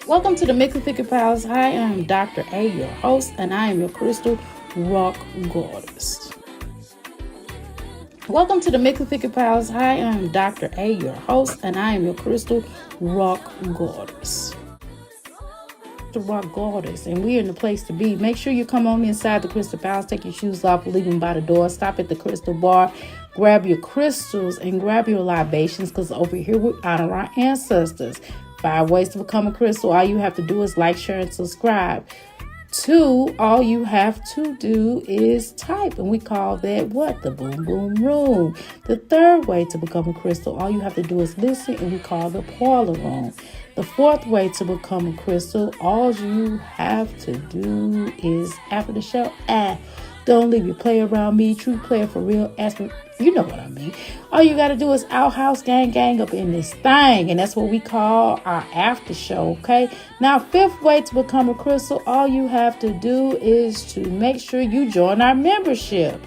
Welcome to the Mix and Figure Pals. Hi, I am Dr. A, your host, and I am your crystal rock goddess. Welcome to the Mix and Figure Pals. Hi, I am Dr. A, your host, and I am your crystal rock goddess. The rock goddess, and we're in the place to be. Make sure you come on inside the crystal palace, take your shoes off, leave them by the door, stop at the crystal bar, grab your crystals and grab your libations, because over here we honor our ancestors. 5 ways to become a crystal. All you have to do is like, share, and subscribe. 2, all you have to do is type, and we call that what? The boom boom room. The 3rd way to become a crystal, all you have to do is listen, and we call the parlor room. The 4th way to become a crystal, all you have to do is after the show, don't leave your play around me. True player for real. Ask me, you know what I mean. All you got to do is outhouse gang up in this thing. And that's what we call our after show, okay? Now, 5th way to become a crystal, all you have to do is to make sure you join our membership.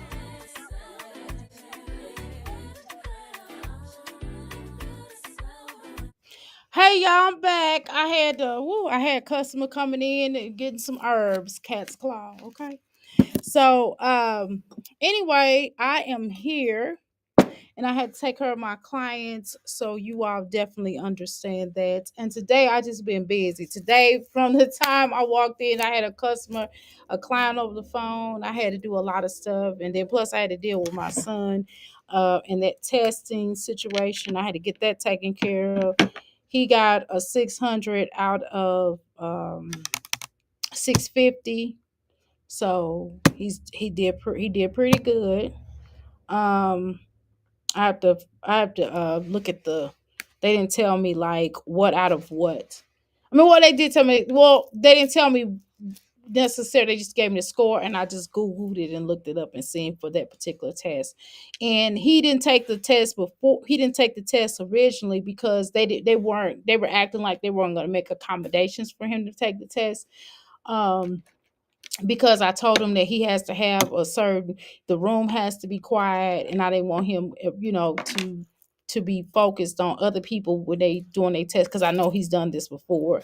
Hey y'all, I'm back. I had a customer coming in and getting some herbs, cat's claw, okay? So, anyway, I am here and I had to take care of my clients. So you all definitely understand that. And today I just been busy. Today, from the time I walked in, I had a client over the phone. I had to do a lot of stuff. And then plus I had to deal with my son and that testing situation. I had to get that taken care of. He got a 600 out of 650. So he did pretty good. Um, I have to look at the. They didn't tell me like what out of what. I mean, what they did tell me. Well, they didn't tell me necessarily. They just gave me the score, and I just googled it and looked it up and seen for that particular test. And he didn't take the test before. He didn't take the test originally because they weren't. They were acting like they weren't going to make accommodations for him to take the test. Um, because I told him that he has to have the room has to be quiet, and I didn't want him, to be focused on other people when they doing their test, because I know he's done this before.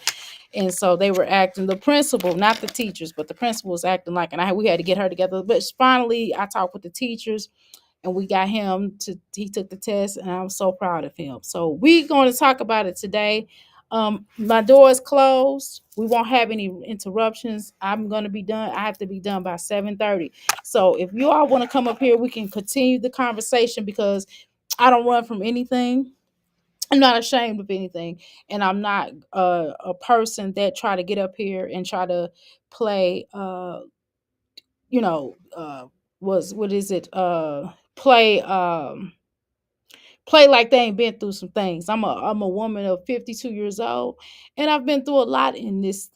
And so they were acting, the principal, not the teachers, but the principal was acting like, and we had to get her together. But finally, I talked with the teachers, and we got he took the test, and I'm so proud of him. So we're going to talk about it today. My door is closed. We won't have any interruptions. I'm going to be done. I have to be done by 7:30. So if you all want to come up here, we can continue the conversation, because I don't run from anything. I'm not ashamed of anything, and I'm not a person that try to get up here and try to play. You know, was what is it? Play like they ain't been through some things. I'm a woman of 52 years old, and I've been through a lot in this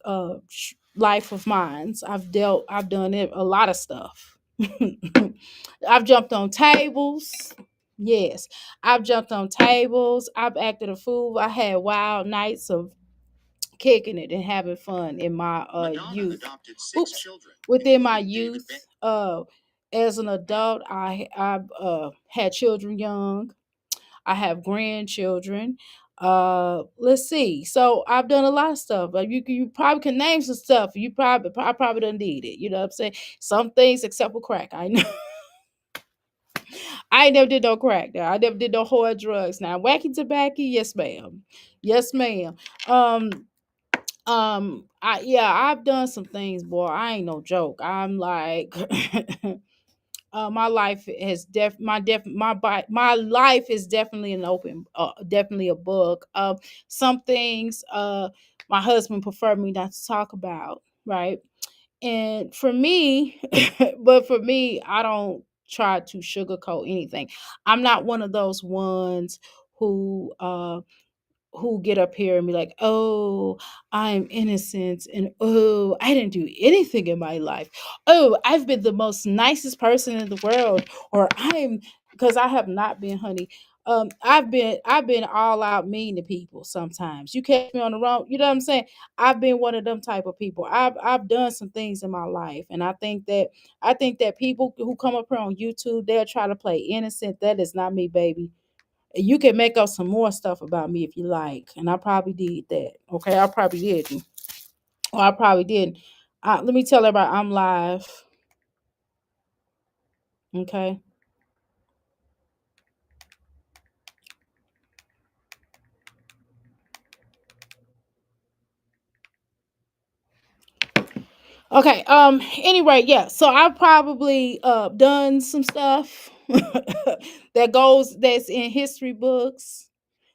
life of mine. I've done it, a lot of stuff. I've jumped on tables. Yes, I've jumped on tables. I've acted a fool. I had wild nights of kicking it and having fun in my youth. Oops, within my youth. As an adult, I've had children young. I have grandchildren. Let's see. So I've done a lot of stuff. But you probably can name some stuff. I probably don't need it. You know what I'm saying? Some things except for crack. I know. I never did no crack. Now I never did no hard drugs. Now wacky tobacco, yes ma'am, yes ma'am. Um, I've done some things, boy. I ain't no joke. I'm like. My life has my life is definitely an open, definitely a book. Some things my husband preferred me not to talk about, right? And for me, but for me, I don't try to sugarcoat anything. I'm not one of those ones who get up here and be like, "Oh, I'm innocent," and "Oh, I didn't do anything in my life. Oh, I've been the most nicest person in the world," or "I'm," because I have not been, honey. I've been all out mean to people sometimes. You catch me on the wrong, you know what I'm saying? I've been one of them type of people. I've done some things in my life, and I think that people who come up here on YouTube, they'll try to play innocent. That is not me, baby. You can make up some more stuff about me if you like, and I probably did that. Okay, I probably did. Or I probably didn't. Let me tell everybody I'm live. Okay. Okay. Anyway, yeah. So I've probably done some stuff that's in history books.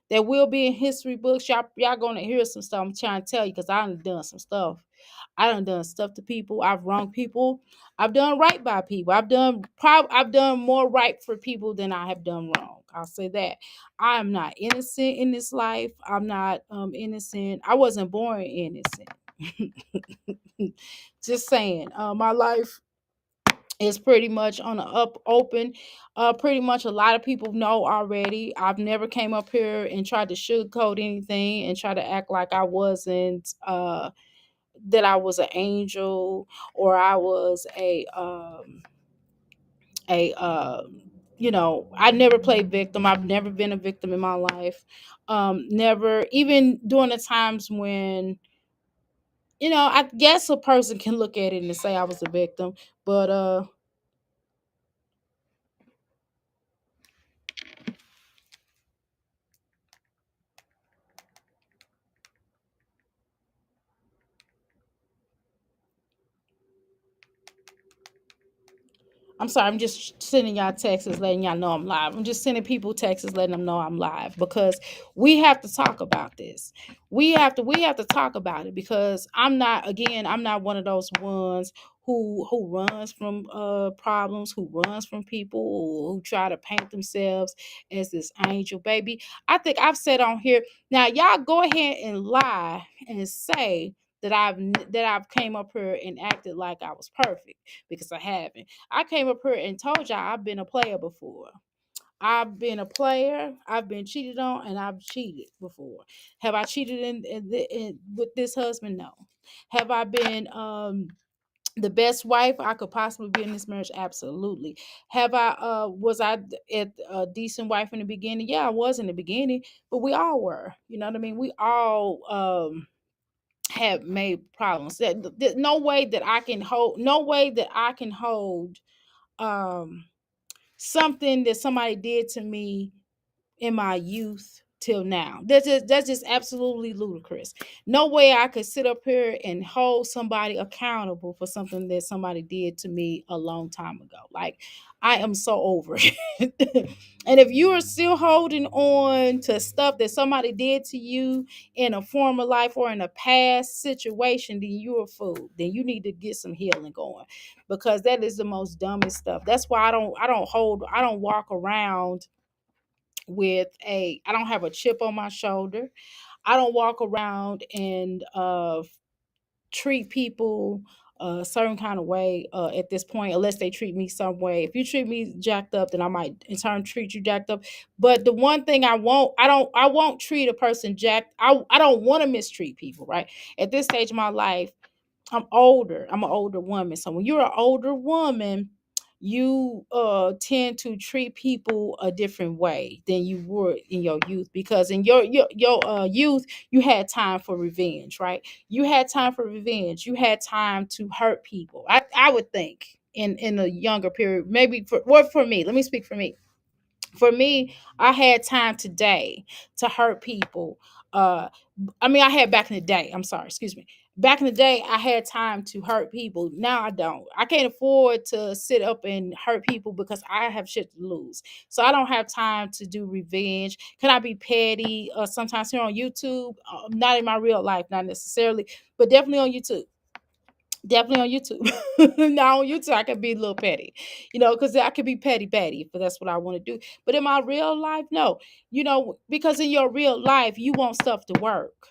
That will be in history books. Y'all gonna hear some stuff. I'm trying to tell you because I done some stuff. I done stuff to people. I've wronged people. I've done right by people. I've done more right for people than I have done wrong. I'll say that. I am not innocent in this life. I'm not innocent. I wasn't born innocent. Just saying. My life is pretty much on the up open. Pretty much a lot of people know already. I've never came up here and tried to sugarcoat anything and try to act like I wasn't that I was an angel or I was a I never played victim. I've never been a victim in my life. Never, even during the times when, I guess a person can look at it and say I was a victim, but I'm sorry, I'm just sending y'all texts letting y'all know I'm live. I'm just sending people texts letting them know I'm live because we have to talk about this. We have to talk about it because I'm not one of those ones who runs from problems, who runs from people, who try to paint themselves as this angel baby. I think I've said on here, now y'all go ahead and lie and say that I've came up here and acted like I was perfect because I haven't. I came up here and told y'all I've been a player before. I've been a player. I've been cheated on, and I've cheated before. Have I cheated with this husband? No. Have I been the best wife I could possibly be in this marriage? Absolutely. Have I? Was I a decent wife in the beginning? Yeah, I was in the beginning, but we all were. You know what I mean? We all have made problems. No way that I can hold. No way that I can hold um something that somebody did to me in my youth till now. That's just absolutely ludicrous. No way I could sit up here and hold somebody accountable for something that somebody did to me a long time ago. Like I am so over it. And if you are still holding on to stuff that somebody did to you in a former life or in a past situation, then you're a fool. Then you need to get some healing going because that is the most dumbest stuff. That's why I don't walk around with a I don't have a chip on my shoulder. I don't walk around and treat people a certain kind of way at this point unless they treat me some way. If you treat me jacked up, then I might in turn treat you jacked up. But the one thing I won't treat a person jacked. I don't want to mistreat people, right? At this stage of my life, I'm older. I'm an older woman. So when you're an older woman, you tend to treat people a different way than you would in your youth because in your youth you had time for revenge, right? You had time for revenge. You had time to hurt people. I would think in a younger period, maybe for me. Let me speak for me. For me, I had time today to hurt people. Uh, I mean, I had back in the day. I'm sorry, excuse me. Back in the day, I had time to hurt people. Now I don't. I can't afford to sit up and hurt people because I have shit to lose. So I don't have time to do revenge. Can I be petty? Sometimes here on YouTube, not in my real life, not necessarily, but definitely on YouTube. Definitely on YouTube. Now on YouTube, I can be a little petty, because I could be petty if that's what I want to do. But in my real life, no, because in your real life, you want stuff to work.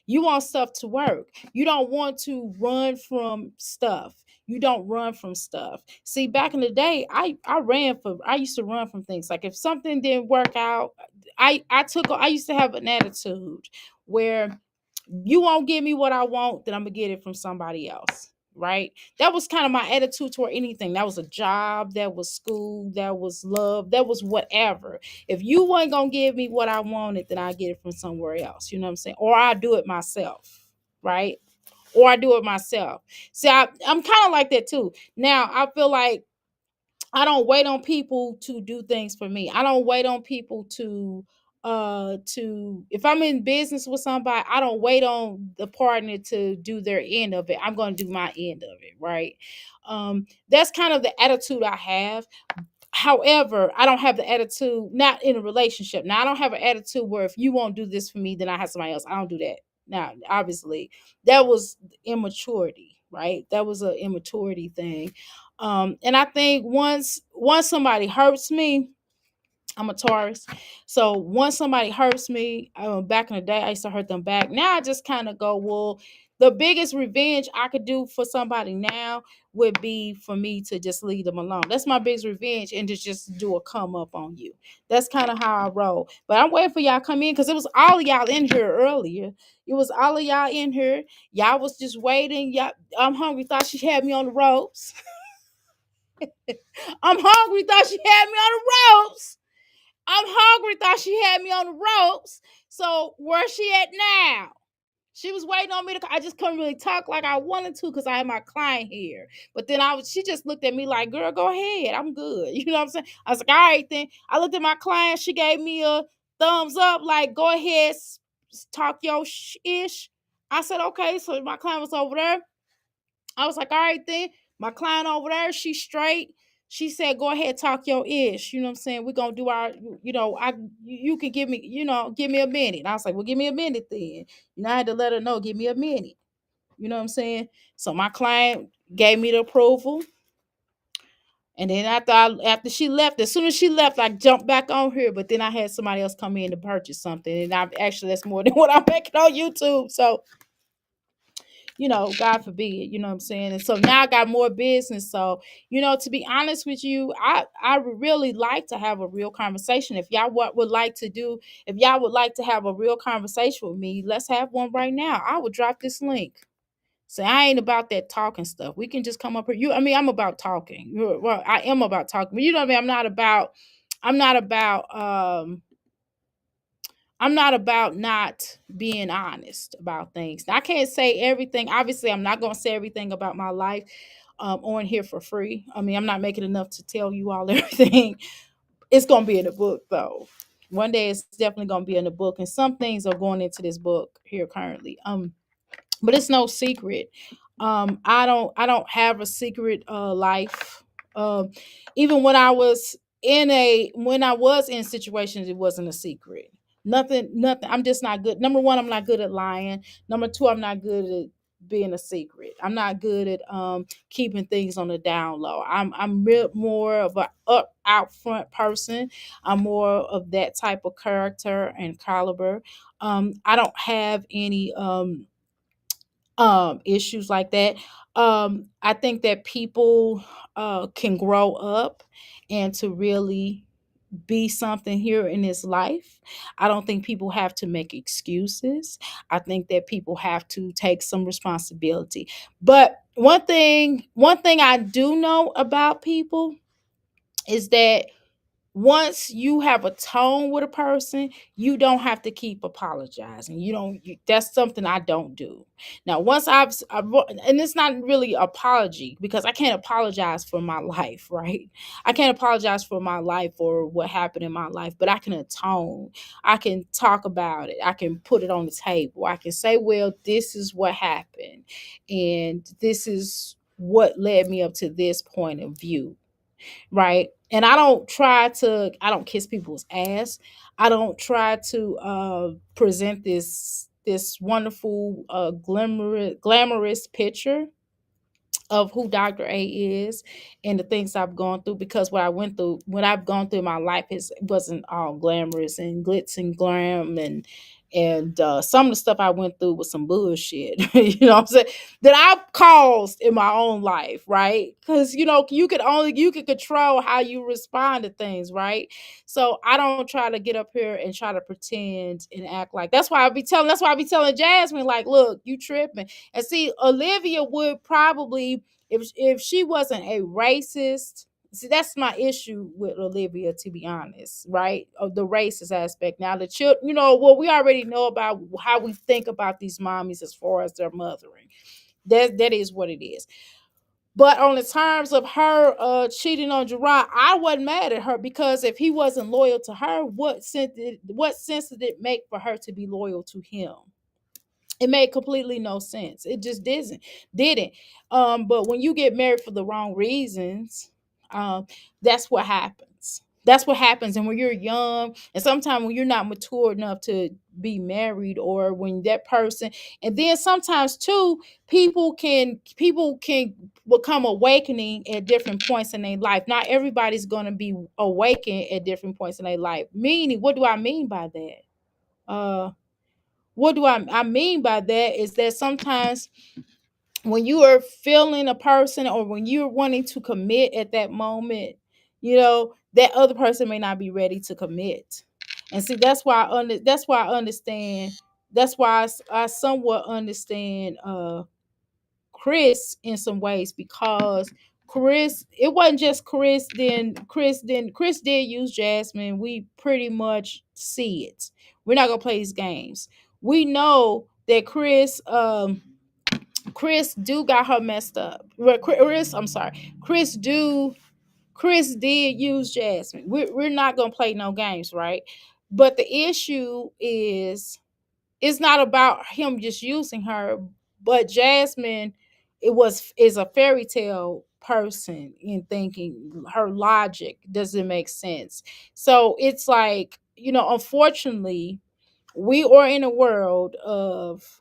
You want stuff to work. You don't want to run from stuff. You don't run from stuff. See, back in the day, I used to run from things. Like if something didn't work out, I used to have an attitude where you won't give me what I want, then I'm gonna get it from somebody else. Right? That was kind of my attitude toward anything. That was a job, that was school, that was love, that was whatever. If you weren't gonna give me what I wanted, then I get it from somewhere else. You know what I'm saying? Or I do it myself, right? or I do it myself. See, I'm kind of like that too. Now I feel like I don't wait on people to do things for me. I don't wait on people to if I'm in business with somebody, I don't wait on the partner to do their end of it. I'm going to do my end of it, right? That's kind of the attitude I have. However, I don't have the attitude, not in a relationship. Now, I don't have an attitude where if you won't do this for me, then I have somebody else. I don't do that. Now, obviously, that was immaturity, right? That was an immaturity thing. And I think once somebody hurts me, I'm a Taurus. So once somebody hurts me, back in the day, I used to hurt them back. Now I just kind of go, well, the biggest revenge I could do for somebody now would be for me to just leave them alone. That's my biggest revenge, and to just do a come up on you. That's kind of how I roll. But I'm waiting for y'all to come in because it was all of y'all in here earlier. It was all of y'all in here. Y'all was just waiting. Y'all, I'm hungry. Thought she had me on the ropes. I'm hungry. Thought she had me on the ropes. I'm hungry, thought she had me on the ropes. So where's she at now? She was waiting on me to. I just couldn't really talk like I wanted to because I had my client here. But then she just looked at me like, "Girl, go ahead, I'm good." You know what I'm saying? I was like, "All right, then." I looked at my client. She gave me a thumbs up, like, "Go ahead, talk your ish." I said, "Okay." So my client was over there. I was like, all right then. My client over there, she's straight. She said, go ahead, talk your ish. You know what I'm saying? We're gonna do our, you can give me, give me a minute. And I was like, well, give me a minute then. I had to let her know, give me a minute. You know what I'm saying? So my client gave me the approval. And then after she left, as soon as she left, I jumped back on her. But then I had somebody else come in to purchase something. And that's more than what I'm making on YouTube. So God forbid, you know what I'm saying? And so now I got more business. So, to be honest with you, I would really like to have a real conversation. If y'all would like to do, if y'all would like to have a real conversation with me, let's have one right now. I would drop this link. So I ain't about that talking stuff. We can just come up here. I'm about talking. Well, I am about talking, but you know what I mean? I'm not about not being honest about things. Now, I can't say everything. Obviously, I'm not going to say everything about my life on here for free. I'm not making enough to tell you all everything. It's going to be in the book, though. One day, it's definitely going to be in the book, and some things are going into this book here currently. But it's no secret. I don't have a secret life. Um, Even when I was in situations, it wasn't a secret. Nothing. I'm just not good. Number one, I'm not good at lying. Number two, I'm not good at being a secret. I'm not good at keeping things on the down low. I'm more of a out front person. I'm more of that type of character and caliber. I don't have any issues like that. I think that people can grow up and to really be something here in this life. I don't think people have to make excuses. I think that people have to take some responsibility. But one thing I do know about people is that once you have a tone with a person, you don't have to keep apologizing. That's something I don't do. Now, and it's not really apology because I can't apologize for my life, right? I can't apologize for my life or what happened in my life, but I can atone. I can talk about it. I can put it on the table. I can say, well, this is what happened, and this is what led me up to this point of view, right? And I don't kiss people's ass. I don't try to present this wonderful glamorous picture of who Dr. A is and the things I've gone through, because what I've gone through in my life wasn't all glamorous and glitz and glam, and some of the stuff I went through was some bullshit. You know what I'm saying? That I've caused in my own life, right? Because you can control how you respond to things, right? So I don't try to get up here and try to pretend and act like that's why I be telling Jasmine, like, look, you tripping. And see, Olivia would probably, if she wasn't a racist. See, that's my issue with Olivia, to be honest, right? Of the racist aspect. Now, the children, we already know about how we think about these mommies as far as their mothering. That is what it is. But on the terms of her cheating on Gerard, I wasn't mad at her because if he wasn't loyal to her, what sense did it make for her to be loyal to him? It made completely no sense. It just didn't. But when you get married for the wrong reasons, that's what happens. That's what happens. And when you're young, and sometimes when you're not mature enough to be married, or when that person, and then sometimes too, people can become awakening at different points in their life. Not everybody's gonna be awakened at different points in their life. Meaning, what do I mean by that? Uh what do I mean by that is that sometimes when you are feeling a person, or when you're wanting to commit at that moment, that other person may not be ready to commit. And see, that's why I understand. That's why I somewhat understand Chris in some ways, because Chris, it wasn't just Chris. Chris did use Jasmine. We pretty much see it. We're not gonna play these games. We know that Chris do got her messed up. Well, I'm sorry. Chris did use Jasmine. We're not gonna play no games, right? But the issue is, it's not about him just using her, but Jasmine, is a fairy tale person in thinking. Her logic doesn't make sense. So it's like, unfortunately, we are in a world of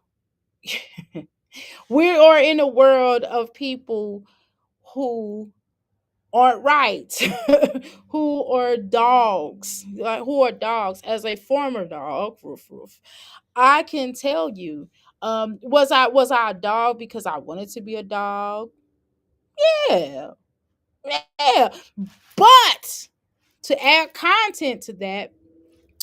we are in a world of people who aren't right, who are dogs. As a former dog, roof, roof, I can tell you, was I a dog because I wanted to be a dog? Yeah, yeah. But to add content to that,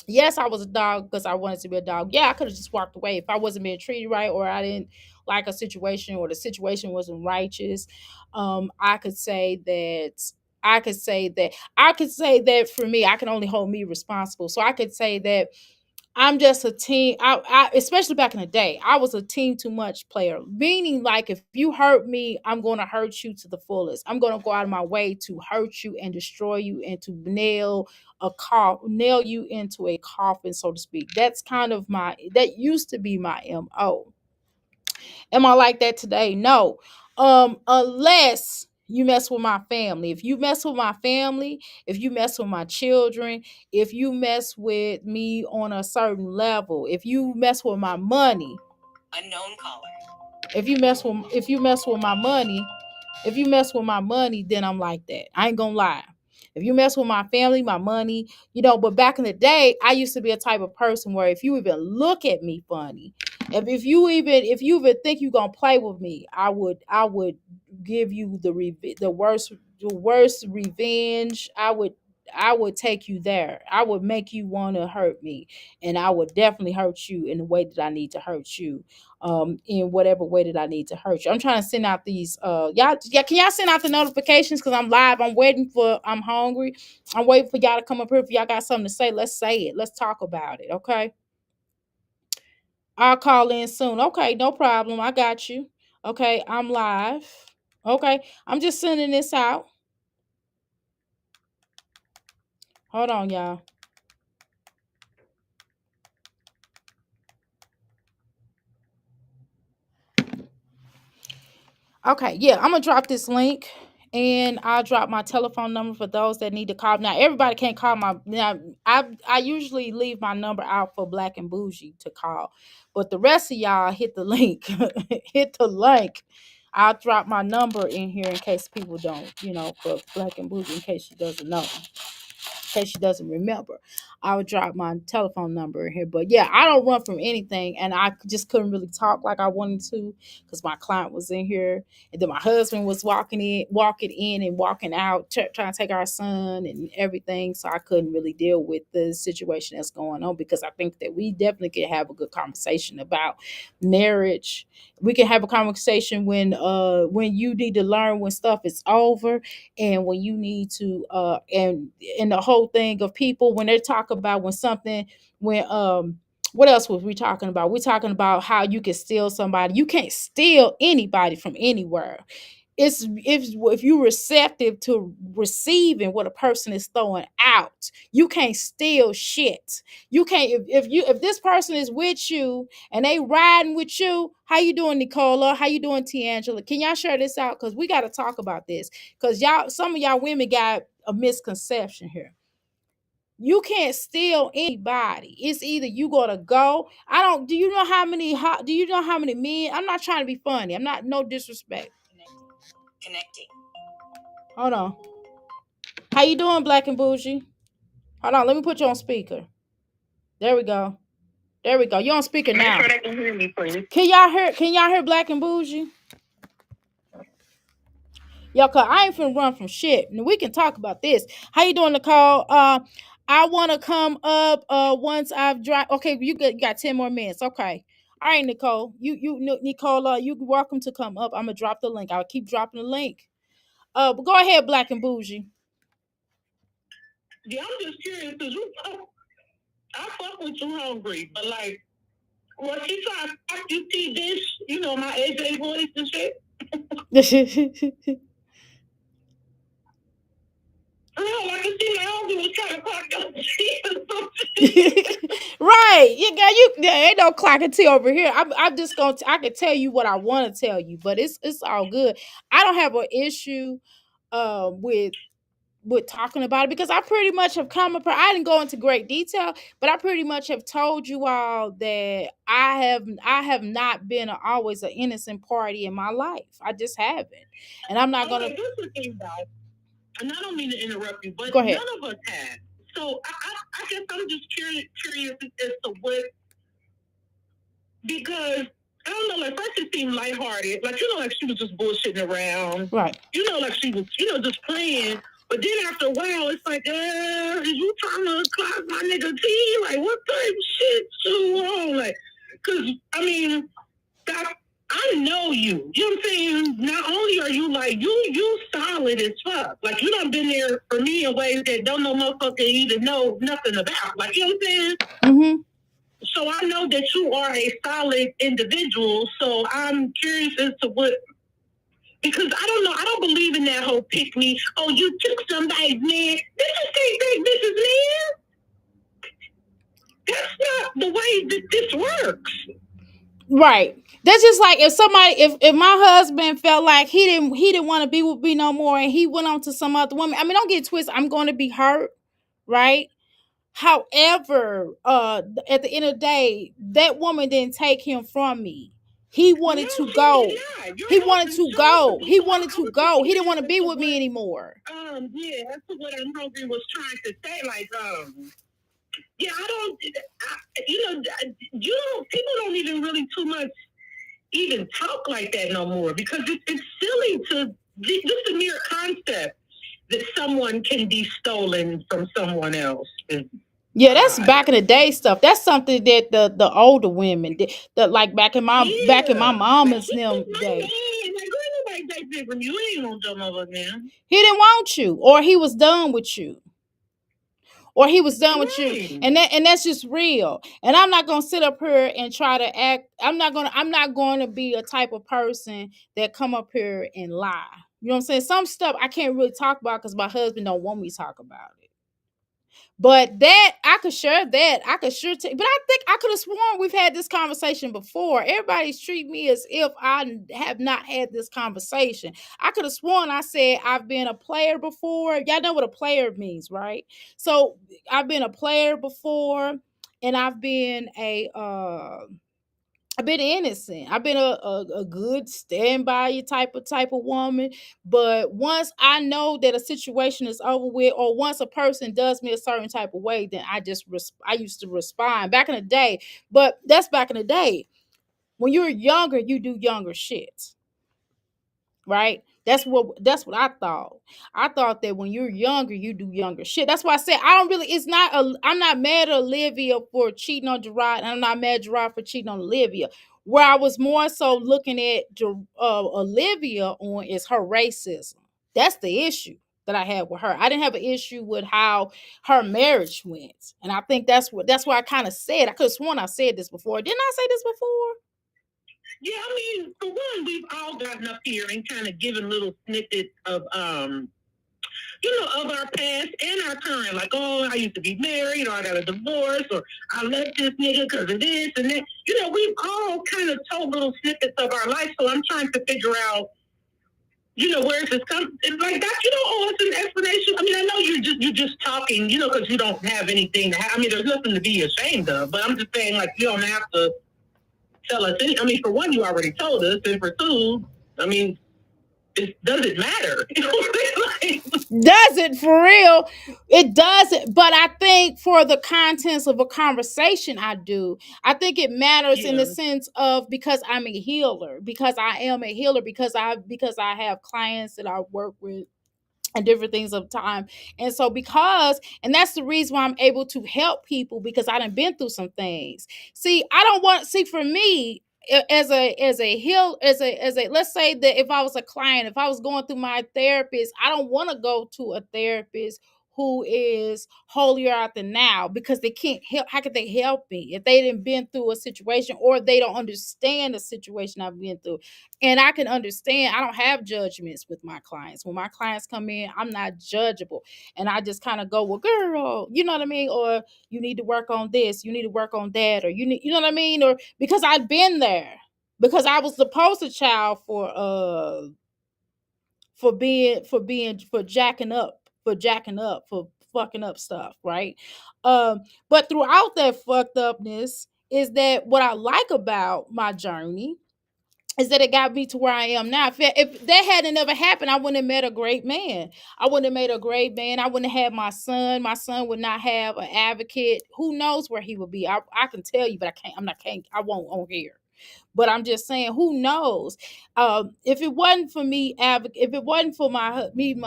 yes, I was a dog because I wanted to be a dog. Yeah, I could have just walked away if I wasn't being treated right, or I didn't like a situation, or the situation wasn't righteous. I could say that. I could say that for me, I can only hold me responsible. So I could say that I'm just a team. Especially back in the day, I was a team too much player. Meaning, like, if you hurt me, I'm going to hurt you to the fullest. I'm going to go out of my way to hurt you and destroy you, and to nail you into a coffin, so to speak. That used to be my MO. Am I like that today? No. Unless you mess with my family. If you mess with my family, if you mess with my children, if you mess with me on a certain level, if you mess with my money, unknown caller. If you mess with my money, if you mess with my money, then I'm like that. I ain't gonna lie. If you mess with my family, my money, but back in the day, I used to be a type of person where if you even look at me funny, if you even think you're gonna play with me, I would give you the worst revenge. I would take you there. I would make you want to hurt me, and I would definitely hurt you in the way that I need to hurt you, in whatever way that I need to hurt you. I'm trying to send out these y'all, yeah, can y'all send out the notifications, because I'm live. I'm hungry. I'm waiting for y'all to come up here. If y'all got something to say, let's say it. Let's talk about it. Okay. I'll call in soon. Okay, no problem. I got you. Okay, I'm live. Okay, I'm just sending this out. Hold on, y'all. Okay, yeah, I'm gonna drop this link, and I'll drop my telephone number for those that need to call. Now, everybody can't call my. Now, I usually leave my number out for Black and Bougie to call, but the rest of y'all hit the link. Hit the link. I'll drop my number in here in case people don't, for Black and Bougie, in case she doesn't know, in case she doesn't remember. I would drop my telephone number in here. But yeah, I don't run from anything, and I just couldn't really talk like I wanted to because my client was in here, and then my husband was walking in and walking out, trying to take our son and everything. So I couldn't really deal with the situation that's going on, because I think that we definitely could have a good conversation about marriage. We can have a conversation when you need to learn when stuff is over, and when you need to and the whole thing of people when they talk about when What else was we talking about? We're talking about how you can steal somebody. You can't steal anybody from anywhere. It's if you're receptive to receiving what a person is throwing out, you can't steal shit. You can't if this person is with you and they riding with you. How you doing, Nicola? How you doing, Tiangela? Can y'all share this out? Because we got to talk about this. Because y'all, some of y'all women got a misconception here. You can't steal anybody. It's either you gonna go. I don't. Do you know how many? Do you know how many men? I'm not trying to be funny. I'm not. No disrespect. Connecting. Hold on. How you doing, Black and Bougie? Hold on. Let me put you on speaker. There we go. There we go. You on speaker now. Make sure they can hear me, please. Can y'all hear? Can y'all hear Black and Bougie? Yo, cause I ain't finna run from shit. And we can talk about this. How you doing, Nicole? I wanna come up once I've dropped. Okay, you got 10 more minutes. Okay. All right, Nicole. Nicole, you welcome to come up. I'm gonna drop the link. I'll keep dropping the link. But go ahead, Black and Bougie. Yeah, I'm just curious because I fuck with you hungry, but like when she try to fuck you see this, you know, my AJ voice and shit. Oh, I can see my hungry was trying to fuck your Right. You got you there ain't no clock and tea over here. I'm just gonna I can tell you what I want to tell you, but it's all good. I don't have an issue with talking about it because I pretty much have come up. I didn't go into great detail, but I pretty much have told you all that I have not been always an innocent party in my life. I just haven't, and I'm not gonna. This is the thing, guys, and I don't mean to interrupt you, but Go ahead. none of us have. So I guess I'm just curious as to what, because I don't know, like first it seemed lighthearted, like you know, like she was just bullshitting around, Right? You know, like she was, you know, just playing. But then after a while, it's like, is you trying to clock my nigga T? Like, what type of shit you on? Like, because I mean, that, I know you. You know what I'm saying? Not only are you like you solid as fuck. Like you done been there for me in ways that don't no motherfucker even know nothing about. Like you know what I'm saying? Mm-hmm. So I know that you are a solid individual. So I'm curious as to what, because I don't know, I don't believe in that whole pick me. Oh, you took somebody's man. This is this is man. That's not the way that this works. Right. That's just like if somebody if my husband felt like he didn't want to be with me no more and he went on to some other woman. I mean, don't get twisted. I'm going to be hurt, right? However, at the end of the day, that woman didn't take him from me. He wanted to go. He wanted to go. He wanted to go. He didn't want to be with me anymore. Yeah, that's what I'm hungry was trying to say. Like, yeah, you know, people don't even really too much even talk like that no more because it's silly to just the mere concept that someone can be stolen from someone else. Yeah, that's back in the day stuff. That's something that the older women did. That like back in my mama's them day. You ain't gonna jump over, man. He didn't want you, or he was done with you. Or he was done with you, and that's just real. And I'm not gonna sit up here and try to act. I'm not gonna be a type of person that come up here and lie. You know what I'm saying? Some stuff I can't really talk about because my husband don't want me to talk about it. But that I could share that. I could sure take, but I think I could have sworn we've had this conversation before. Everybody's treating me as if I have not had this conversation. I could have sworn I said I've been a player before. Y'all know what a player means, right? So I've been a player before, and I've been innocent. I've been a good stand by you type of woman. But once I know that a situation is over with, or once a person does me a certain type of way, then I used to respond back in the day. But that's back in the day. When you're younger, you do younger shit, right? That's what I thought. I thought that when you're younger, you do younger shit. That's why I said I don't really. I'm not mad at Olivia for cheating on Gerard, and I'm not mad at Gerard for cheating on Olivia. Where I was more so looking at Olivia on is her racism. That's the issue. that I had with her. I didn't have an issue with how her marriage went. And I think that's why I kind of said, I could have sworn I said this before. Didn't I say this before? Yeah, I mean, for one, we've all gotten up here and kind of given little snippets of of our past and our current. Like, oh, I used to be married, or I got a divorce, or I left this nigga because of this and that. We've all kind of told little snippets of our life. So I'm trying to figure out, where is this coming? Like that, you don't owe us an explanation. I mean, I know you're just talking, because you don't have anything. I mean, there's nothing to be ashamed of. But I'm just saying, like, you don't have to tell us any. I mean, for one, you already told us, and for two, I mean, does it matter? Does it for real? It doesn't. But I think for the contents of a conversation, I do. I think it matters in the sense of, because I'm a healer, because I am a healer, because I have clients that I work with and different things of time. And so and that's the reason why I'm able to help people, because I done been through some things. See, I don't want, see, for me, as a let's say that if I was a client, if I was going through my therapist, I don't want to go to a therapist who is holier out than now, because they can't help. How could they help me if they didn't been through a situation, or they don't understand the situation I've been through? And I can understand. I don't have judgments with my clients. When my clients come in, I'm not judgeable. And I just kind of go, well, girl, you know what I mean? Or you need to work on this, you need to work on that, or you know what I mean? Or because I've been there. Because I was the poster child for jacking up, for fucking up stuff, right? But throughout that fucked upness is that what I like about my journey is that it got me to where I am now. If that hadn't ever happened, I wouldn't have met a great man. I wouldn't have made a great man. I wouldn't have had my son. My son would not have an advocate. Who knows where he would be? I can tell you, but I can't. I'm not. Can't. I won't on here. But I'm just saying, who knows? If it wasn't for me, if it wasn't for my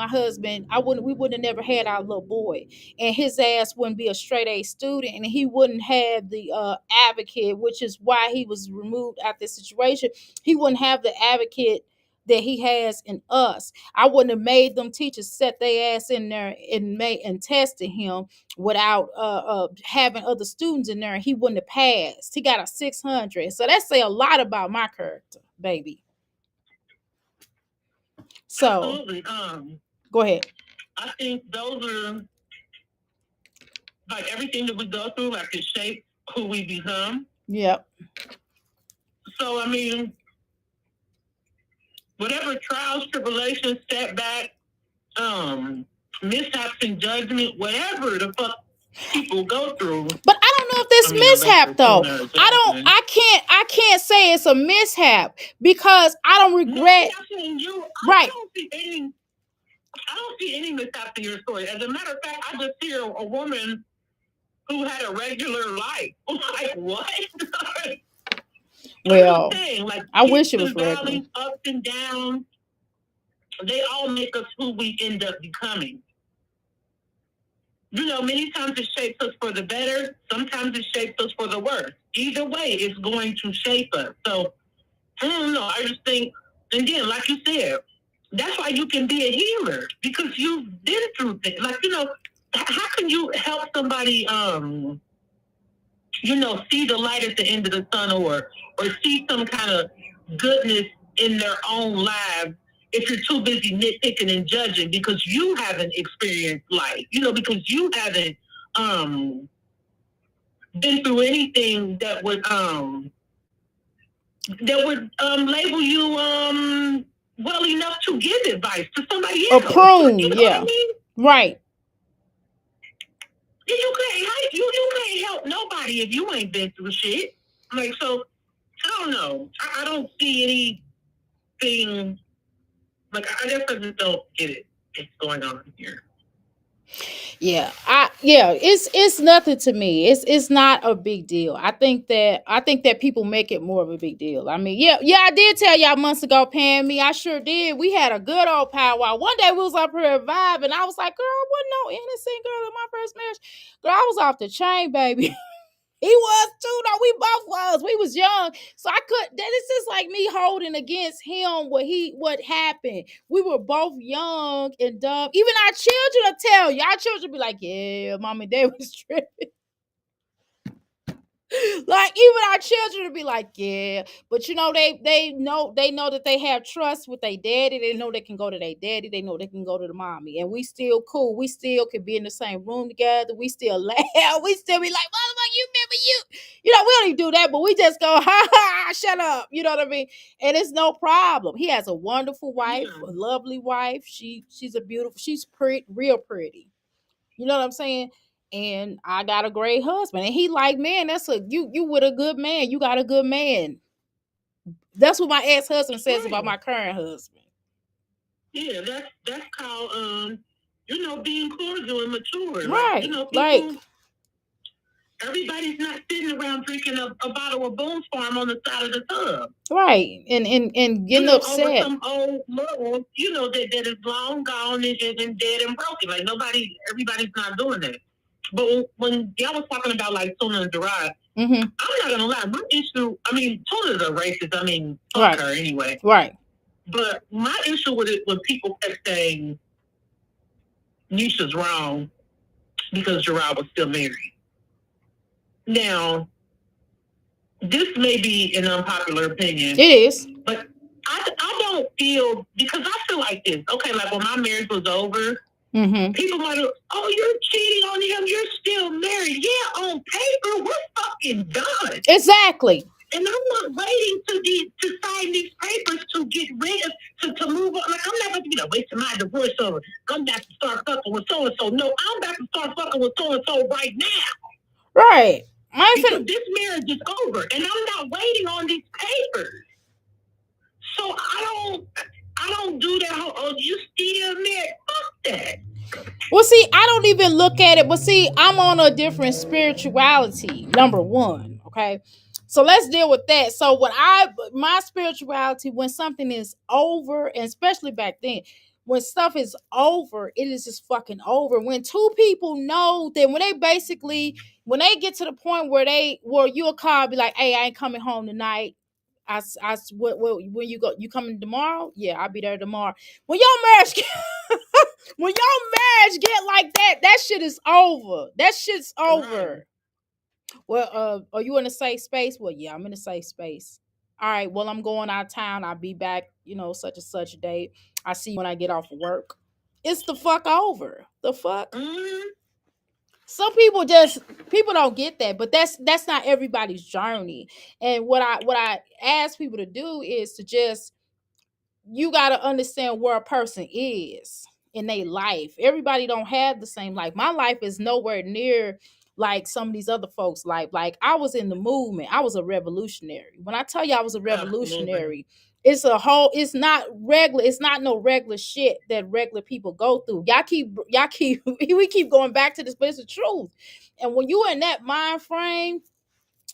husband, we wouldn't have never had our little boy, and his ass wouldn't be a straight A student, and he wouldn't have the advocate, which is why he was removed out this situation. He wouldn't have the advocate that he has in us. I wouldn't have made them teachers set their ass in there and tested him without having other students in there. He wouldn't have passed. He got a 600. So that say a lot about my character, baby. So absolutely. Go ahead. I think those are, like, everything that we go through, like, it shapes who we become. Yep. So I mean, whatever trials, tribulations, setbacks, mishaps in judgment, whatever the fuck people go through. But I don't know if this mishap though. I can't say it's a mishap, because I don't regret. No, right. I don't see any mishaps in your story. As a matter of fact, I just hear a woman who had a regular life. Like, what? Well, like, I wish it was regular. Ups and downs, they all make us who we end up becoming. Many times it shapes us for the better. Sometimes it shapes us for the worse. Either way, it's going to shape us. So, I don't know. I just think, and then, like you said, that's why you can be a healer, because you've been through things. Like, how can you help somebody, see the light at the end of the tunnel, or see some kind of goodness in their own lives, if you're too busy nitpicking and judging because you haven't experienced life, because you haven't been through anything that would label you well enough to give advice to somebody else. Prune, yeah. I mean? Right. You can't help nobody if you ain't been through shit. Like, so I don't know. I don't see anything. Like, I guess I just don't get it. What's going on here? Yeah, it's nothing to me. It's not a big deal. I think that people make it more of a big deal. I mean, yeah, I did tell y'all months ago, Pam, me, I sure did. We had a good old powwow. One day we was up here vibing. I was like, girl, I wasn't no innocent girl in my first marriage. Girl, I was off the chain, baby. He was too. No, we both was. We was young, so I could. This is like me holding against him what happened. We were both young and dumb. Even our children will tell you. Our children be like, "Yeah, mom and dad was tripping." Like even our children would be like, yeah, but you know they know that they have trust with their daddy. They know they can go to their daddy. They know they can go to the mommy, and we still cool. We still can be in the same room together. We still laugh. We still be like, motherfucker, you remember you? You know we don't even do that, but we just go, ha ha, shut up. You know what I mean? And it's no problem. He has a wonderful wife, a lovely wife. She's a beautiful. She's pretty, real pretty. You know what I'm saying? And I got a great husband. And he like, man, that's a you with a good man. You got a good man. That's what my ex-husband says about my current husband. Yeah, that's called being cordial and mature. Right. People, like everybody's not sitting around drinking a bottle of Boone's Farm on the side of the tub. Right. And getting upset over some old love, that is long gone and dead and broken. Like everybody's not doing that. But when y'all was talking about like Tuna and Gerard, I'm not gonna lie, my issue, Tuna's a racist. Fuck her anyway. Right. But my issue with it when people kept saying Nisha's wrong because Gerard was still married. Now, this may be an unpopular opinion. It is. But I don't feel, because I feel like this. Okay, like when my marriage was over, people might have, oh, you're cheating on him, you're still married. Yeah, on paper, we're fucking done. Exactly. And I'm not waiting to sign these papers to get rid of, to move on. Like, I'm not going to wait till my divorce over. I'm about to start fucking with so-and-so. No, I'm about to start fucking with so-and-so right now. Right. Because this marriage is over, and I'm not waiting on these papers. So I don't do that whole, oh, you still married. Fuck that. Well, see, I don't even look at it, but see, I'm on a different spirituality, number one. Okay. So let's deal with that. So my spirituality, when something is over, and especially back then, when stuff is over, it is just fucking over. When two people know that when they get to the point where you'll call, be like, hey, I ain't coming home tonight. When you go, you coming tomorrow? Yeah, I'll be there tomorrow. When your marriage get like that, that shit is over. That shit's over. Well, are you in a safe space? Well, yeah, I'm in a safe space. All right, well, I'm going out of town. I'll be back, such and such a date. I see you when I get off of work. It's the fuck over. The fuck? Some people don't get that, but that's not everybody's journey. And what I ask people to do is to just, you got to understand where a person is in their life. Everybody don't have the same life. My life is nowhere near like some of these other folks' life. Like, I was in the movement. I was a revolutionary. When I tell you I was a revolutionary, it's not no regular shit that regular people go through. We keep going back to this, but it's the truth. And when you in that mind frame,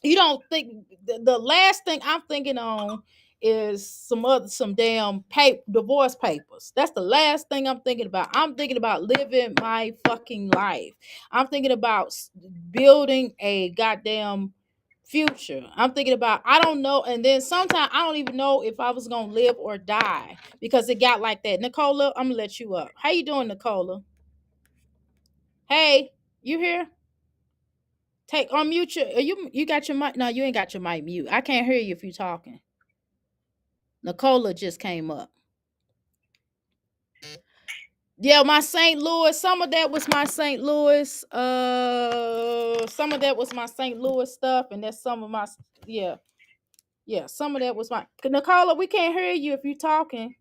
you don't think, the last thing I'm thinking on is some damn divorce papers. That's the last thing I'm thinking about. I'm thinking about living my fucking life. I'm thinking about building a goddamn future. I'm thinking about, I don't know, and then sometimes I don't even know if I was gonna live or die, because it got like that. Nicola, I'm gonna let you up. How you doing, Nicola? Hey, you here? Take unmute you got your mic. No, you ain't got your mic mute. I can't hear you if you're talking. Nicola just came up. Yeah, my St. Louis. Some of that was my St. Louis. Some of that was my St. Louis stuff, and that's some of my, yeah. Yeah, some of that was my, Nicola, we can't hear you if you're talking.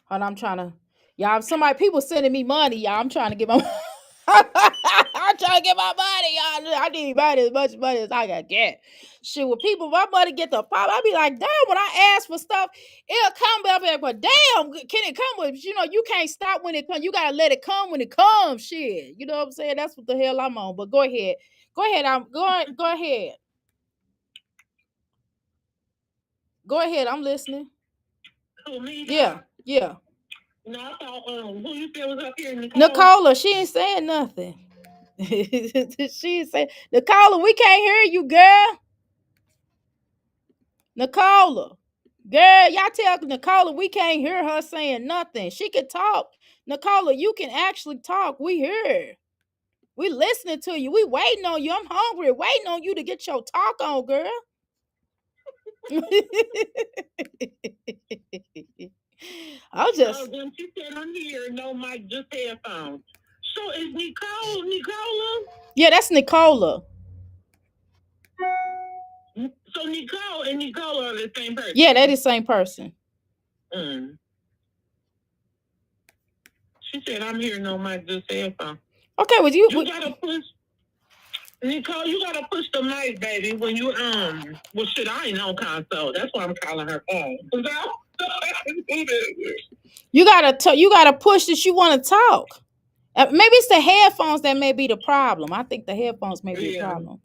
Hold on, I'm trying to, y'all, people sending me money, y'all. I'm trying to get my I'm trying to get my money, y'all. I need money, as much money as I can get. Shit, when people, my money get to pop, I be like, damn, when I ask for stuff, it'll come up there, but damn, can it come with, you can't stop when it comes. You gotta let it come when it comes, shit. You know what I'm saying? That's what the hell I'm on. But go ahead. Go ahead, go ahead. Go ahead, I'm listening. Who, me? Yeah. No, I thought, who you said was up here? Nicola, she ain't saying nothing. She said, Nicola, we can't hear you, girl. Nicola. Girl, y'all tell Nicola we can't hear her saying nothing. She can talk. Nicola, you can actually talk. We hear. We listening to you. We waiting on you. I'm hungry. Waiting on you to get your talk on, girl. I'll Oh, just. then she said, I'm here. No mic, just headphones. So is Nicola? Yeah, that's Nicola. So Nicole and Nicola are the same person. Yeah, they're the same person. Mm. She said, I'm here. No mic, just headphones. Okay, with you gotta push. Nicole, you gotta push the mic, baby, when you well shit, I ain't on console. That's why I'm calling her phone. You gotta push that you want to talk. Maybe it's the headphones that may be the problem. I think the headphones may be the problem.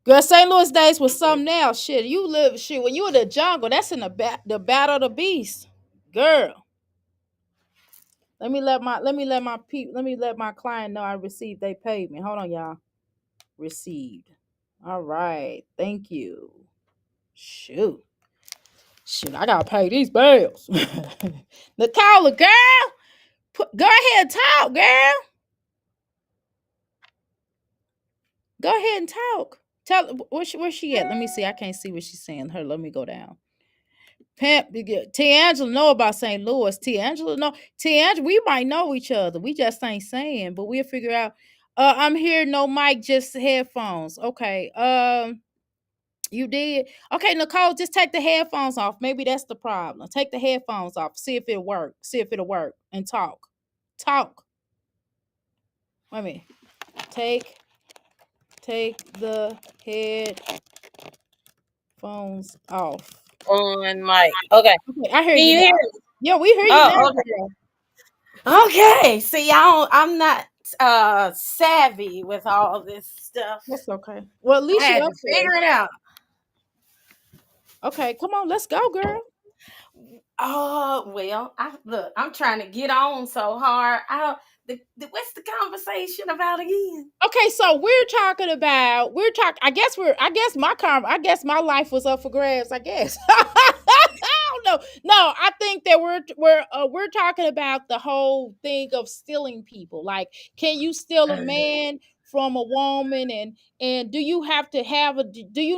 Girl, St. Louis days was something else. Shit, you live shit when you in the jungle. That's in the battle of the beast, girl. Let me let my client know I received they payment. Hold on, y'all. Received. All right, thank you. Shoot, I gotta pay these bills. Nicola, girl, go ahead and talk, girl. Go ahead and talk. Tell where's she at? Let me see. I can't see what she's saying. Her, let me go down. T. Angela know about St. Louis. T. Angela know. T. Angela, we might know each other. We just ain't saying, but we'll figure out. I'm here, no mic, just headphones. Okay. You did? Okay, Nicole, just take the headphones off. Maybe that's the problem. Take the headphones off. See if it'll work. See if it'll work. And talk. Talk. Wait a minute. Take the headphones off. On mic. Okay. Okay, I hear Can you you now. hear me? Yeah, we hear you now, Oh, girl. okay. See, I'm not savvy with all this stuff. That's okay. Well, at I least you had up to there. figure it out. Okay, come on, let's go, girl. Oh well, I'm trying to get on so hard. I don't. What's the conversation about again? Okay, so I guess I guess my life was up for grabs, I guess. I don't know. No, I think that we're talking about the whole thing of stealing people. Like, can you steal a man from a woman, and do you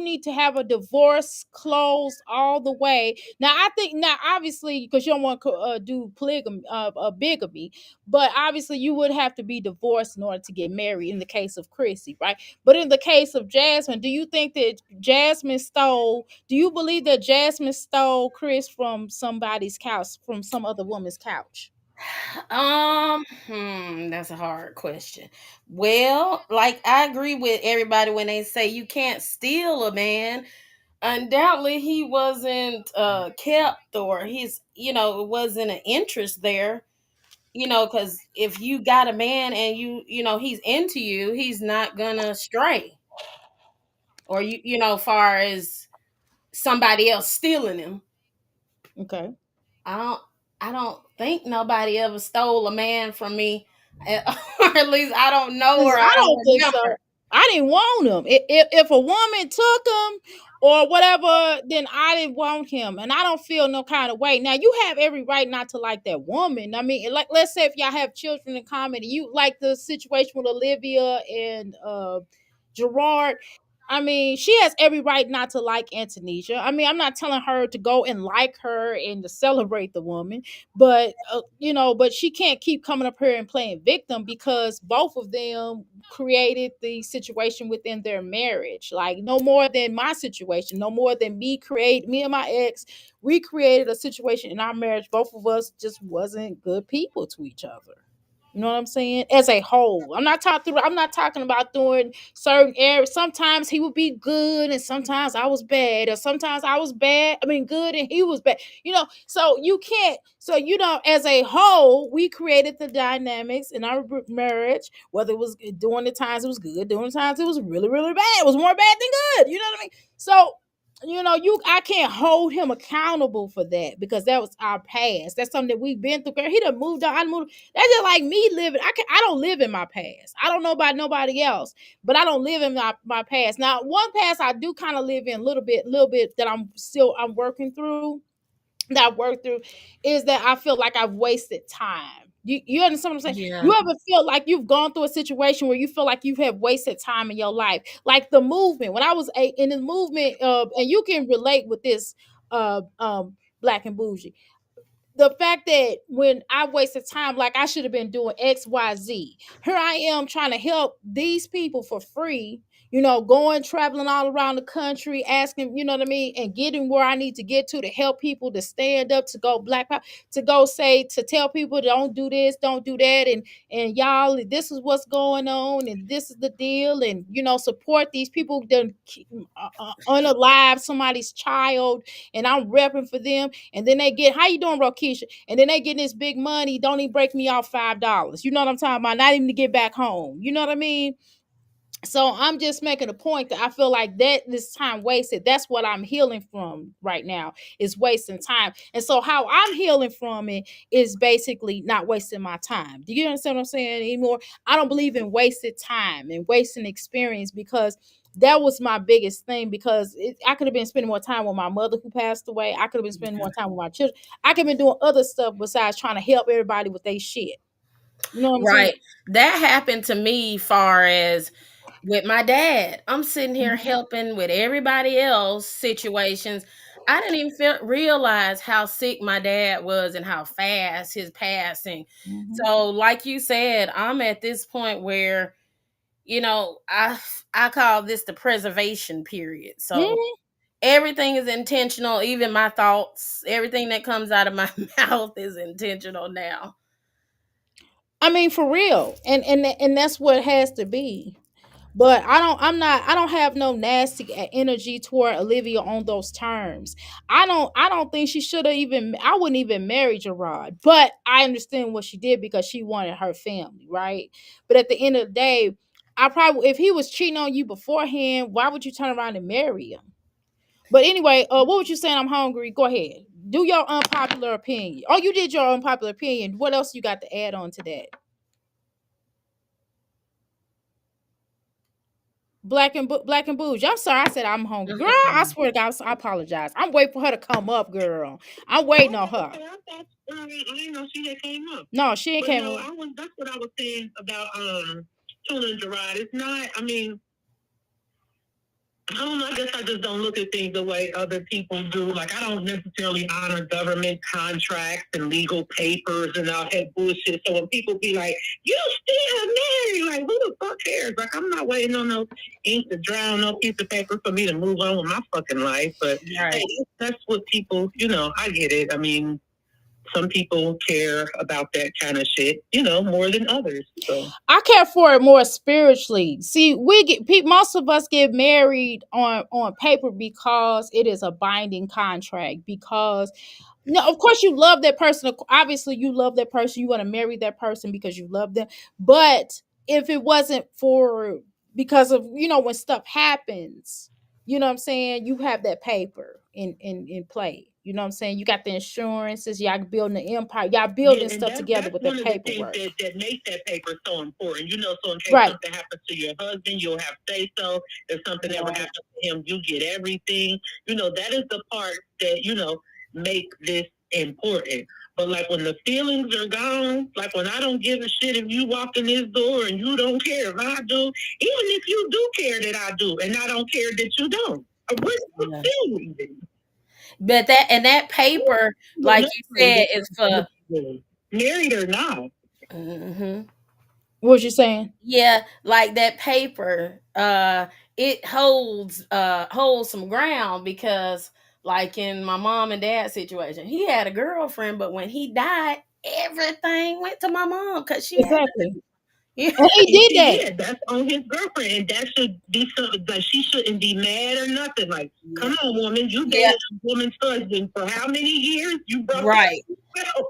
need to have a divorce clause all the way? Now, I think now obviously because you don't want to do polygamy, bigamy, but obviously, you would have to be divorced in order to get married in the case of Chrissy, right? But in the case of Jasmine, do you think that do you believe that Jasmine stole Chris from somebody's couch, from some other woman's couch? That's a hard question. Well, like I agree with everybody when they say you can't steal a man. Undoubtedly, he wasn't kept, or it wasn't an interest there. Because if you got a man and he's into you, he's not gonna stray, or far as somebody else stealing him. Okay. I don't I don't think nobody ever stole a man from me, or at least I don't know, or I I don't don't think so. remember. I didn't want him. If a woman took him or whatever, then I didn't want him, and I don't feel no kind of way. Now you have every right not to like that woman. I mean, like let's say if y'all have children in common, and you like the situation with Olivia and Gerard. I mean, she has every right not to like Antonisha. I mean, I'm not telling her to go and like her and to celebrate the woman, but but she can't keep coming up here and playing victim because both of them created the situation within their marriage. Like no more than my situation, no more than me and my ex, we created a situation in our marriage. Both of us just wasn't good people to each other. You know what I'm saying? As a whole, I'm not talking about doing certain areas. Sometimes he would be good, and sometimes I was bad, or sometimes I was bad. I mean, good, and he was bad. So you can't. So as a whole, we created the dynamics in our marriage. Whether it was during the times it was good, during the times it was really, really bad. It was more bad than good. You know what I mean? So you I can't hold him accountable for that because that was our past. That's something that we've been through. Girl, he done moved on. I moved. That's just like me living. I don't live in my past. I don't know about nobody else, but I don't live in my past. Now, one past I do kind of live in a little bit that I'm working through, that I've worked through, is that I feel like I've wasted time. You understand what I'm saying? Yeah. You ever feel like you've gone through a situation where you feel like you have wasted time in your life? Like the movement. When I was in the movement, and you can relate with this, Black and Bougie, the fact that when I wasted time, like I should have been doing XYZ. Here I am trying to help these people for free, going traveling all around the country, asking, you know what I mean, and getting where I need to get to help people to stand up, to go Black Power, to go say, to tell people don't do this, don't do that, and y'all, this is what's going on, and this is the deal, and support these people that unalive somebody's child, and I'm repping for them. And then they get, how you doing, Rokisha? And then they get this big money, don't even break me off $5. You know what I'm talking about? Not even to get back home. You know what I mean? So I'm just making a point that I feel like that this time wasted. That's what I'm healing from right now, is wasting time. And so how I'm healing from it is basically not wasting my time. Do you understand what I'm saying anymore? I don't believe in wasted time and wasting experience, because that was my biggest thing. Because I could have been spending more time with my mother who passed away. I could have been spending more time with my children. I could have been doing other stuff besides trying to help everybody with their shit. You know what I'm saying? Right. That happened to me far as with my dad. I'm sitting here Mhm. helping with everybody else situations. I didn't even realize how sick my dad was and how fast his passing. Mhm. So, like you said, I'm at this point where, I call this the preservation period. So Mhm. everything is intentional, even my thoughts, everything that comes out of my mouth is intentional now. I mean, for real, and that's what it has to be. But I don't have no nasty energy toward Olivia on those terms. I don't think she should have even. I wouldn't even marry Gerard. But I understand what she did because she wanted her family, right? But at the end of the day, I probably, if he was cheating on you beforehand, why would you turn around and marry him? But anyway, what was you saying? I'm hungry. Go ahead. Do your unpopular opinion. Oh, you did your unpopular opinion. What else you got to add on to that? Black and Bouge. I'm sorry. I said I'm hungry, girl. I swear to God, I apologize. I'm waiting for her to come up, girl. I'm waiting on her. I didn't know she had came up. No, she ain't But came no, up. that's what I was saying about Tuna and Gerard. It's not, I mean, I don't know. I guess I just don't look at things the way other people do. Like, I don't necessarily honor government contracts and legal papers and all that bullshit. So when people be like, "You still married?" Like, who the fuck cares? Like, I'm not waiting on no ink to drown no piece of paper for me to move on with my fucking life. But hey, Right. that's what people, I get it. I mean, some people care about that kind of shit, more than others. So I care for it more spiritually. See, most of us get married on paper because it is a binding contract. Because no, of course you love that person. Obviously, you love that person. You want to marry that person because you love them. But if it wasn't for, because of, when stuff happens, you know what I'm saying, you have that paper in play. You know what I'm saying? You got the insurances, y'all building the empire, y'all yeah, building and stuff together that's with the one of the things paperwork. that make that paper so important. So in case Right. something happens to your husband, you'll have say so. If something ever Right. happens to him, you get everything. That is the part that make this important. But like when the feelings are gone, like when I don't give a shit if you walk in this door and you don't care if I do, even if you do care that I do, and I don't care that you don't. Where's the Yeah. feeling? But that paper, like you said, is for. Married or not. Mhm. What was you saying? Yeah, like that paper, it holds some ground because, like in my mom and dad situation, he had a girlfriend, but when he died, everything went to my mom because she had. Exactly. Yeah. And he did that. Yeah, that's on his girlfriend, and that should be something like she shouldn't be mad or nothing. Like, come on, woman, you Yeah, dated a woman's husband for how many years? You broke up right. with yourself.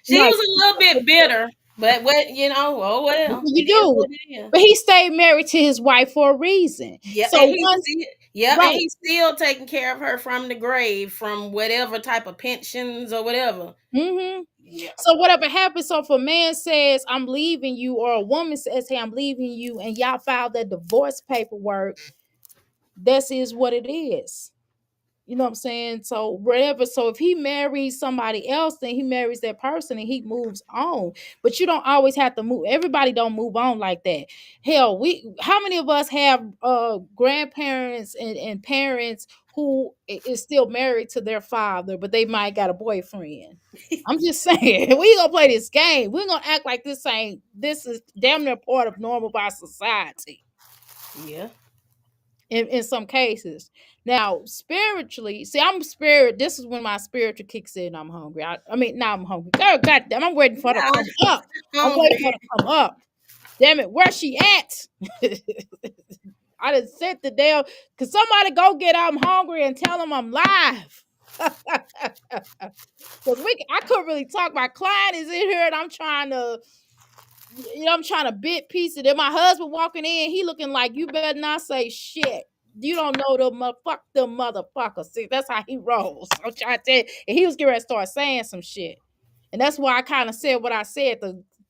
She Right. was a little bit bitter, but oh well, You it is do. what it is. But he stayed married to his wife for a reason. Yeah, So and once, Yeah, and Right. he's still taking care of her from the grave, from whatever type of pensions or whatever. Mm-hmm. Yeah. So whatever happens, so if a man says I'm leaving you, or a woman says, hey, I'm leaving you, and y'all file that divorce paperwork, this is what it is. You know what I'm saying? So whatever. So if he marries somebody else, then he marries that person and he moves on. But you don't always have to move. Everybody don't move on like that. Hell, how many of us have grandparents and parents who is still married to their father, but they might got a boyfriend? I'm just saying, we gonna play this game. We're gonna act like this is damn near part of normal by society Yeah. in some cases. Now, spiritually, see, I'm spirit. This is when my spiritual kicks in. I'm hungry. I mean, now I'm hungry. God damn, I'm waiting for her to Yeah, come up. I'm waiting for her hungry. to come up. Damn it, where's she at? I done sent the damn. Cause somebody go get I'm hungry and tell them I'm live. Cause I couldn't really talk. My client is in here, and I'm trying to, I'm trying to bit piece it. And my husband walking in, he looking like, you better not say shit. You don't know fuck them motherfuckers. See, that's how he rolls. I'm trying to tell you. And he was getting ready to start saying some shit. And that's why I kind of said what I said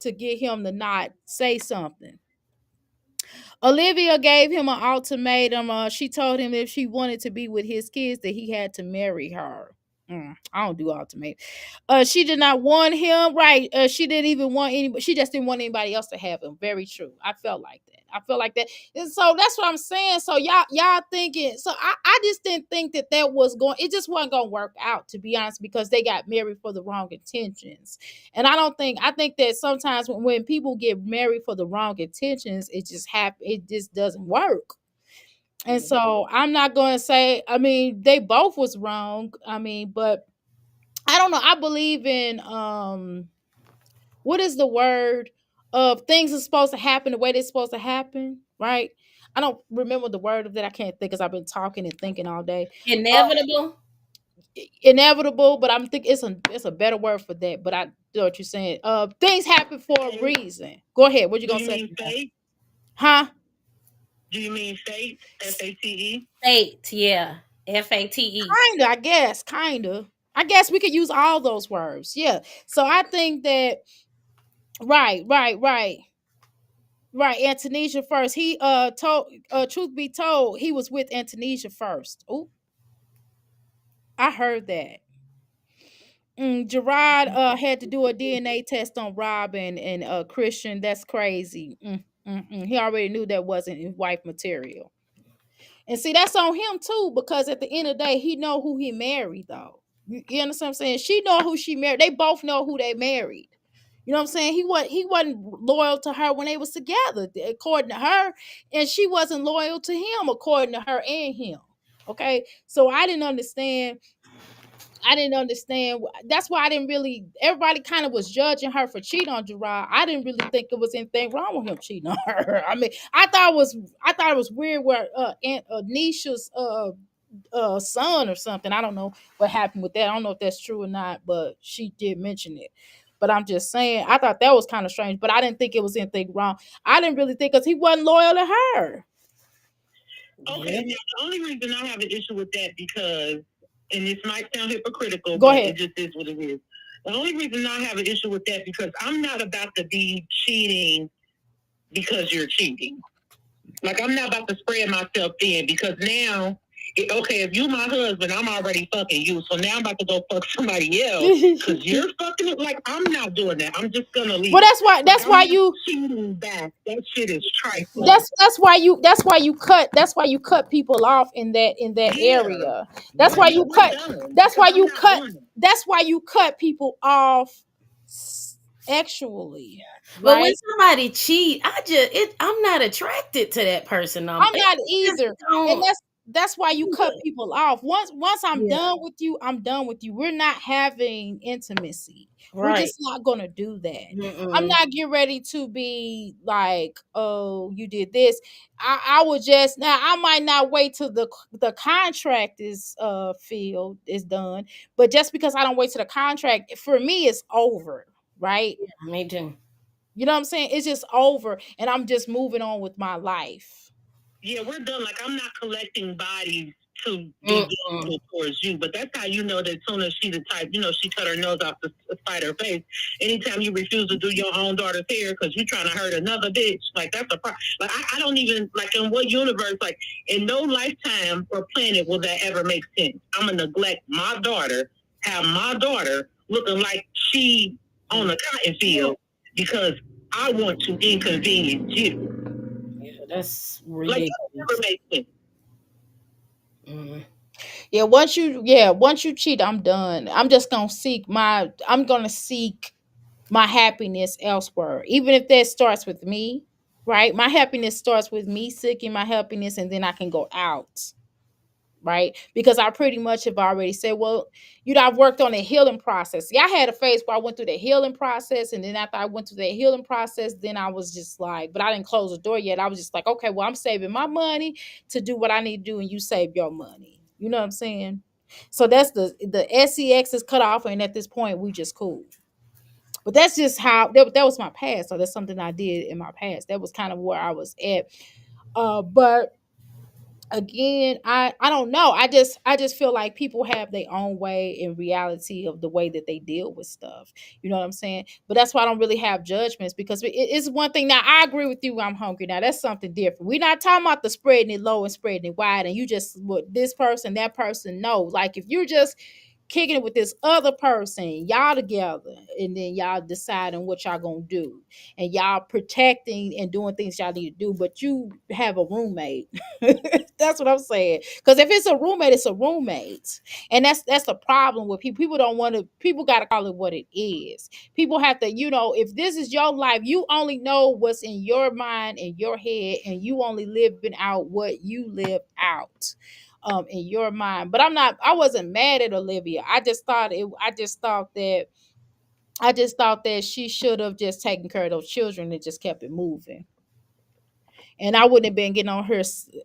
to get him to not say something. Olivia gave him an ultimatum. She told him if she wanted to be with his kids, that he had to marry her. I don't do ultimatum. She did not want him, right? She didn't even want anybody. She just didn't want anybody else to have him. Very true. I felt like that. I felt like that, and so that's what I'm saying. So y'all thinking. So I just didn't think that was going. It just wasn't going to work out, to be honest, because they got married for the wrong intentions. And I don't think. I think that sometimes when people get married for the wrong intentions, it just happen. It just doesn't work. And Yeah. so I'm not going to say. I mean, they both was wrong. I mean, but I don't know. I believe in what is the word of things are supposed to happen the way they're supposed to happen, right? I don't remember the word of that. I can't think because I've been talking and thinking all day. Inevitable. Inevitable, but I'm thinking it's a better word for that. But I know what you're saying. Things happen for a reason. Go ahead. What you Do gonna you say? mean fate? Huh? Do you mean fate? Fate? Fate. Yeah. Fate. Kinda, I guess. Kinda. I guess we could use all those words. Yeah. So I think that right. Right, Antonisha first. He told truth be told, he was with Antonisha first. Oh, I heard that. Gerard had to do a DNA test on Rob and Christian. That's crazy. He already knew that wasn't his wife material. And see, that's on him too, because at the end of the day, he know who he married, though. You understand what I'm saying? She know who she married. They both know who they married. You know what I'm saying? He wasn't loyal to her when they was together, according to her, and she wasn't loyal to him, according to her and him. Okay, so I didn't understand. That's why I didn't really. Everybody kind of was judging her for cheating on Gerard. I didn't really think there was anything wrong with him cheating on her. I mean, I thought it was weird where Nisha's son or something. I don't know what happened with that. I don't know if that's true or not, but she did mention it. But I'm just saying, I thought that was kind of strange. But I didn't think it was anything wrong. I didn't really think because he wasn't loyal to her. Okay, now the only reason I have an issue with that because, and this might sound hypocritical, Go but ahead. it just is what it is. The only reason I have an issue with that because I'm not about to be cheating because you're cheating. Like I'm not about to spread myself thin because now, okay, if you my husband, I'm already fucking you. So now I'm about to go fuck somebody else because you're fucking it. Like I'm not doing that. I'm just gonna leave. Well, that's why. That's Like, why I'm not you. cheating back. That shit is trifling. That's why you cut people off in that Yeah. area. That's why Like, you we're cut. done. That's why Because I'm you not cut. doing it. That's why you cut people off sexually, But when right? somebody cheat, I'm not attracted to that person. I'm It not just either. And don't that's why you do cut it. people off. Once I'm Yeah. done with you, I'm done with you. We're not having intimacy. We're Right. just not gonna do that. I'm Mm-mm. not getting ready to be like, oh, you did this. I would just now I might not wait till the contract is filled is done, but just because I don't wait till the contract, for me it's over, right? Yeah, me too. You know what I'm saying? It's just over and I'm just moving on with my life. Yeah, we're done. Like, I'm not collecting bodies to be Mm-mm. vengeful towards you, but that's how you know that soon as she the type, she cut her nose off to spite her face. Anytime you refuse to do your own daughter's hair because you're trying to hurt another bitch, like, that's a problem. Like, I don't even, like, in what universe, like, in no lifetime or planet will that ever make sense. I'm going to neglect my daughter, have my daughter looking like she on a cotton field because I want to inconvenience you. Yeah, that's Like, that never ridiculous. makes sense. Mm. Once you cheat, I'm done. I'm gonna seek my happiness elsewhere. Even if that starts with me, right? My happiness starts with me seeking my happiness, and then I can go out, right? Because I pretty much have already said, well, I've worked on a healing process. Yeah, I had a phase where I went through the healing process, and then after I went through the healing process, then I was just like, but I didn't close the door yet. I was just like, okay, well, I'm saving my money to do what I need to do, and you save your money. You know what I'm saying? So that's the sex is cut off, and at this point, we just cool. But that's just how that was my past. So that's something I did in my past. That was kind of where I was at. But again, I don't know, I just feel like people have their own way in reality of the way that they deal with stuff. You know what I'm saying? But that's why I don't really have judgments, because it's one thing. Now I agree with you, I'm hungry. Now that's something different. We're not talking about the spreading it low and spreading it wide, and you just what this person, that person knows. Like if you're just kicking it with this other person, y'all together, and then y'all deciding what y'all gonna do, and y'all protecting and doing things y'all need to do, but you have a roommate. That's what I'm saying. Because if it's a roommate, it's a roommate, and that's the problem with people. People don't want to. People got to call it what it is. People have to, if this is your life, you only know what's in your mind and your head, and you only living out what you live out in your mind. But I wasn't mad at Olivia. I just thought that she should have just taken care of those children and just kept it moving. And I wouldn't have been getting on her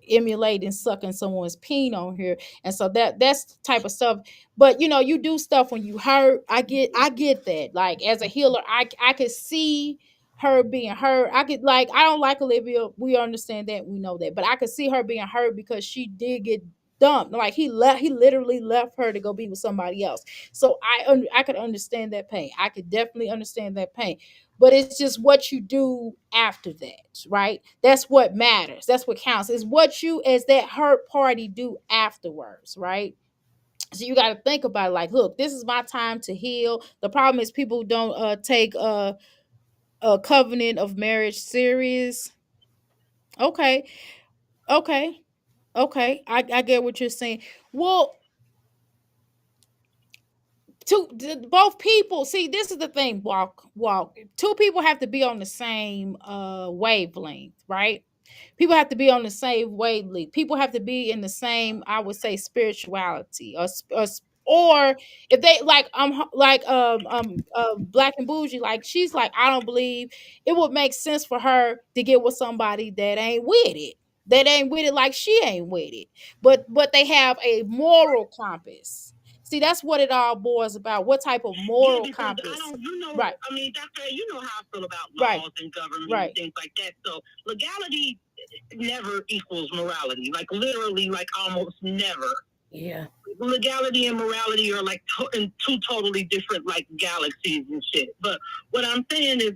emulating sucking someone's peen on here. And so that's the type of stuff. But you do stuff when you hurt. I get that. Like as a healer, I could see her being hurt. I don't like Olivia. We understand that, we know that. But I could see her being hurt because she did get dumped. Like he literally left her to go be with somebody else. So I could understand that pain. I could definitely understand that pain, but it's just what you do after that, right? That's what matters. That's what counts. Is what you as that hurt party do afterwards, right? So you got to think about it like, look, this is my time to heal. The problem is people don't take a covenant of marriage serious. Okay, okay, okay. I get what you're saying. Well, both people, see, this is the thing, walk, two people have to be on the same wavelength, right? People have to be on the same wavelength. People have to be in the same, I would say, spirituality, or if they Black and Bougie, like she's like, I don't believe it would make sense for her to get with somebody that ain't with it, like she ain't with it, but they have a moral compass. See, that's what it all boils about. What type of Yeah, moral because I compass? don't, Right, I mean, Doctor, you know how I feel about right, laws and government and right. things like that. So legality never equals morality. Like literally, like almost never. Yeah. Legality and morality are like in two totally different like galaxies and shit. But what I'm saying is,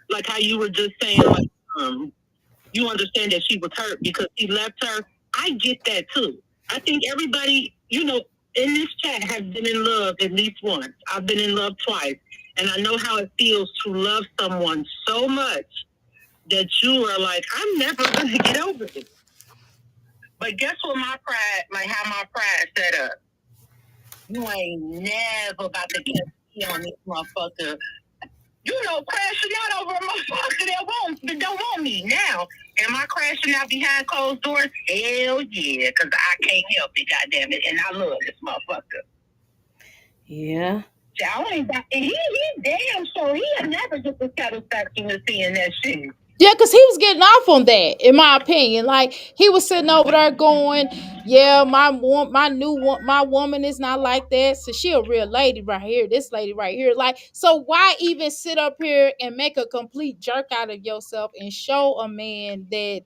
like how you were just saying, like, you understand that she was hurt because he left her. I get that too. I think everybody, in this chat has been in love at least once. I've been in love twice. And I know how it feels to love someone so much that you are like, I'm never going to get over it. But guess what my pride, like how my pride set up? You ain't never about to catch me on this motherfucker. Crashing out over a motherfucker that don't want me now. Am I crashing out behind closed doors? Hell yeah, because I can't help it, goddamn it, and I love this motherfucker. Yeah. And he damn sure he'll never get the satisfaction of seeing that shit. Yeah, because he was getting off on that, in my opinion. Like he was sitting over there going, "Yeah, my woman is not like that. So she a real lady right here. This lady right here. Like, so why even sit up here and make a complete jerk out of yourself and show a man that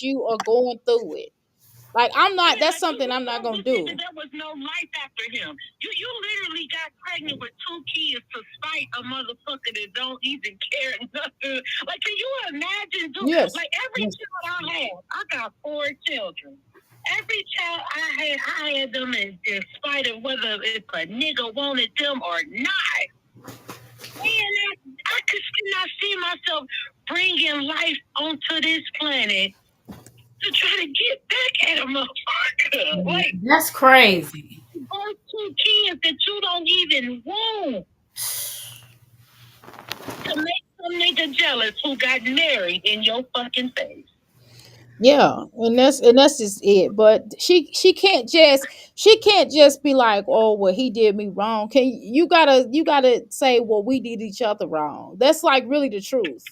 you are going through it? Like, I'm not. Yeah, That's like you something I'm not know, gonna this nigga, do. there was no life after him. You literally got pregnant with two kids to spite a motherfucker that don't even care nothing. Like, can you imagine? Yes. Like every child I had, I got four children. Every child I had them in spite of whether if a nigga wanted them or not. Man, I could not see myself bringing life onto this planet to try to get back at a motherfucker. Like, That's crazy. birth two kids that you don't even want to make some nigga jealous who got married in your fucking face. Yeah, and that's just it. But she can't just be like, oh well, he did me wrong. You gotta say, well, we did each other wrong. That's like really the truth.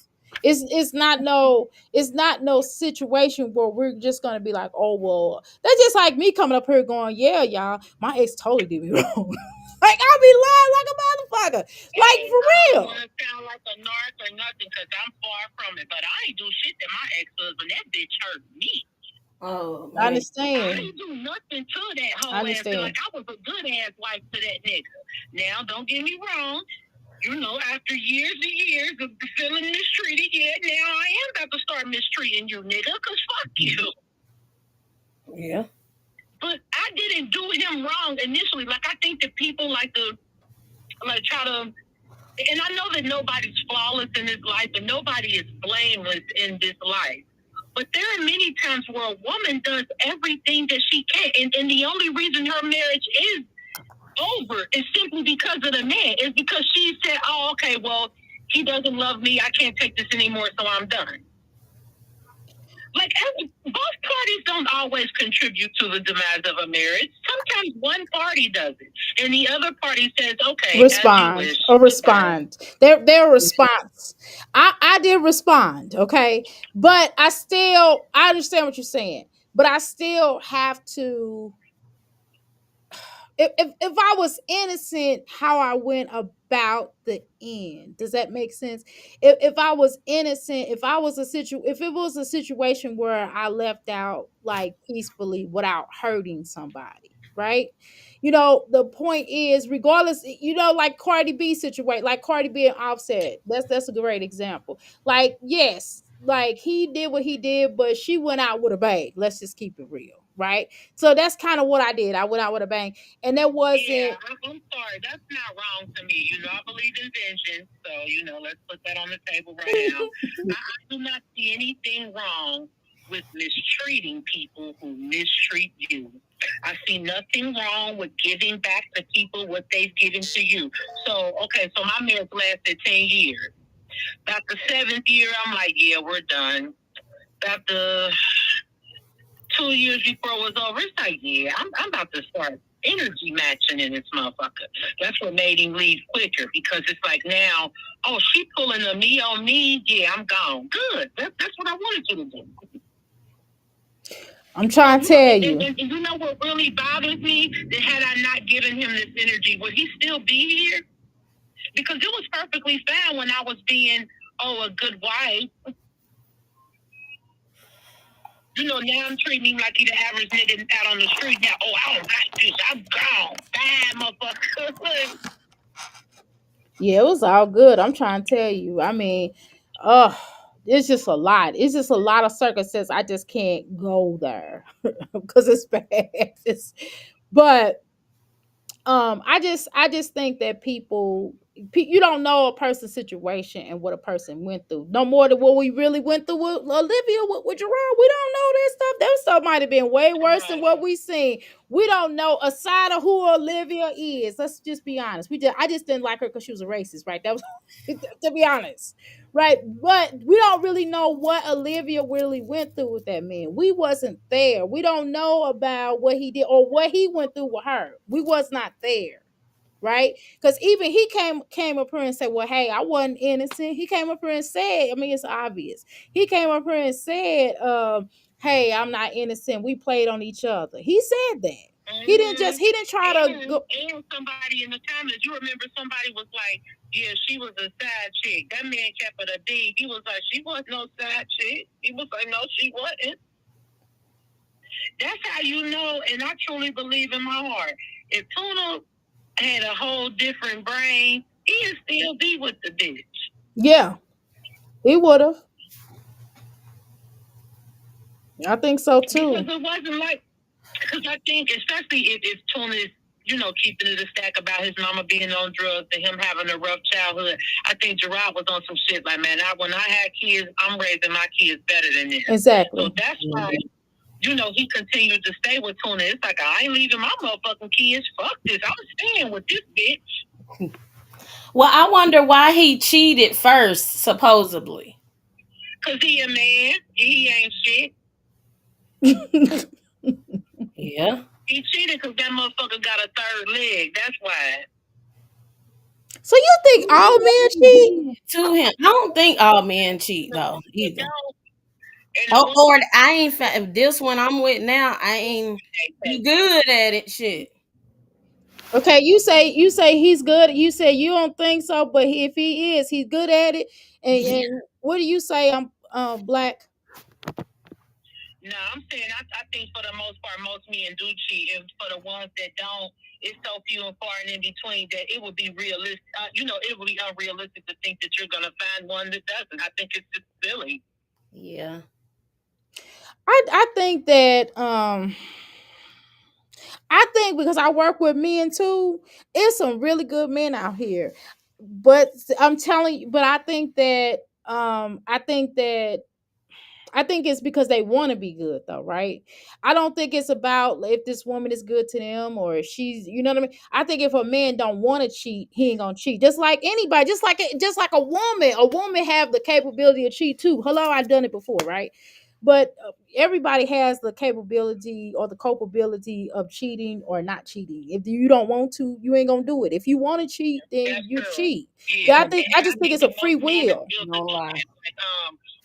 It's not no situation where we're just gonna be like, oh well, that's just like me coming up here going, yeah, y'all, my ex totally did me wrong. Like I'll be lying like a motherfucker, like Hey, for I don't real. want to sound like a narc or nothing because I'm far from it, but I ain't do shit to my ex-husband. That bitch hurt me. Oh I man. I understand. didn't do nothing to that I whole ass. understand. Like, I was a good ass wife to that nigga. Now, don't get me wrong. You know, after years and years of feeling mistreated, yeah, now I am about to start mistreating you, nigga, because fuck you. Yeah. But I didn't do him wrong initially. Like, I think that people like to, like, try to, and I know that nobody's flawless in this life and nobody is blameless in this life. But there are many times where a woman does everything that she can. And the only reason her marriage is over is simply because of the man. It's because she said, oh, okay, well, he doesn't love me. I can't take this anymore, so I'm done. Like, both parties don't always contribute to the demise of a marriage. Sometimes one party does it, and the other party says, okay, as you Respond wish. or Goodbye. respond. Their response. I did respond, okay, but I understand what you're saying, but I still have to. If I was innocent, how I went about the end. Does that make sense? If I was innocent, if it was a situation where I left out like peacefully without hurting somebody, right? The point is, regardless, like Cardi B situation, like Cardi B and Offset. That's a great example. Like, yes, like he did what he did, but she went out with a bang. Let's just keep it real, right? So that's kind of what I did. I went out with a bang, and that Yeah, wasn't. I'm sorry. That's not wrong to me. You know, I believe in vengeance. So, let's put that on the table right now. I do not see anything wrong with mistreating people who mistreat you. I see nothing wrong with giving back to people what they've given to you. So, okay, so my marriage lasted 10 years. About the seventh year, I'm like, yeah, we're done. About the 2 years before it was over, it's like, yeah, I'm about to start energy matching in this motherfucker. That's what made him leave quicker because it's like now, oh, she pulling a me on me. Yeah, I'm gone. Good. That's what I wanted you to do. I'm trying to tell you. And you know what really bothers me? That had I not given him this energy, would he still be here? Because it was perfectly fine when I was being, a good wife. Now I'm treating him like he the average nigga out on the street. Now, I don't like this. I'm gone. Bye, motherfucker. Yeah, it was all good. I'm trying to tell you. I mean, uh, it's just a lot. It's just a lot of circumstances. I just can't go there because it's bad. But I just think that you don't know a person's situation and what a person went through no more than what we really went through with Olivia, with Gerard. We don't know that stuff. That stuff might have been way worse than what we seen. We don't know aside of who Olivia is. Let's just be honest. I just didn't like her because she was a racist, right? That was to be honest, right? But we don't really know what Olivia really went through with that man. We wasn't there. We don't know about what he did or what he went through with her. We was not there. right? Because even he came up here and said, "Well, hey, I wasn't innocent." He came up here and said, I mean, it's obvious. He came up here and said, "Hey, I'm not innocent. We played on each other." He said that. He didn't try to go. And somebody in the comments, you remember somebody was like, yeah, she was a side chick. That man kept it a D. He was like, she wasn't no side chick. He was like, no, she wasn't. That's how you know, and I truly believe in my heart. If Tuna had a whole different brain, he'd still be with the bitch. Yeah, he would have. I think so Because too. it wasn't like, because I think, especially if Tuna is, keeping it a stack about his mama being on drugs and him having a rough childhood, I think Gerard was on some shit like, man, when I had kids, I'm raising my kids better than this. Exactly. So that's why, he continued to stay with Tuna. It's like, I ain't leaving my motherfucking kids. Fuck this. I'm staying with this bitch. Well, I wonder why he cheated first, supposedly. Because he a man. He ain't shit. Yeah. He cheated because that motherfucker got a third leg. That's why. So you think all men cheat? To him, I don't think all men cheat though It either. don't. And the Oh, one or I ain't. This one I'm with now, I ain't. He good at it. Shit. Okay, you say he's good. You say you don't think so, but if he is, he's good at it. And what do you say? I'm black. No, I'm saying I think for the most part, most men do cheat, and for the ones that don't, it's so few and far and in between that it would be realistic. It would be unrealistic to think that you're gonna find one that doesn't. I think it's just silly. Yeah. I think that I think because I work with men too, it's some really good men out here. But I'm telling you, but I think it's because they want to be good though, right? I don't think it's about if this woman is good to them or if she's, you know what I mean? I think if a man don't want to cheat, he ain't gonna cheat. Just like anybody, just like a woman. A woman have the capability of cheat too. Hello, I've done it before, right? But everybody has the capability or the culpability of cheating or not cheating. If you don't want to, you ain't gonna do it. If you want to cheat, then That's you true. cheat. Yeah, I just think it's a free will. No lie.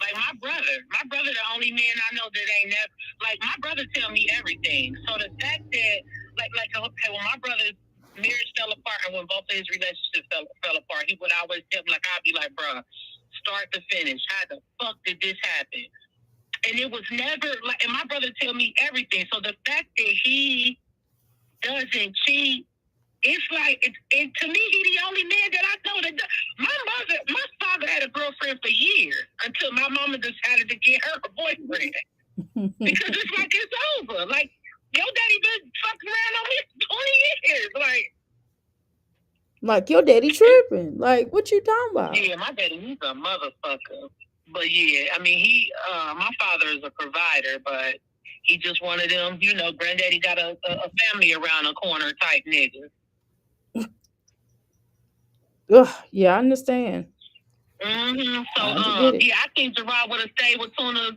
Like my brother, the only man I know that ain't never, like my brother tell me everything. So the fact that okay, when my brother's marriage fell apart and when both of his relationships fell apart, he would always tell me, like, I'd be like, bruh, start to finish, how the fuck did this happen? And it was never like, and my brother tell me everything. So the fact that he doesn't cheat, it's like, to me, he the only man that I know that my father had a girlfriend for years until my mama decided to get her a boyfriend. Because it's like, it's over. Like, your daddy been fucking around on me 20 years. Like your daddy tripping. Like what you talking about? Yeah, my daddy, he's a motherfucker. But yeah, I mean, my father is a provider, but he just one of them, granddaddy got a family around the corner type nigga. Ugh, yeah, I understand. Mm-hmm. So, I get it. yeah, I think Gerard would have stayed with Tuna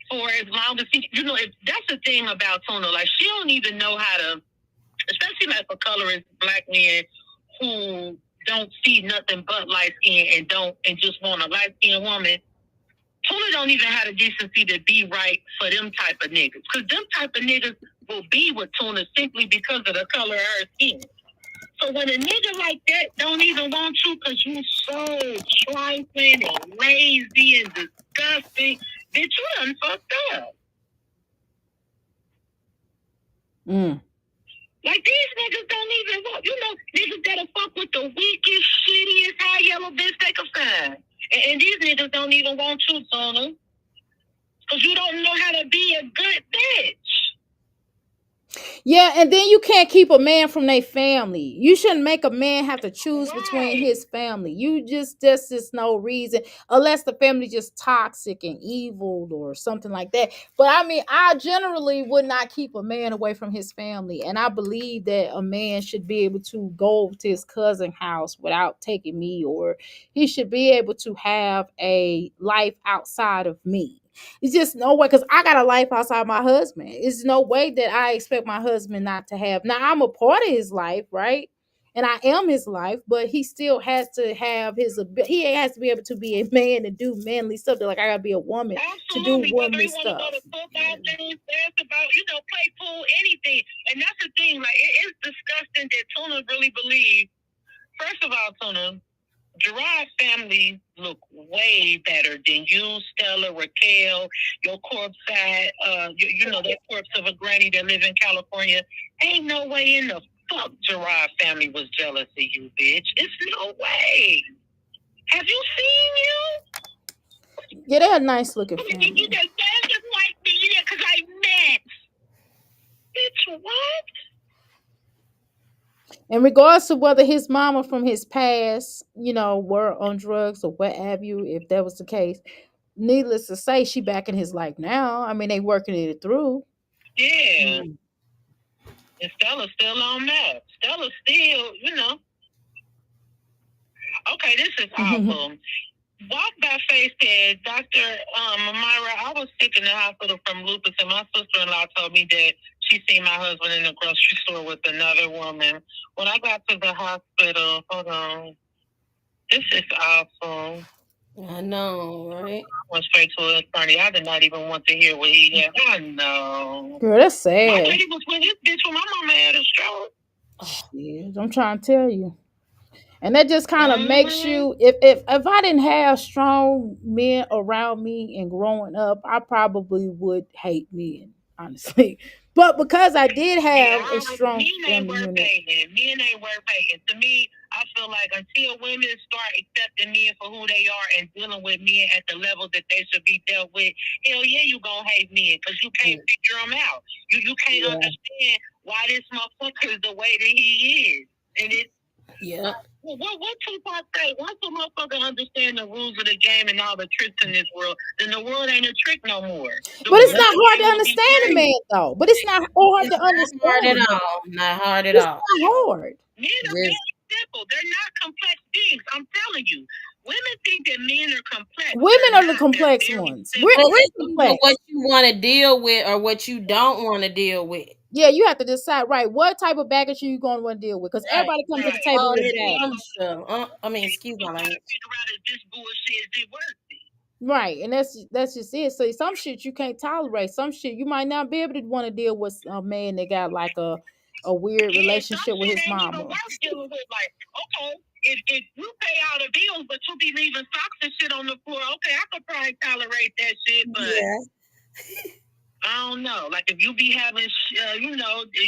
for as long as he, if that's the thing about Tuna, like she don't even know how to, especially like for colorist black men who don't see nothing but light skin and just want a light skinned woman. Tuna don't even have the decency to be right for them type of niggas. Because them type of niggas will be with Tuna simply because of the color of her skin. So when a nigga like that don't even want you because you so trifling and lazy and disgusting, bitch, you done fucked up. Mm. Like these niggas don't even want, niggas that'll fuck with the weakest, shittiest, high yellow bitch they can find. And these niggas don't even want you, Tuna. Because you don't know how to be a good bitch. Yeah, and then you can't keep a man from their family. You shouldn't make a man have to choose between his family. There's just no reason unless the family just toxic and evil or something like that. But I mean, I generally would not keep a man away from his family, and I believe that a man should be able to go to his cousin house without taking me, or he should be able to have a life outside of me. It's just no way because I got a life outside my husband. It's no way that I expect my husband not to have. Now I'm a part of his life, right? and I am his life, but he still has to have he has to be able to be a man and do manly stuff. Like I gotta be a woman to do Absolutely. Whether womanly he want to go stuff. to football games, basketball, play pool, anything. And that's the thing. Like, it is disgusting that Tuna really believes. First of all, Tuna, Gerard's family look way better than you, Stella, Raquel, your corpse side, that corpse of a granny that live in California. Ain't no way in the fuck Gerard family was jealous of you, bitch. It's no way. Have you seen you? Yeah, they're a nice looking You family. just like me, because I met. Bitch, what? In regards to whether his mama from his past, were on drugs or what have you, if that was the case, needless to say, she back in his life now. I mean, they working it through. Yeah. And Stella's still on that. Stella's still. Okay, this is awful. Walk by Faith said, Dr. Myra, I was sick in the hospital from lupus, and my sister-in-law told me that she seen my husband in the grocery store with another woman. When I got to the hospital, hold on. This is awful. I know, right? Went straight to an attorney. I did not even want to hear what he had. I know. Girl, that's My sad. daddy was with his bitch when my mama had a stroke. Shit, I'm trying to tell you. And that just kind of makes you, if I didn't have strong men around me and growing up, I probably would hate men, honestly. But because I did have a strong family unit. Men ain't worth hating. To me, I feel like until women start accepting men for who they are and dealing with men at the level that they should be dealt with, hell yeah, you gonna hate men because you can't figure them out. You can't understand why this motherfucker is the way that he is. And it's what Tupac say? Once a motherfucker understand the rules of the game and all the tricks in this world, then the world ain't a trick no more. But it's not hard to understand a man, though. But it's not hard to understand. Hard at all. Not hard at all. It's not hard. Men are very simple. They're not complex beings. I'm telling you. Women think that men are complex. Women are the complex ones. We're complex. What you want to deal with or what you don't want to deal with. Yeah, you have to decide, right, what type of baggage are you going to want to deal with? Because everybody comes to the table with baggage. Excuse my language. Right, and that's just it. So some shit you can't tolerate. Some shit you might not be able to want to deal with a man that got like a weird relationship with his mama. Like, okay, if you pay all the bills, but you be leaving socks and shit on the floor, okay, I could probably tolerate that shit, but I don't know. Like if you be having,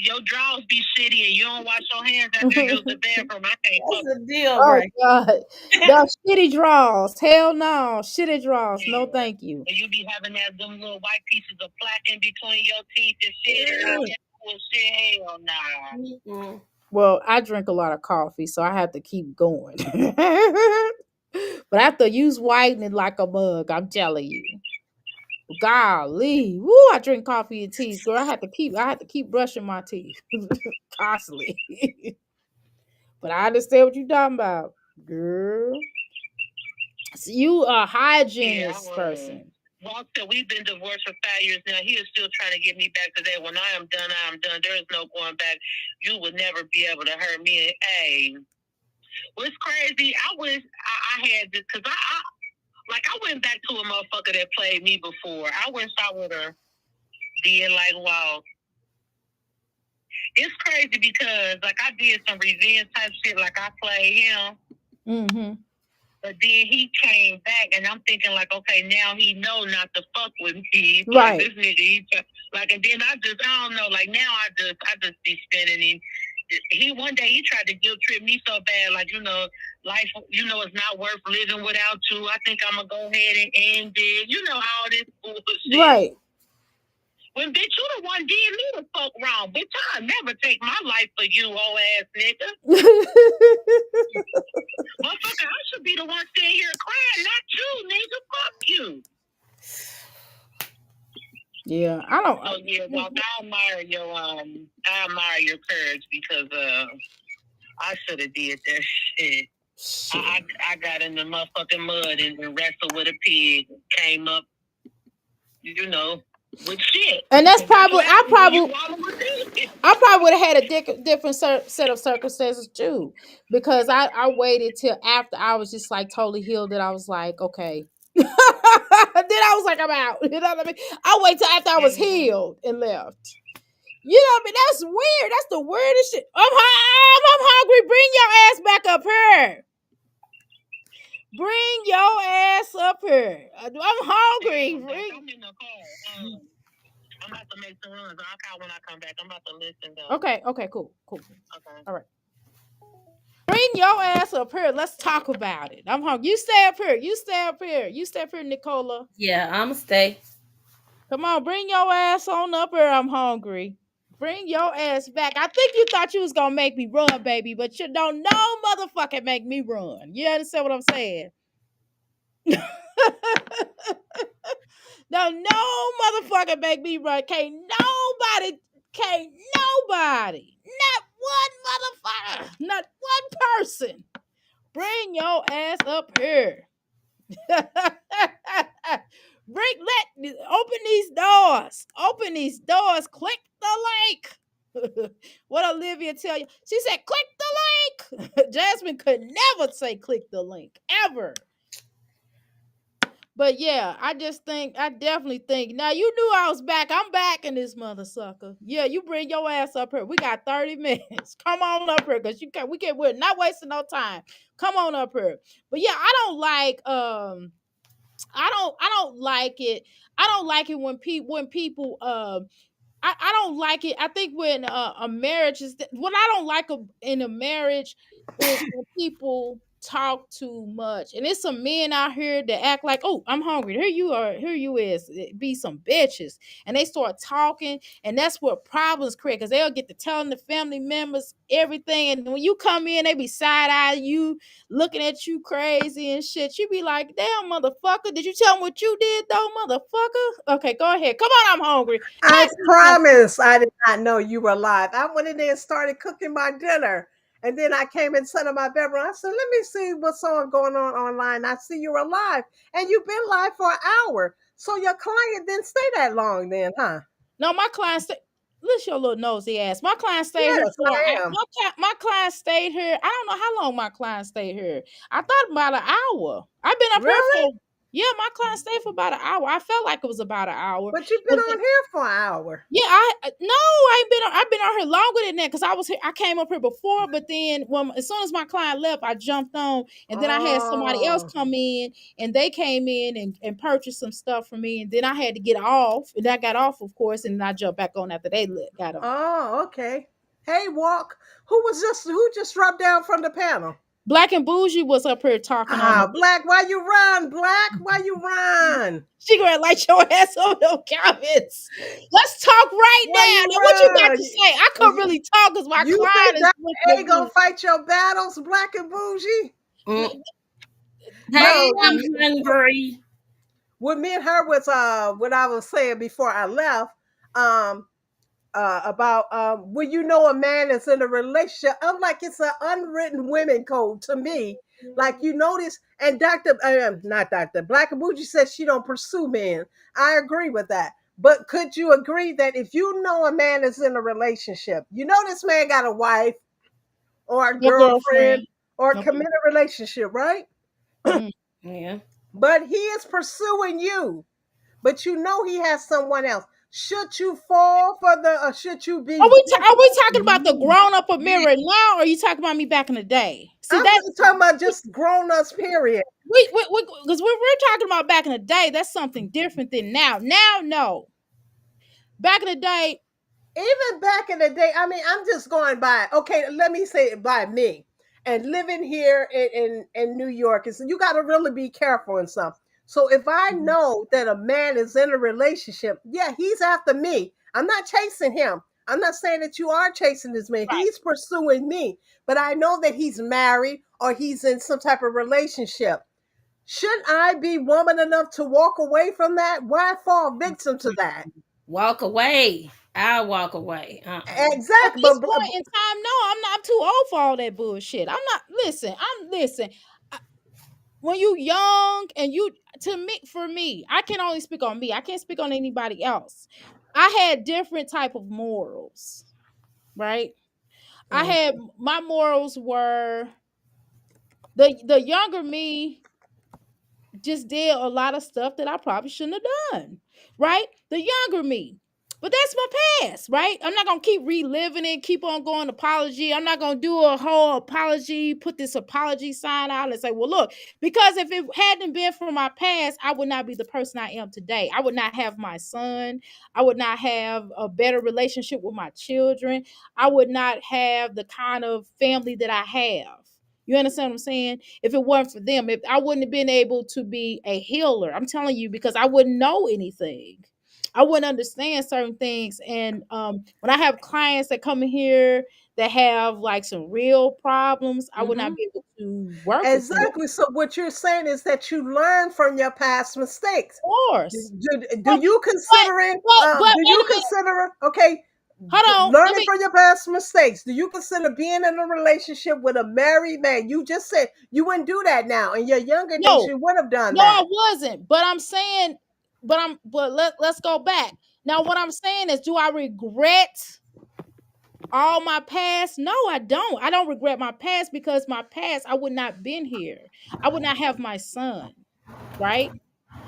your drawers be shitty and you don't wash your hands after you use the bathroom, I can't. That's a deal, right? Oh God, the shitty draws. Hell no, shitty draws. Yeah. No, thank you. And you be having them little white pieces of plaque in between your teeth and shit. Hell nah. Mm-hmm. Well, I drink a lot of coffee, so I have to keep going. But I have to use whitening like a mug. I'm telling you. Golly, woo! I drink coffee and tea, girl. I have to keep brushing my teeth constantly. But I understand what you're talking about, girl. So you are a hygienist person. Walter, we've been divorced for 5 years now. He is still trying to get me back today. When I am done, I am done. There is no going back. You would never be able to hurt me. Hey, what's crazy? I wish I had this because I went back to a motherfucker that played me before. I wish I would have did like, wow. It's crazy because like I did some revenge type shit, like I played him. Mm-hmm. But then he came back, and I'm thinking like, okay, now he know not to fuck with me. Right. Like, this nigga, and then I don't know. Like now, I just be spinning him. He one day he tried to guilt trip me so bad, like life, it's not worth living without you. I think I'm gonna go ahead and end it. All this bullshit. Right. When bitch, you the one did me the fuck wrong. Bitch, I'll never take my life for you, old ass nigga. Motherfucker, I should be the one sitting here crying, not you, nigga. Fuck you. Yeah, I don't. So yeah, well, I admire your courage because I should have did that shit. I got in the motherfucking mud and wrestled with a pig, came up, with shit. And that's probably I probably would have had a different set of circumstances too, because I waited till after I was just like totally healed that I was like, okay. Then I was like, I'm out. You know what I mean? I wait till after I was healed and left. You know what I mean? That's weird. That's the weirdest shit. I'm hungry. Bring your ass back up here. Bring your ass up here. I'm hungry. I'm in the car. I'm about to make some runs. I'll call when I come back. I'm about to listen though. Okay, okay, cool, cool. Okay. All right. Bring your ass up here. Let's talk about it. I'm hungry. You stay up here. You stay up here. You stay up here, Nicola. Yeah, I'ma stay. Come on, bring your ass on up here. I'm hungry. Bring your ass back. I think you thought you was gonna make me run, baby, but you don't know motherfucking make me run. You understand what I'm saying? No motherfucker make me run. Can't nobody, not one motherfucker, not one person. Bring your ass up here. Open these doors. Open these doors. Click the link. What Olivia tell you? She said, click the link. Jasmine could never say click the link ever. But yeah, I definitely think. Now you knew I was back. I'm back in this mother sucker. Yeah, you bring your ass up here. We got 30 minutes. Come on up here, cause we're not wasting no time. Come on up here. But yeah, I don't like it. I don't like it when people I don't like it. I think when a marriage is what I don't like in a marriage is when people talk too much. And it's some men out here that act like, oh, I'm hungry. Here you are. Here you is. Be some bitches. And they start talking. And that's what problems create. Because they'll get to telling the family members everything. And when you come in, they be side-eyeing you, looking at you crazy and shit. You be like, damn, motherfucker. Did you tell them what you did, though, motherfucker? Okay, go ahead. Come on, I'm hungry. I Pass me something. promise I did not know you were alive. I went in there and started cooking my dinner. And then I came and sat in my bedroom. I said, let me see what's going on online. I see you're alive. And you've been live for an hour. So your client didn't stay that long then, huh? No, my client stayed. Listen, your little nosy ass. My client stayed here Yes, for. I am. My client stayed here. I don't know how long my client stayed here. I thought about an hour. I've been up here Really? for. Yeah, my client stayed for about an hour. I felt like it was about an hour, But you've been but on here for an hour. yeah, no, I ain't been. I've been on here longer than that because I was here. I came up here before, but then as soon as my client left, I jumped on, and then I had somebody else Oh, come in, and they came in and purchased some stuff for me, and then I had to get off, and I got off, of course, and then I jumped back on after got on. oh, okay. Hey, Walk. Who just dropped down from the panel? Black and Bougie was up here talking on Ah, the. Black, why you run? Black, why you run? She gonna light your ass on those comments. Let's talk right Why now. you Now, what you got run? to say? I couldn't really talk because my You client think is Dr. A listening gonna fight your battles, Black and Bougie? Mm. to. Hey, No. I'm hungry. What me and her was what I was saying before I left. Um about when you know a man is in a relationship, I'm like it's an unwritten women code to me. Like you notice, and Dr. Not Dr. Black and Bougie says she don't pursue men. I agree with that. But could you agree that if you know a man is in a relationship, you know this man got a wife or a Your girlfriend girlfriend. or a Okay. committed relationship, right? Mhm. Yeah. But he is pursuing you, but you know he has someone else. Should you fall for the, or should you be? Are we talking about the grown up or mirror now, or are you talking about me back in the day? See I'm that talking about just grown ups, period. we because we're talking about back in the day. That's something different than now. Now, no. Back in the day, Even back in the day, I mean, I'm just going by, okay, let me say it by me. And living here in New York, is you got to really be careful and stuff. So if I Mhm. know that a man is in a relationship, yeah, he's after me. I'm not chasing him. I'm not saying that you are chasing this man. Right. He's pursuing me. But I know that he's married or he's in some type of relationship. Shouldn't I be woman enough to walk away from that? Why fall victim to that? Walk away. I'll walk away. At Exactly. this point in time, no, I'm not. I'm too old for all that bullshit. I'm not. Listen. When you young and you to me for me, I can only speak on me. I can't speak on anybody else. I had different type of morals. right? I Mm. had my morals were the younger me just did a lot of stuff that I probably shouldn't have done, right? The younger me. But that's my past, right? I'm not gonna keep reliving it, keep on going apology. I'm not gonna do a whole apology, put this apology sign out and say, well, look, because if it hadn't been for my past, I would not be the person I am today. I would not have my son. I would not have a better relationship with my children. I would not have the kind of family that I have. You understand what I'm saying? If it weren't for them, if I wouldn't have been able to be a healer, I'm telling you, because I wouldn't know anything. I wouldn't understand certain things. And when I have clients that come in here that have like some real problems, I would not Mhm. be able to work with them. Of Exactly. So what you're saying is that you learn from your past mistakes. Do, course. do But you but consider it? but Do wait you a minute. consider okay? Hold on. Let Learning me from your past mistakes. Do you consider being in a relationship with a married man? You just said you wouldn't do that now. In your younger days, no, you would have done no, I that. wasn't. But I'm saying, but let's go back. Now, what I'm saying is, do I regret all my past? No, I don't. I don't regret my past because my past, I would not been here. I would not have my son, right?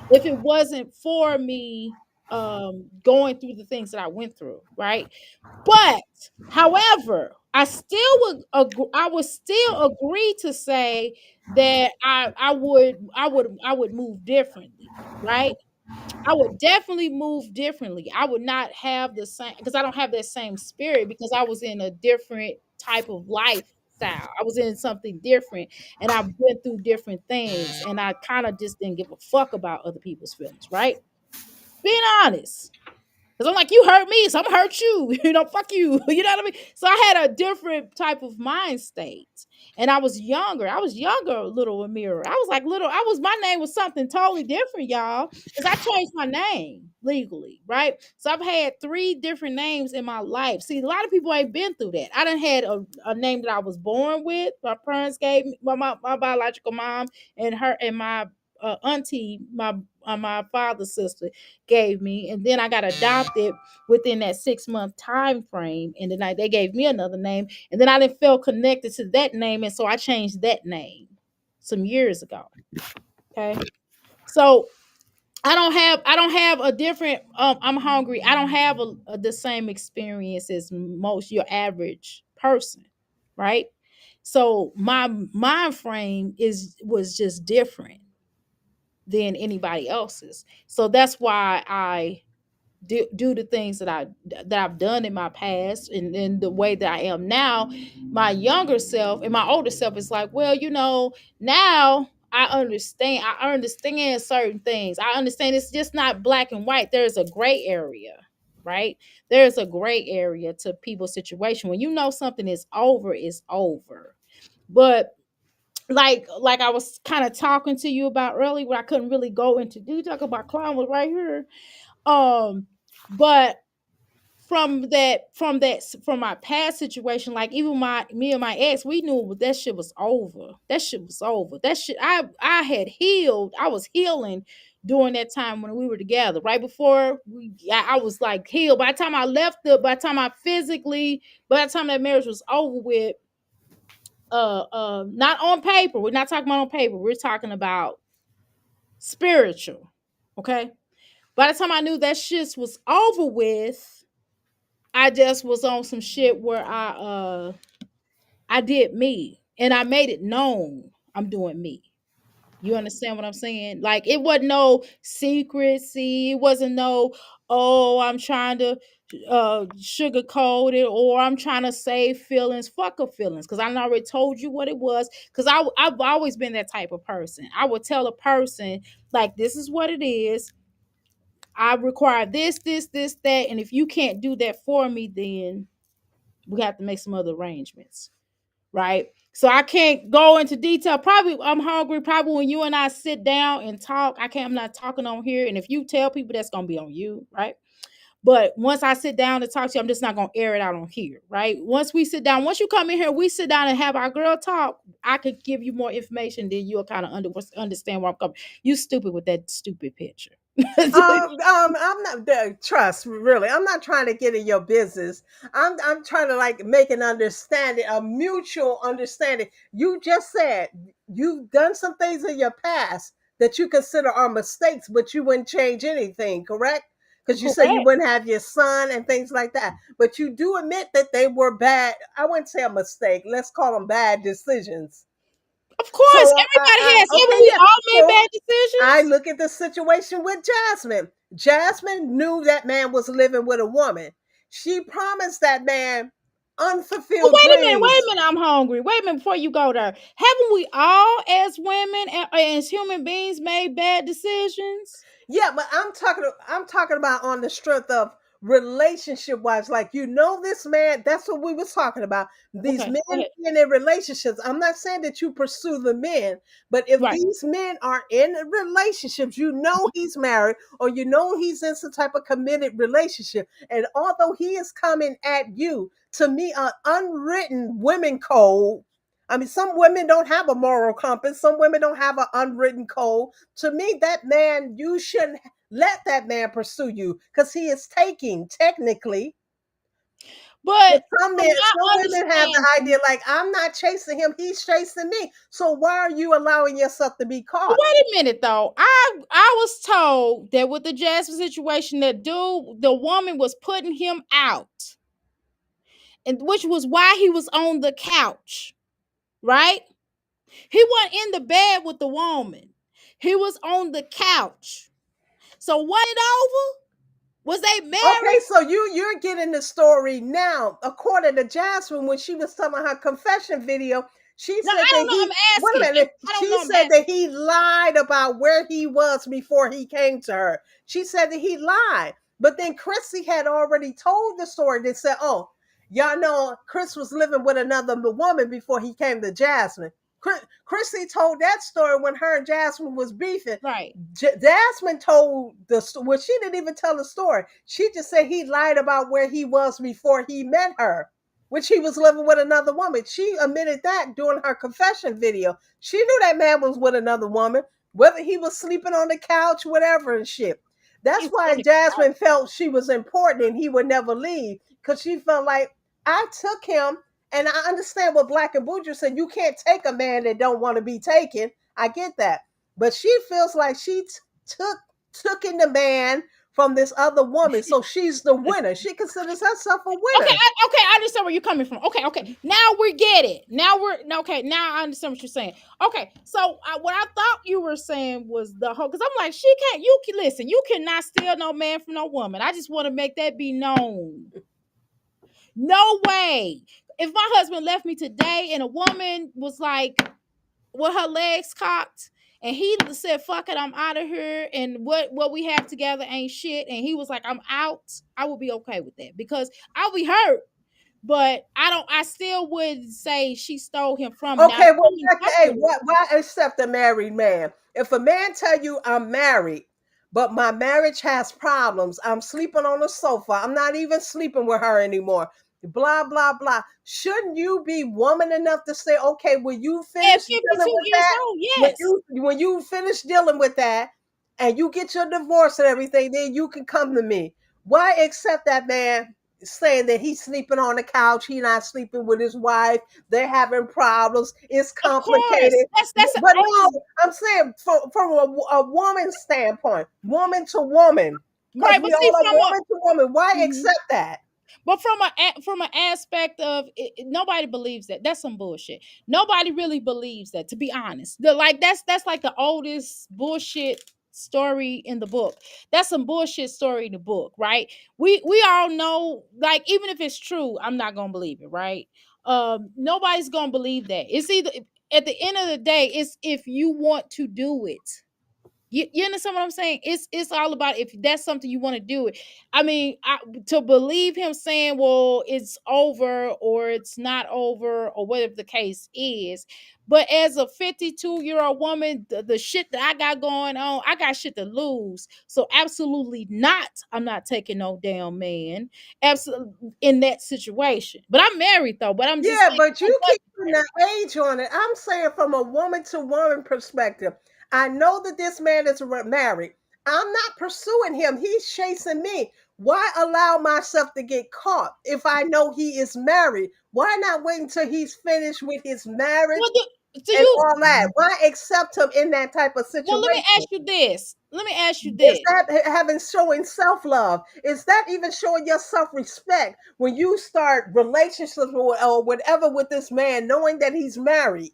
If it wasn't for me going through the things that I went through, right? But however, I would still agree to say that I would move differently, right? I would definitely move differently. I would not have the same because I don't have that same spirit because I was in a different type of lifestyle. I was in something different and I went through different things and I kind of just didn't give a fuck about other people's feelings, right? Being honest. Because I'm like, you hurt me, so I'm gonna hurt you. Fuck you. You know what I mean? So I had a different type of mind state. And I was younger. I was younger, little Amira. I was like my name was something totally different, y'all. Because I changed my name legally, right? So I've had three different names in my life. See, a lot of people ain't been through that. I done had a name that I was born with. My parents gave me my biological mom and her and my auntie, my father's sister gave me, and then I got adopted within that 6 month time frame, and then they gave me another name, and then I didn't feel connected to that name, and so I changed that name some years ago. Okay, so I don't have a different. I'm hungry. I don't have the same experience as most your average person, right? So my mind frame was just different than anybody else's. So that's why I do the things that I've done in my past and in the way that I am now. My younger self and my older self is like, well, now I understand certain things. I understand it's just not black and white. There's a gray area, right? There's a gray area to people's situation. When you know something is over, it's over. But like I was kind of talking to you about earlier, where I couldn't really go into detail talk about clown was right here. Um, but from my past situation, like even my me and my ex, we knew that shit was over. That shit was over. That shit I had healed. I was healing during that time when we were together. Right before I was like healed. By the time I left by the time I physically, by the time that marriage was over with, not on paper. We're not talking about on paper. We're talking about spiritual. Okay. By the time I knew that shit was over with, I just was on some shit where I did me and I made it known I'm doing me. You understand what I'm saying? Like it wasn't no secrecy. It wasn't no, oh, I'm trying to sugarcoat it or I'm trying to save feelings. Fuck her feelings. Cause I already told you what it was. Cause I've always been that type of person. I would tell a person, like, this is what it is. I require this, that. And if you can't do that for me, then we have to make some other arrangements, right? So I can't go into detail. Probably I'm hungry. Probably when you and I sit down and talk, I'm not talking on here. And if you tell people, that's gonna be on you, right? But once I sit down to talk to you, I'm just not gonna air it out on here, right? Once we sit down, once you come in here, we sit down and have our girl talk. I could give you more information, then you'll kind of understand where I'm coming. You stupid with that stupid picture. I'm not trust really. I'm not trying to get in your business. I'm trying to like make an understanding, a mutual understanding. You just said you've done some things in your past that you consider are mistakes, but you wouldn't change anything, correct? Because you said you Correct. wouldn't have your son and things like that. But you do admit that they were bad. I wouldn't say a mistake. Let's call them bad decisions. Of So course, everybody has. Haven't okay, we yeah. all made So bad I decisions? look at the situation with Jasmine. Jasmine knew that man was living with a woman. She promised that man But unfulfilled wait a minute, wait a dreams. minute. I'm hungry. Wait a minute before you go there. Haven't we all, as women and as human beings, made bad decisions? Yeah, but I'm talking about on the strength of relationship wise. Like this man, that's what we was talking about. These Okay, men go ahead. being in relationships. I'm not saying that you pursue the men, but if Right. these men are in relationships, he's married or he's in some type of committed relationship. And although he is coming at you, to me, an unwritten women code. I mean, some women don't have a moral compass. Some women don't have an unwritten code. To me, that man, you shouldn't let that man pursue you because he is taking technically. But But some from men, some my women have the understanding, idea like I'm not chasing him, he's chasing me. So why are you allowing yourself to be but caught? wait a minute though. I was told that with the Jasmine situation, that dude, the woman was putting him out, and which was why he was on the couch, right? He wasn't in the bed with the woman. He was on the couch. So was it over? Was they Okay, married? so you're getting the story now. According to Jasmine, when she was telling her confession video, she No, said I that don't know. he I'm wait a asking. minute. I don't She know. I'm said that asking. he lied about where he was before he came to her. She said that he lied. But then Chrissy had already told the story that said, oh, y'all know Chris was living with another woman before he came to Jasmine. Chrissy told that story when her and Jasmine was beefing. Right. Jasmine told well, she didn't even tell the story. She just said he lied about where he was before he met her, which he was living with another woman. She admitted that during her confession video. She knew that man was with another woman, whether he was sleeping on the couch, whatever and shit. He That's was on why the Jasmine felt she was important and he would never leave because she felt like I took him. And I understand what Black and Butcher said. You can't take a man that don't want to be taken. I get that, but she feels like she took in the man from this other woman, so she's the winner. She considers herself a Okay, winner. okay, I understand where you're coming from. Okay, okay. Now we get it. Now we're okay. Now I understand what you're saying. Okay, so what I thought you were saying was the whole. Because I'm like, she can't. You can listen. You cannot steal no man from no woman. I just want to make that be known. No way. If my husband left me today and a woman was like with her legs cocked and he said fuck it, I'm out of here, and what we have together ain't shit, and he was like I'm out, I would be okay with that because I'll be hurt, but I still would say she stole him from me. Now Okay, if well, something hey, afterwards, why accept a married man? If a man tell you I'm married, but my marriage has problems, I'm sleeping on the sofa, I'm not even sleeping with her anymore, blah blah blah. Shouldn't you be woman enough to say, okay, when you at finish dealing 52 with years that, old, when yes. you finish dealing with that, and you get your divorce and everything, then you can come to me. Why accept that man saying that he's sleeping on the couch, he not sleeping with his wife? They're having problems. It's Of course, complicated. that's an But old, no, I'm saying from a woman's standpoint, woman to woman, because right, we but see all are from woman to woman. Why a accept that? But from an aspect of nobody believes that. That's some bullshit. Nobody really believes that. To be honest, like that's like the oldest bullshit story in the book. That's some bullshit story in the book, right? We all know. Like even if it's true, I'm not gonna believe it, right? Nobody's gonna believe that. It's either at the end of the day, it's if you want to do it. You understand what I'm saying? It's all about if that's something you want to do. I mean, to believe him saying, "Well, it's over" or "it's not over" or whatever the case is. But as a 52-year-old woman, the shit that I got going on, I got shit to lose. So absolutely not. I'm not taking no damn man. Absolutely in that situation. But I'm married though. But I'm just Yeah, saying. but you keep putting that age on it. I'm saying from a woman to woman perspective. I know that this man is married. I'm not pursuing him. He's chasing me. Why allow myself to get caught if I know he is married? Why not wait until he's finished with his marriage Well, do and you? all that? Why accept him in that type of Well, let me situation? ask you this. Let me ask you Is this. that having showing self love? Is that even showing your self respect when you start relationships or whatever with this man, knowing that he's married?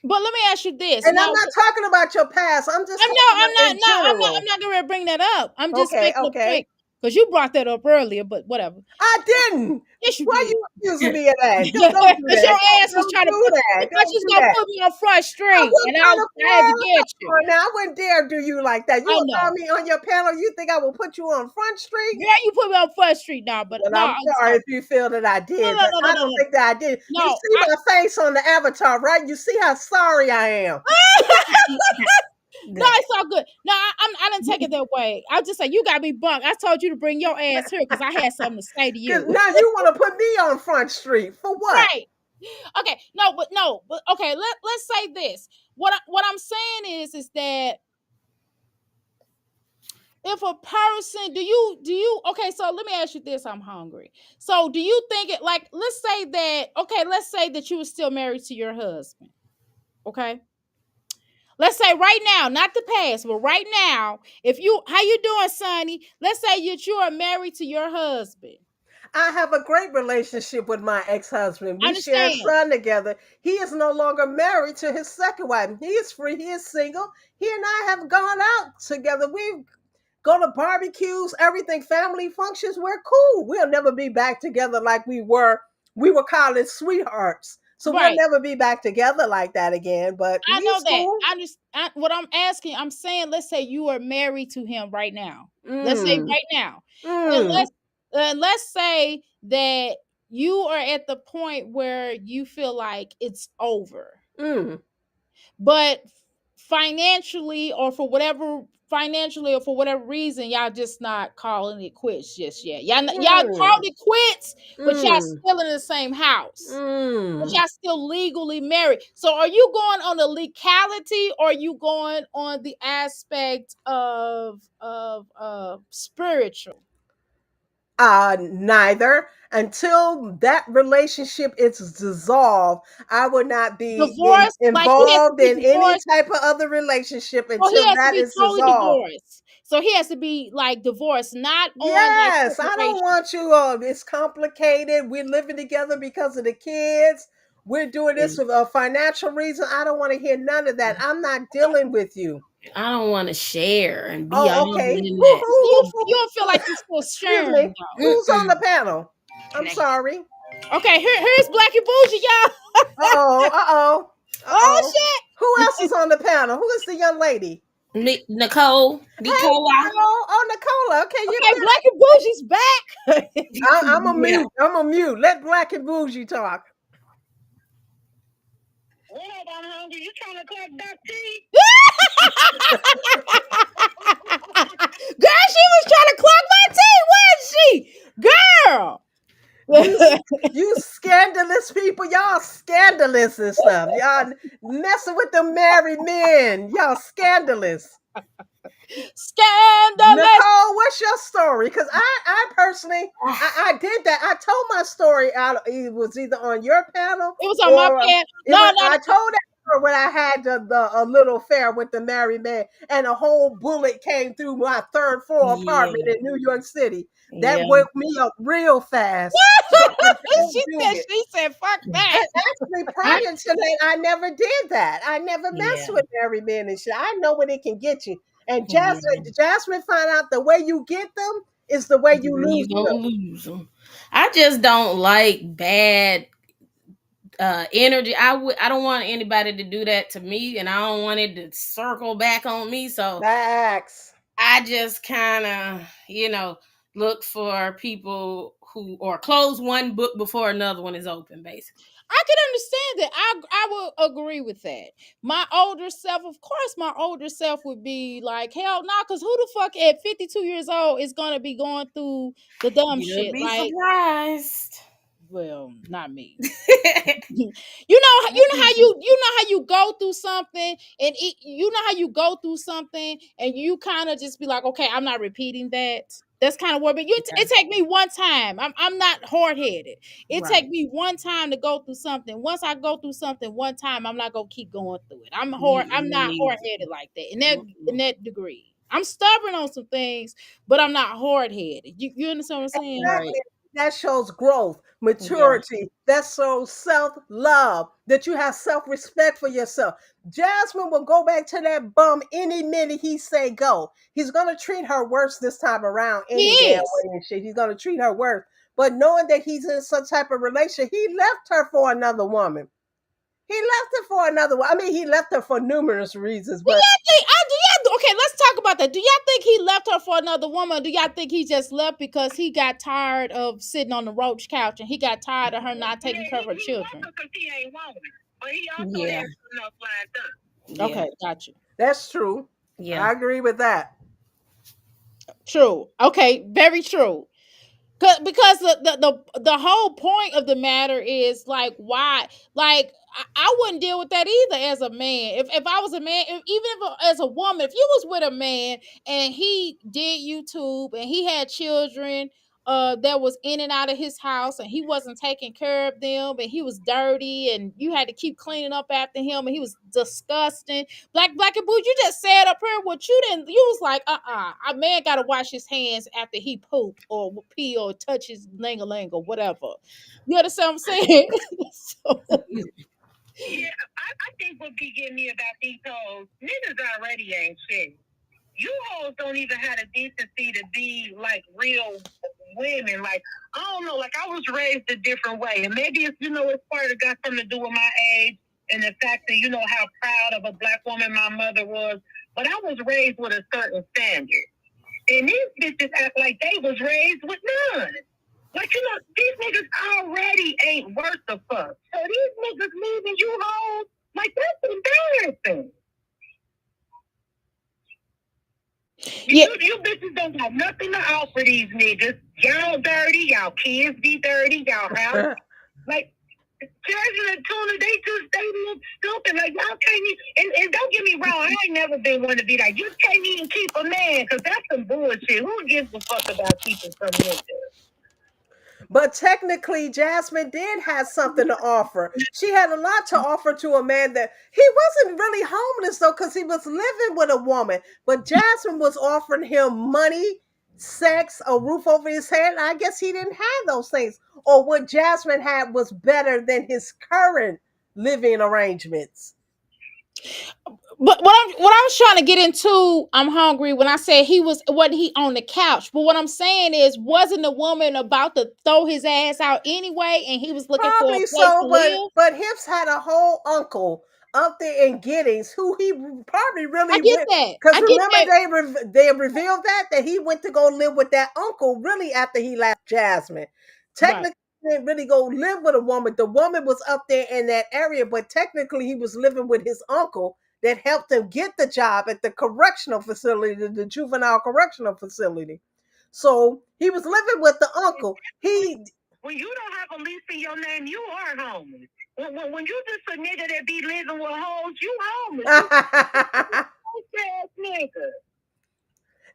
But let me ask you this. And Now, I'm not talking about your past. I'm just I'm talking no, I'm about not. in No, I'm not. I'm general. not going to bring that up. I'm just Okay, making a point okay. because you brought that up earlier. But whatever. I didn't. Yes, you Why did. you accusing me of that? Don't do Because your that. ass was Don't trying to do put. You that. thought Don't you was do gonna that. put me on Front I Street, was and trying to I had to look get you. on now. I wouldn't dare do you like that. You I will call know. me on your panel. You think I will put you on Front Street? Girl, you put me on Front Street now, but Well, no, I'm I'm sorry sorry. if you feel that I No, did, no, but no, no, I no, don't no. think that I did. You No, see my face on the avatar, right? You see how sorry I am. no, it's all good. No, I didn't take it that way. I just say you got me bunked. I told you to bring your ass here because I had something to say to Because you. now you want to put me on Front Street for what? Right. Okay. No, but okay. Let's say this. What I'm saying is that if a person do you okay, so let me ask you this. I'm hungry. So do you think it like let's say that you were still married to your husband. Okay. Let's say right now, not the past, but right now, if you how you doing, Sonny? Let's say that you are married to your husband. I have a great relationship with my ex-husband. I We share a understand. son together. He is no longer married to his second wife. He is free. He is single. He and I have gone out together. We go to barbecues, everything, family functions. We're cool. We'll never be back together like we were. We were college sweethearts. So we'll Right. never be back together like that again. But I know he's that. cool. What I'm asking, I'm saying, let's say you are married to him right now. Let's say Mm, right now, and mm, let's say that you are at the point where you feel like it's over, mm, but financially or for whatever reason, y'all just not calling it quits just yet. Y'all called mm, it quits, but y'all mm, still in the same house. But mm. y'all still legally married. So are you going on the legality or are you going on the aspect of spiritual? Neither. Until that relationship is dissolved, I would not be Divorce? Like he has to involved be in any divorced. type of other relationship So he until has to that be is totally dissolved. divorced. So he has to be like divorced, not on like Yes, I don't separation. want you. It's complicated. We're living together because of the kids. We're doing this for a financial reason. I don't want to hear none of that. I'm not dealing with you. I don't want to share and be Oh, all okay. in that You don't feel like you're still Excuse sharing me. though. Who's on Mm-mm. the panel? I'm sorry. Okay, here's Black and Bougie, y'all. Uh oh. Uh oh. Uh Oh oh. shit. Who else is on the panel? Who is the young lady? Nicole, Hey, Nicola. Nicole. Oh, Nicola. Okay, you Okay, Black and Bougie's back. I'm a Yeah. mute. I'm a mute. Let Black and Bougie talk. What up? I'm hungry. You trying to collect duck tea? Girl, she was trying to clock my teeth, wasn't she? Girl. You you scandalous people, y'all scandalous and stuff. Y'all messing with the married men. Y'all scandalous. Scandalous. Nicole, what's your story? Because I personally, I did that. I told my story out. It was either on your panel It was on my or pad. it No, was. no, I no. told that story when I had the a little affair with the married man, and a whole bullet came through my third floor apartment Yeah. in New York City. That Yeah. woke me up real fast. So I don't she do said it. she said fuck that. And actually, I, prior to that, I never did that. I never messed yeah. with married men and shit. I know what it can get you. And Yeah. Jasmine found out the way you get them is the way you You lose gonna them. lose them. I just don't like bad energy. I don't want anybody to do that to me, and I don't want it to circle back on me. So Facts. I just kind of, look for people who or close one book before another one is open, basically. I can understand that. I will agree with that. My older self, of course, my older self would be like, hell no, because who the fuck at 52 years old is gonna be going through the dumb You'll shit? be Like, surprised. well, not me. You know how you go through something and you know how you go through something and you kind of just be like, okay, I'm not repeating that. That's kind of what, but Yeah, it take me one time. I'm not hard headed. It take right. me one time to go through something. Once I go through something one time, I'm not gonna keep going through it. I'm Me not hard neither. headed like that. In that Mm-mm. degree, I'm stubborn on some things, but I'm not hard headed. You understand what I'm saying? Right. Exactly. That shows growth, Yeah. maturity. That shows self love, that you have self respect for yourself. Jasmine will go back to that bum any minute he say go. He's gonna treat her worse this time around He any damn is. way and shit. He's gonna treat her worse. But knowing that he's in some type of relation, he left her for another woman. He left her for another one. I mean, he left her for numerous reasons, Do but y'all think? Do y'all okay? Let's talk about that. Do y'all think he left her for another woman? Or do y'all think he just left because he got tired of sitting on the roach couch and he got tired of her not taking care of her He wants children? her because he ain't woman, but he also Yeah. has enough lined up. Yeah. Okay, got you. that's true. Yeah. I agree with that. True. Okay, very true. Because the whole point of the matter is like why like I wouldn't deal with that either as a man. If I was a man, as a woman, if you was with a man and he did YouTube and he had children that was in and out of his house and he wasn't taking care of them and he was dirty and you had to keep cleaning up after him and he was disgusting. Black and Boo, you just said up here what you didn't. You was like, a man got to wash his hands after he poop or pee or touch his ling a ling or whatever. You understand what I'm saying? So, Yeah, I think what be getting me about these hoes, niggas already ain't shit. You hoes don't even have the decency to be like real women. Like, I don't know, like I was raised a different way. And maybe it's, it's part of got something to do with my age and the fact that, how proud of a black woman my mother was. But I was raised with a certain standard. And these bitches act like they was raised with none. Like, these niggas already ain't worth the fuck. So these niggas leaving you hoes, like, that's embarrassing. yeah, You bitches don't got nothing to offer these niggas. Y'all dirty, y'all kids be dirty, y'all house. Like, Treasure and Tuna, they look stupid. Like, y'all can't even, and don't get me wrong, I ain't never been one to be like, you can't even keep a man, because that's some bullshit. Who gives a fuck about keeping some niggas? But technically, Jasmine did have something to offer. She had a lot to offer to a man that he wasn't really homeless though, because he was living with a woman. But Jasmine was offering him money, sex, a roof over his head. I guess he didn't have those things. Or what Jasmine had was better than his current living arrangements. but what I was trying to get into, I'm hungry when I said wasn't he on the couch. But what I'm saying is, wasn't the woman about to throw his ass out anyway, and he was looking for a Probably place so, to but live? Hips had a whole uncle up there in Giddings who he probably I really get went, that. because I get remember that. they revealed that he went to go live with that uncle really after he left Jasmine. Right. Technically, he didn't really go live with a woman. The woman was up there in that area, but technically he was living with his uncle that helped him get the job at the correctional facility, the juvenile correctional facility. So he was living with the uncle. He When you don't have a lease in your name, you are homeless. When you just a nigga that be living with hoes, you homeless. You nigga.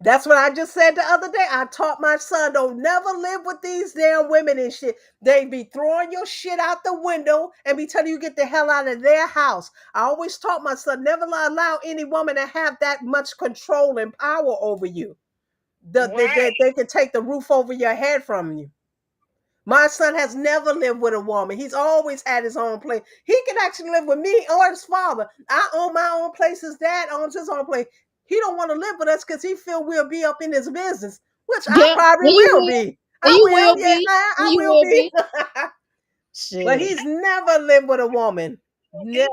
That's what I just said the other day. I taught my son, don't never live with these damn women and shit. They be throwing your shit out the window and be telling you get the hell out of their house. I always taught my son, never allow any woman to have that much control and power over you. Right. They can take the roof over your head from you. My son has never lived with a woman. He's always had his own place. He can actually live with me or his father. I own my own place. His dad owns his own place. He don't want to live with us because he feel we'll be up in his business, which I Yeah, and probably you will will, be. and I you will. will Yeah, be, and I you will will be. be. But Shit. he's never lived with a woman. Never.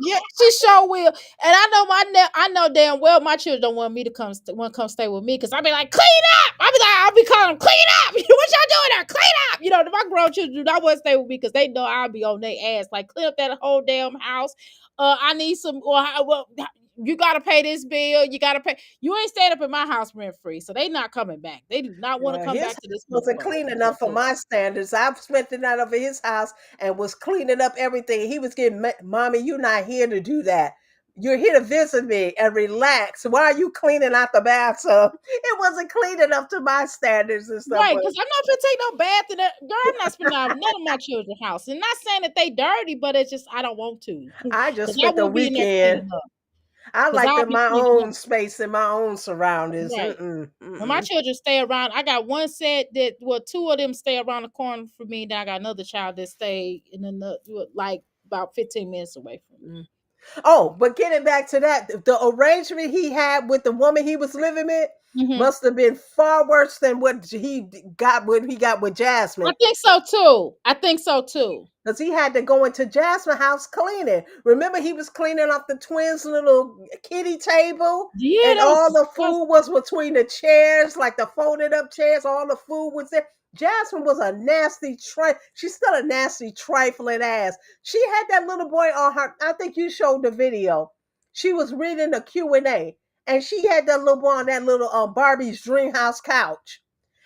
Yeah, she sure will. And I know I know damn well my children don't want me to want to come stay with me because I be like, clean up. I'll be calling them, clean up. What y'all doing there? Clean up. My grown children do not want to stay with me because they know I'll be on their ass. Like, clean up that whole damn house. I need some. Well, you gotta pay this bill. You gotta pay. You ain't staying up in my house rent free, so they not coming back. They do not want to come His back house to this wasn't motherfucker. clean enough for my standards. I've spent the night over his house and was cleaning up everything. He was getting, Mommy, you're not here to do that. You're here to visit me and relax. Why are you cleaning out the bathtub? It wasn't clean enough to my standards and stuff. Right, But because I'm not gonna take no bath in that. Girl, I'm not spending out none of my children's house. And not saying that they dirty, but it's just I don't want to. I just Because I spent the will be in there weekend. cleaning up. I Because like I'll be my cleaning own up. space and my own surroundings. Right. Mm-mm, When my mm-mm. children stay around, I got one set that, well, two of them stay around the corner from me. Then I got another child that stay in another, like about 15 minutes away from me. Oh, but getting back to that, the arrangement he had with the woman he was living with Hmm. must have been far worse than what he got when he got with I Jasmine. think so too. I think so too. Because he had to go into Jasmine's house cleaning. Remember, he was cleaning off the twins' little kitty table, Yeah, and that was all the food was disgusting. between the chairs, like the folded up chairs. All the food was there. Jasmine was a nasty She's still a nasty trifling ass. She had that little boy on her. I think you showed the video. She was reading the Q&A, and she had that little boy on that little Barbie's dream house couch,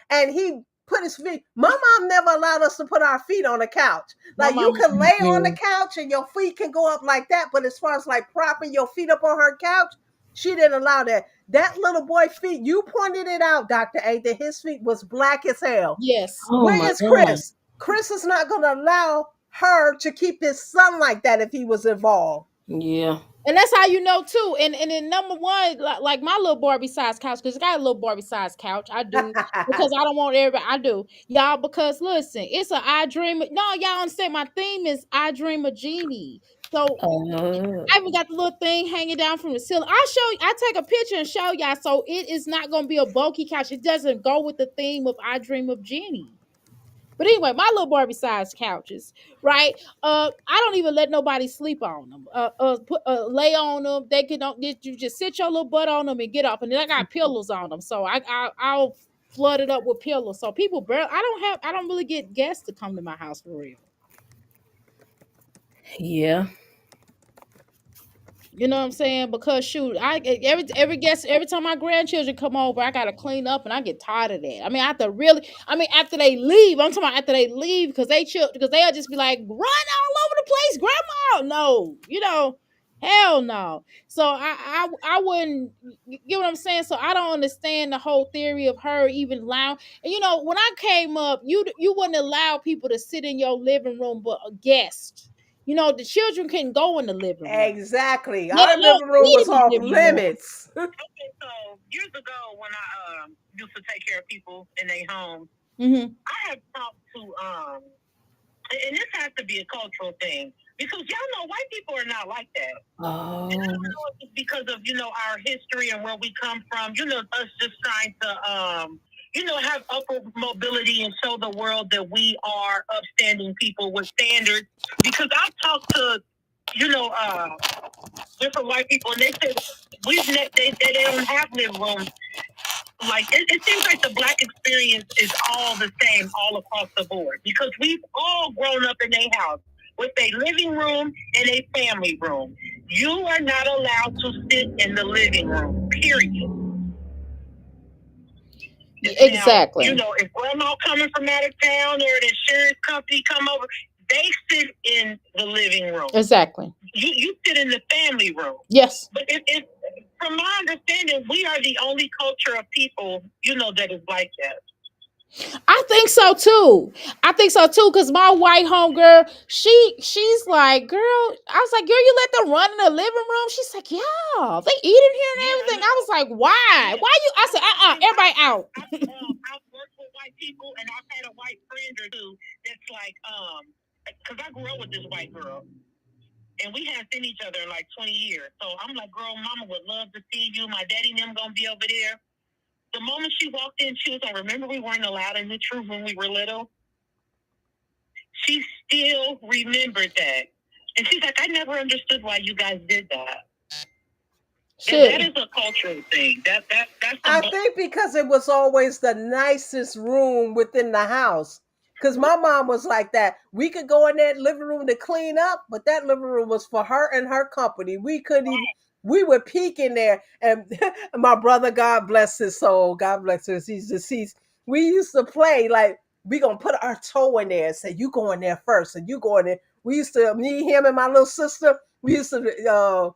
and he put his feet. My mom never allowed us to put our feet on the couch. My Like, you mama. can lay on the Mhm. couch and your feet can go up like that, but as far as like propping your feet up on her couch, she didn't allow that. That little boy feet, you pointed it out, Dr. A, that his feet was black as hell. Yes. Oh Where my is God. Chris? Chris is not going to allow her to keep his son like that if he was involved. Yeah. And that's how you know too. And then number one, like my little Barbie size couch, because I got a little Barbie size couch. I do because I don't want everybody. I do, y'all, because listen, it's a I dream. No, y'all understand. My theme is I dream a genie. So Uh, I even got the little thing hanging down from the ceiling. I'll show you. I take a picture and show y'all. So it is not going to be a bulky couch. It doesn't go with the theme of I dream of genie. But anyway, my little Barbie sized couches, right? I don't even let nobody sleep on them. Lay on them. They can don't you just sit your little butt on them and get up. And then I got pillows on them, so I'll flood it up with pillows. So people barely. I don't really get guests to come to my house for real. yeah. You know what I'm saying? Because shoot, every guest every time my grandchildren come over, I gotta clean up, and I get tired of that. I mean, I have to really. I mean, after they leave, I'm talking about after they leave because because they'll just be like, run all over the place, grandma. No, hell no. So I wouldn't. You get what I'm saying? So I don't understand the whole theory of her even allowing. And when I came up, you wouldn't allow people to sit in your living room, but a guest. The children couldn't go in the living room. Exactly. Let Our alone living room eat was in the off living room. limits. Okay, so years ago when I used to take care of people in their homes, Mm-hmm. I had talked to and this has to be a cultural thing because y'all know white people are not like that. And I Oh. don't know if it's because of our history and where we come from. Us just trying to have upward mobility and show the world that we are upstanding people with standards. Because I've talked to different white people and they said they don't have living rooms. Like it seems like the black experience is all the same all across the board because we've all grown up in a house with a living room and a family room. You are not allowed to sit in the living room, period. Exactly. Now, if grandma coming from out of town or an insurance company come over, they sit in the living room. Exactly. You sit in the family room. Yes. But from my understanding, we are the only culture of people, that is like that. I think so too. Because my white homegirl, she's like, girl, I was like, girl, you let them run in the living room? She's like, yeah, they eat in here and everything. I was like, why? Why you? I said, everybody out. I've worked with white people, and I've had a white friend or two that's like, because I grew up with this white girl, and we haven't seen each other in like 20 years. So I'm like, girl, mama would love to see you. My daddy and them gonna be over there. The moment she walked in, she was like, remember we weren't allowed in the truth when we were little? she still remembered that. And she's like, I never understood why you guys did that. That is a cultural thing. That's I think because it was always the nicest room within the house. Because my mom was like that. We could go in that living room to clean up, but that living room was for her and her company. We couldn't even, we would peek in there. And my brother, God bless his soul, God bless his, he's deceased. We used to play like, we gonna put our toe in there and say, you go in there first, and you go in there. We used to, me, him, and my little sister, we used to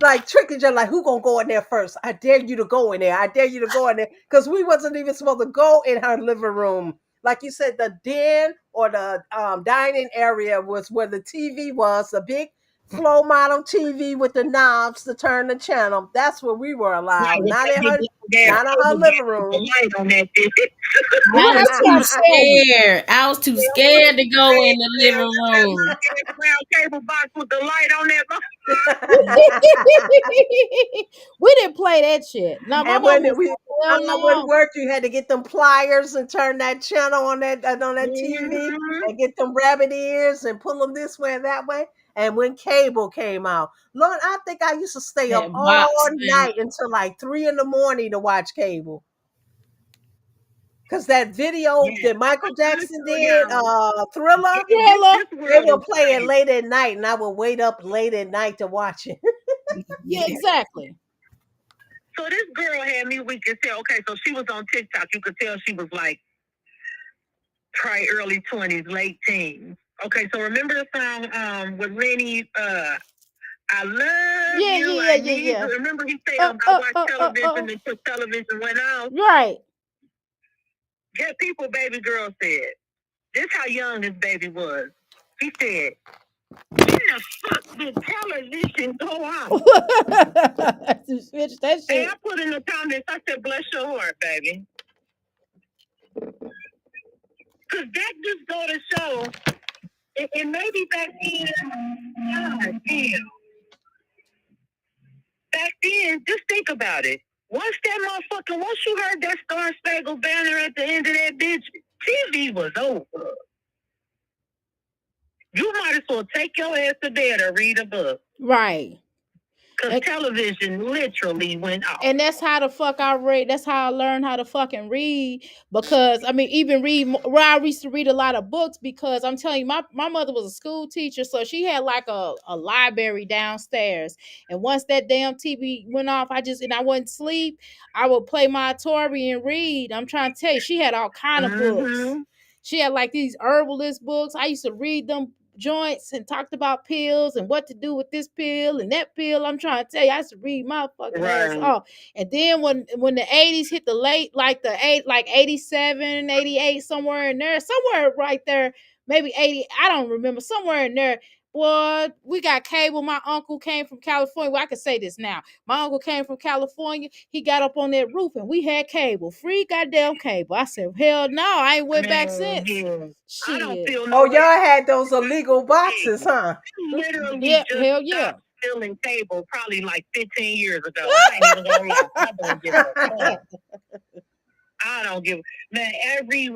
like trick each other, like who gonna go in there first? I dare you to go in there. I dare you to go in there. Because we wasn't even supposed to go in her living room. Like you said, the den or the dining area was where the TV was, a big flow model TV with the knobs to turn the channel. That's where we were allowed. Not in her, not in her living room. I was too scared. I was too scared to go in the living room. Cable box with the light on that. We didn't play that shit. No, my And mom when was we like, hell wouldn't no. work, you had to get them pliers and turn that channel on that TV and get them rabbit ears and pull them this way and that way. And when cable came out, Lord, I think I used to stay up That all box thing. night until like 3 in the morning to watch cable. Cause that video that Michael Jackson did, Thriller, Thriller. they would play it late at night, and I would wait up late at night to watch it. Yeah, exactly. So this girl had me weak as hell. Okay, so she was on TikTok. You could tell she was like probably early 20s, late teens. Okay, so remember the song with Lenny, I love you, I need you. Remember he said, I watched television until television went out? Right. Get people, baby girl said. This how young this baby was. He said, when the fuck did television go out? Switch that shit. Hey, I put in the comments, I said, bless your heart, baby. Because that just go to show, and maybe back then, God damn. Back then, just think about it. Once you heard that Star Spangled Banner at the end of that bitch, TV was over. You might as well take your ass to bed or read a book. Right. Because television literally went off. And that's how the fuck I read. That's how I learned how to fucking read. Because, I mean, even where I used to read a lot of books, because I'm telling you, my mother was a school teacher. So she had like a library downstairs. And once that damn TV went off, I wouldn't sleep. I would play my Atari and read. I'm trying to tell you, she had all kind of books. She had like these herbalist books. I used to read them joints and talked about pills and what to do with this pill and that pill. I'm trying to tell you, I used to read my fucking ass off. And then when the 80s hit the late, like 87, 88, somewhere right there, maybe 80, I don't remember, somewhere in there. Boy, we got cable. My uncle came from California. Well, I can say this now. My uncle came from California. He got up on that roof and we had cable. Free goddamn cable. I said, hell no, I ain't went back since. I don't feel no. Oh, y'all had those illegal boxes, huh? Literally hell yeah. Filling cable probably like 15 years ago. I ain't even gonna lie. I don't give a fuck. I don't give, man, every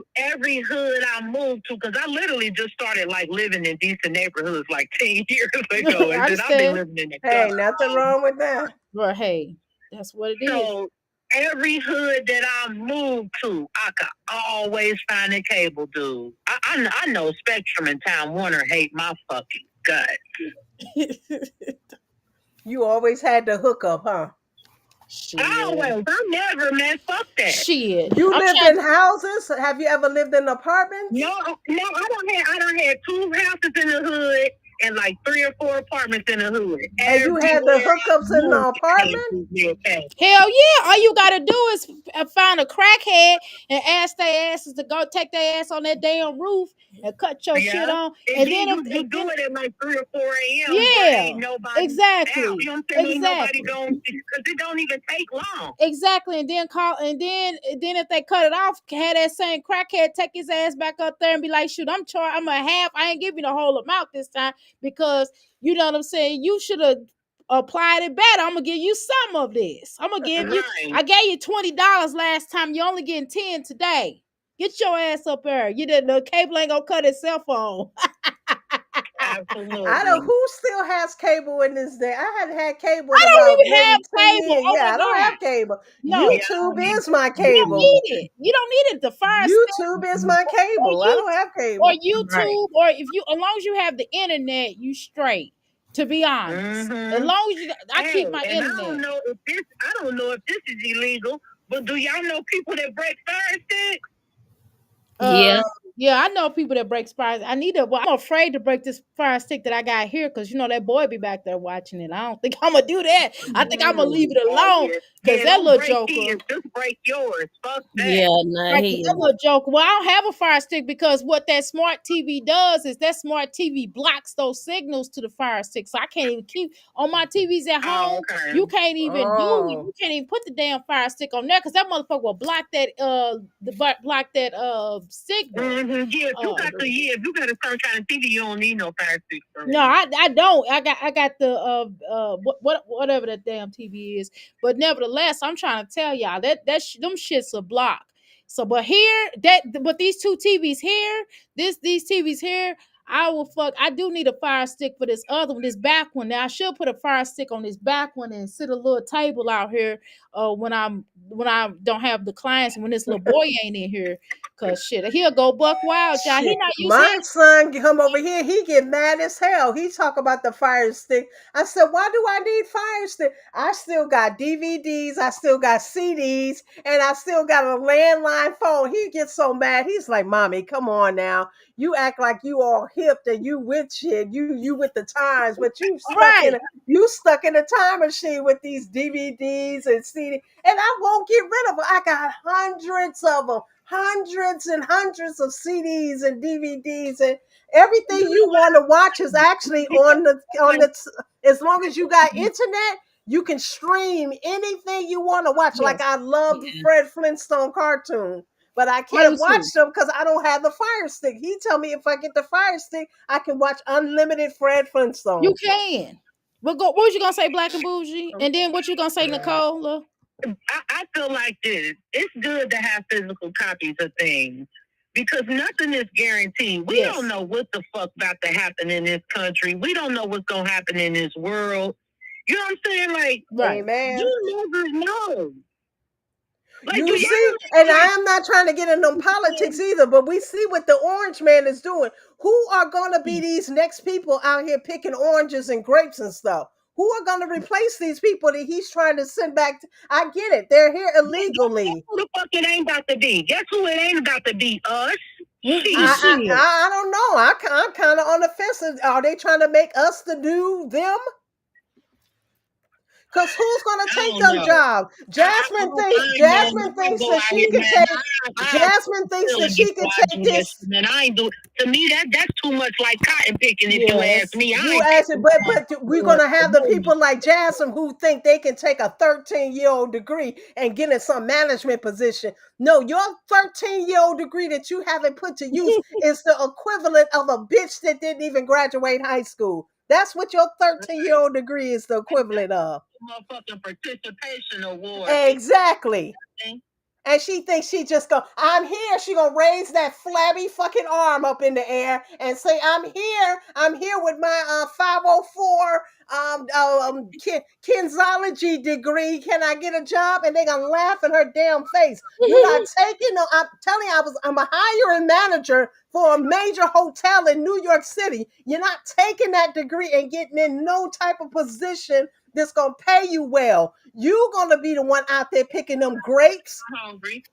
hood I moved to, because I literally just started like living in decent neighborhoods like 10 years ago. And then I've been living in the Hey, nothing wrong with that. Well, hey, that's what it is. So every hood that I moved to, I could always find a cable dude. I know Spectrum and Time Warner hate my fucking guts. You always had the hookup, huh? Shit. Always. I never, man. Fuck that. Shit. You lived in houses? Have you ever lived in apartments? No, I don't have 2 houses in the hood and like 3 or 4 apartments in the hood. And you had the hookups in the apartment? Hell yeah. All you gotta do is find a crackhead and ask their asses to go take their ass on that damn roof and cut your shit on. And then you do it at like 3 or 4 a.m. Yeah, ain't nobody exactly. Out. You know what I'm saying? Exactly. Nobody because it don't even take long. Exactly. And then if they cut it off, have that same crackhead take his ass back up there and be like, shoot, I'm a half. I ain't giving the whole amount this time because you know what I'm saying? You should have applied it better. I'm gonna give you some of this. I'm gonna give you. I gave you $20 last time. You're only getting 10 today. Get your ass up there. You didn't the cable ain't gonna cut his cell phone. I don't. Absolutely. Who still has cable in this day? I hadn't had cable in I don't about even have maybe 10 years. cable. Oh Yeah, my I don't god. have cable. No. Yeah, I YouTube don't is my You don't cable. need it. You don't need it. The fire stick YouTube is my or cable. I you don't have or cable. Right. YouTube or if you as long as you have the internet, you straight. To be honest. As Mm-hmm. long as you I Hey, keep my and internet. I don't know if this is illegal, but do y'all know people that break fire sticks? Uh, Yeah. Yeah, I know people that break fires. I need to. Well, I'm afraid to break this fire stick that I got here because you know that boy be back there watching it. I don't think I'm gonna do that. I think I'm gonna leave it Oh alone yeah. because Yeah, that don't little break joker. his, just break yours. Fuck that. Yeah. Nah, Right, 'cause that he. little joker. Well, I don't have a fire stick because what that smart TV does is that smart TV blocks those signals to the fire stick, so I can't even keep on my TVs at Oh, home. okay. You can't even do. oh, You can't even put the damn fire stick on there because that motherfucker will block that block that signal. Mm-hmm. Yeah, Uh, if you got a certain kind of TV, you don't need no fire sticks for No, me. I don't. I got the whatever that damn TV is. But nevertheless, I'm trying to tell y'all them shits a block. So, but here but these two TVs here, these TVs here, I will fuck. I do need a fire stick for this other one, this back one. Now I should put a fire stick on this back one and sit a little table out here. When I don't have the clients and when this little boy ain't in here, cause shit, he'll go buck wild, y'all. He shit. not used to. My son come over here. He get mad as hell. He talk about the fire stick. I said, why do I need fire stick? I still got DVDs. I still got CDs, and I still got a landline phone. He gets so mad. He's like, "Mommy, come on now. You act like you all hip and you with shit. You with the times, but Right. you stuck in a time machine with these DVDs and CD, and I won't get rid of them. I got hundreds of them, hundreds and hundreds of CDs and DVDs, and everything you want to watch is actually on the. As long as you got internet, you can stream anything you want to watch. Like Yes. I love the Yeah. Fred Flintstone cartoon, but I I do can't watch too. them because I don't have the Fire Stick. He tell me if I get the Fire Stick, I can watch unlimited Fred You Flintstone. can. What was you gonna say, Black and Bougie? And then what you gonna say, Nicole? I feel like this. It's good to have physical copies of things because nothing is guaranteed. We don't Yes. know what the fuck about to happen in this country. We don't know what's gonna happen in this world. You know what I'm saying? Like Right. Amen. you never know. Like do You see, y'all and like I am not trying to get into politics either, but we see what the orange man is doing. Who are going to be these next people out here picking oranges and grapes and stuff? Who are going to replace these people that he's trying to send back? I get it. They're here guess illegally. who the fuck it ain't about to be? Guess who it ain't about to be? Us. Mm-mm, Shit. shit. I don't know. I'm kind of on the fence. Are they trying to make us the new them? Because who's gonna I take don't them know. jobs? I ain't know Jasmine I thinks go that out she here, can man. take. I Jasmine thinks still that and she before can I take do this, this. man. I ain't do. To me, that's too much like cotton picking. If you ask Yes. me, I You ain't ask it, picking but we're gonna have the no. people like Jasmine who think they can take a 13-year-old degree and get in some management position. No, your 13-year-old degree that you haven't put to use is the equivalent of a bitch that didn't even graduate high school. That's what your 13-year-old degree is the equivalent of. Motherfucking participation award. Exactly. And she thinks she just go, I'm here. She gonna raise that flabby fucking arm up in the air and say, I'm here. I'm here with my 504 kinsology degree. Can I get a job? And they gonna laugh in her damn face. You're not taking no. I'm telling you, I'm a hiring manager for a major hotel in New York City. You're not taking that degree and getting in no type of position that's gonna pay you well. You're gonna be the one out there picking them grapes, Hungry.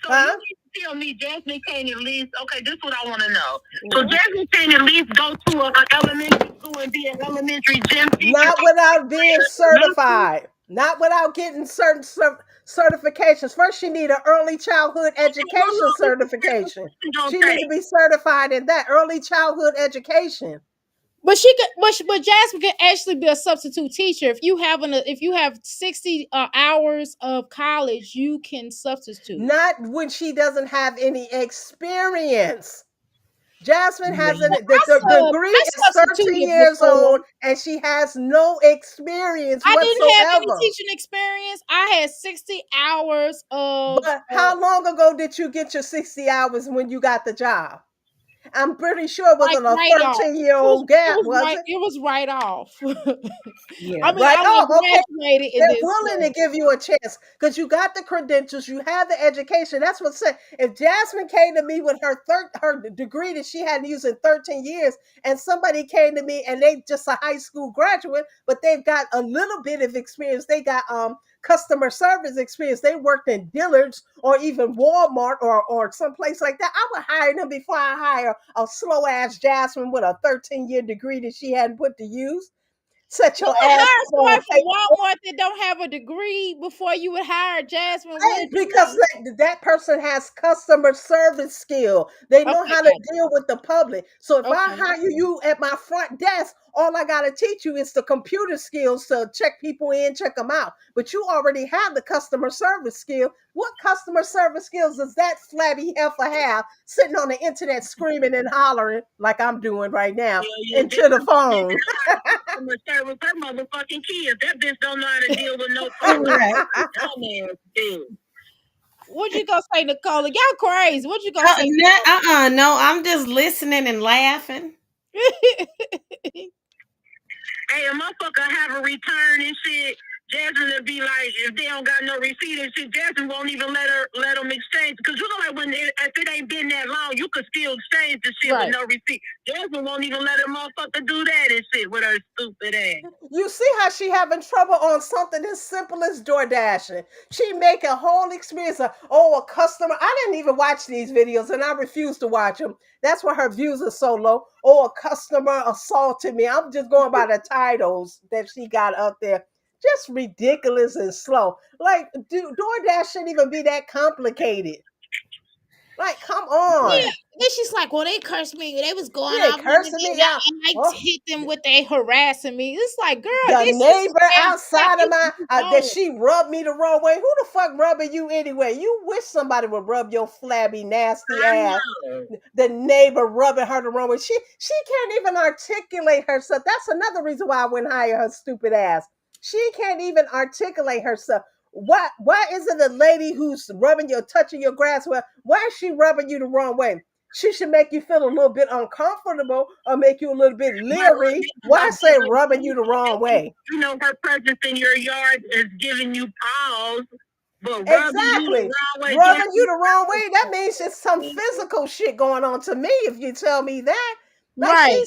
So you huh? need to tell me Jasmine can't at least. Okay, this is what I want to know. So Mhm. Jasmine can't at least go to an elementary school and be an elementary gym teacher. Not without being certified. Not without getting certain certifications. First, she need an early childhood education certification. She need to be certified in that early childhood education. But she could, but Jasmine can actually be a substitute teacher if you have 60 hours of college, you can substitute. Not when she doesn't have any experience. Jasmine has Yeah. the degree I is 13 substituted years before. old and she has no experience I didn't have any whatsoever. teaching experience. I had 60 hours of But how long ago did you get your 60 hours when you got the job? I'm pretty sure it like wasn't a right off. 13-year-old gap, was it? It was right off. Yeah. I mean, Right. I Oh, like okay. graduated and They're then willing to started. give you a chance because you got the credentials, you have the education. That's what said. If Jasmine came to me with her degree that she hadn't used in 13 years, and somebody came to me and they just a high school graduate, but they've got a little bit of experience. They got customer service experience. They worked in Dillard's or even Walmart or someplace like that. I would hire them before I hire a slow ass Jasmine with a 13-year degree that she hadn't put to use. Set You your would ass hire up on somebody from Walmart that don't have a degree before you would hire Jasmine with a because degree. that person has customer service skill. They know Okay, how to got deal with the public. So if you. I Okay. hire you at my front desk, all I got to teach you is the computer skills to check people in, check them out. But you already have the customer service skill. What customer service skills does that flabby heifer have sitting on the internet screaming and hollering like I'm doing right now Yeah, into the phone? customer service, her motherfucking kids. That bitch don't know how to deal with no customer. Right. Dumbass bitch. What'd you gonna say, Nicole? Y'all crazy. What you gonna say? No, I'm just listening and laughing. Hey, a motherfucker have a return and shit. Jasmine would be like, if they don't got no receipt and shit, Jasmine won't even let them exchange. Because you know, like if it ain't been that long, you could still exchange the shit with Right. no receipt. Jasmine won't even let a motherfucker do that and shit with her stupid ass. You see how she having trouble on something as simple as door dashing. She make a whole experience of, oh, a customer. I didn't even watch these videos and I refuse to watch them. That's why her views are so low. Oh, a customer assaulted me. I'm just going by the titles that she got up there. Just ridiculous and slow. Like, DoorDash shouldn't even be that complicated. Like, come Yeah. on. Then she's like, well, they cursed me. They was going You off ain't on me, cursing me out. and I Oh, hit them with they harassing me. It's like, girl, the this is neighbor damn crap. outside of You my can move that on. she rubbed me the wrong way. Who the fuck rubbing you anyway? You wish somebody would rub your flabby, nasty I ass. know. The neighbor rubbing her the wrong way. She can't even articulate herself. That's another reason why I wouldn't hire her stupid ass. She can't even articulate herself. Why is it a lady who's rubbing your touching your grass? Well, why is she rubbing you the wrong way? She should make you feel a little bit uncomfortable or make you a little bit leery. Why say rubbing you the wrong way? You know, her presence in your yard is giving you pause, but rubbing you the Exactly. wrong way, Rubbing you the wrong way, that means it's some physical shit going on to me if you tell me that. Like Right.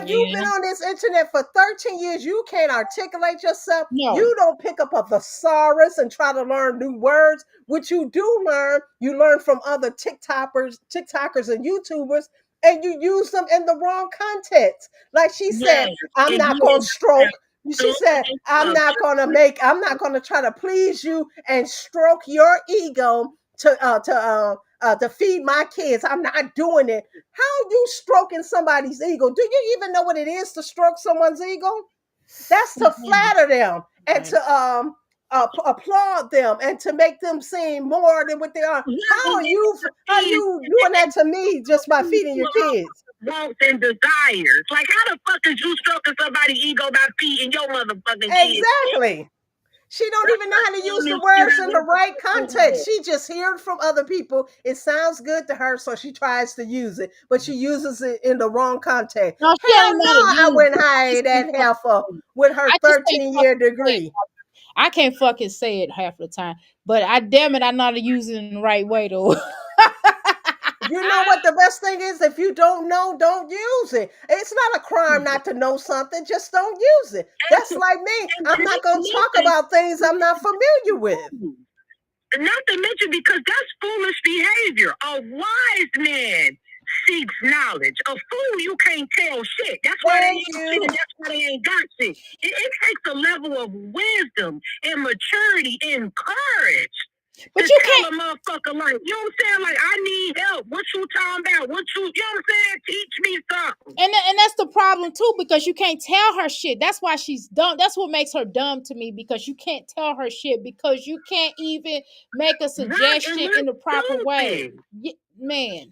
you've Yeah. been on this internet for 13 years. You can't articulate yourself. No. You don't pick up a thesaurus and try to learn new words. What you do learn, you learn from other TikTokers and YouTubers, and you use them in the wrong context. Like she yes, said, I'm and not you gonna is stroke. She said, stupid I'm not gonna try to please you and stroke your ego to feed my kids. I'm not doing it. How you stroking somebody's ego? Do you even know what it is to stroke someone's ego? That's to flatter them and Right. to applaud them and to make them seem more than what they are. How you doing that to me just by feeding your kids? wants and desires. Like, how the fuck is you stroking somebody's ego by feeding your motherfucking kids? Exactly. She don't even know how to use the words in the right context. She just hears from other people. It sounds good to her, so she tries to use it, but she uses it in the wrong context. No, she Hell don't know how to no, I use wouldn't it. I hire just can't that fucking heifer say it. with her I just can't 13-year fucking say it. degree. I can't fucking say it half the time. But I damn it, I know how to use it in the right way though. You know what the best thing is? If you don't know, don't use it. It's not a crime not to know something, just don't use it. That's like me. And I'm not going to talk about things I'm not familiar with. not to mention because that's foolish behavior. A wise man seeks knowledge. A fool, you can't tell shit. That's why they Thank ain't shit you. and that's why they ain't got shit. It takes a level of wisdom and maturity and courage But to you tell can't. a motherfucker like, you know what I'm saying? Like, I need help. What you talking about? You know what I'm saying? Teach me something. And that's the problem too, because you can't tell her shit. That's why she's dumb. That's what makes her dumb to me, because you can't tell her shit, because you can't even make a Right, and suggestion we're in the proper way. stupid. Man,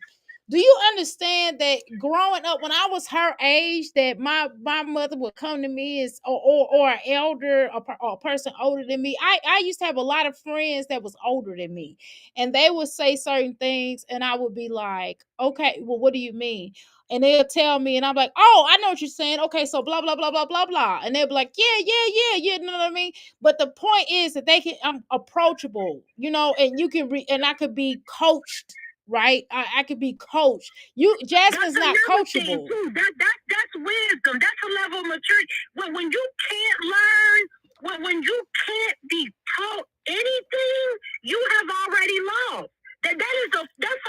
Do you understand that growing up when I was her age, that my mother would come to me as or an elder or a person older than me. I used to have a lot of friends that was older than me, and they would say certain things, and I would be like, okay, well, what do you mean? And they'll tell me, and I'm like, oh, I know what you're saying. Okay, so blah blah blah blah blah blah, and they'll be like, yeah, yeah, yeah, yeah. You know what I mean? But the point is that they can, I'm approachable, and you can and I could be coached, right? I could be coached. Jasmine's That's not another thing coachable. too. That's wisdom. That's a level of maturity. When you can't learn, when you can't be taught anything, you have already lost. That's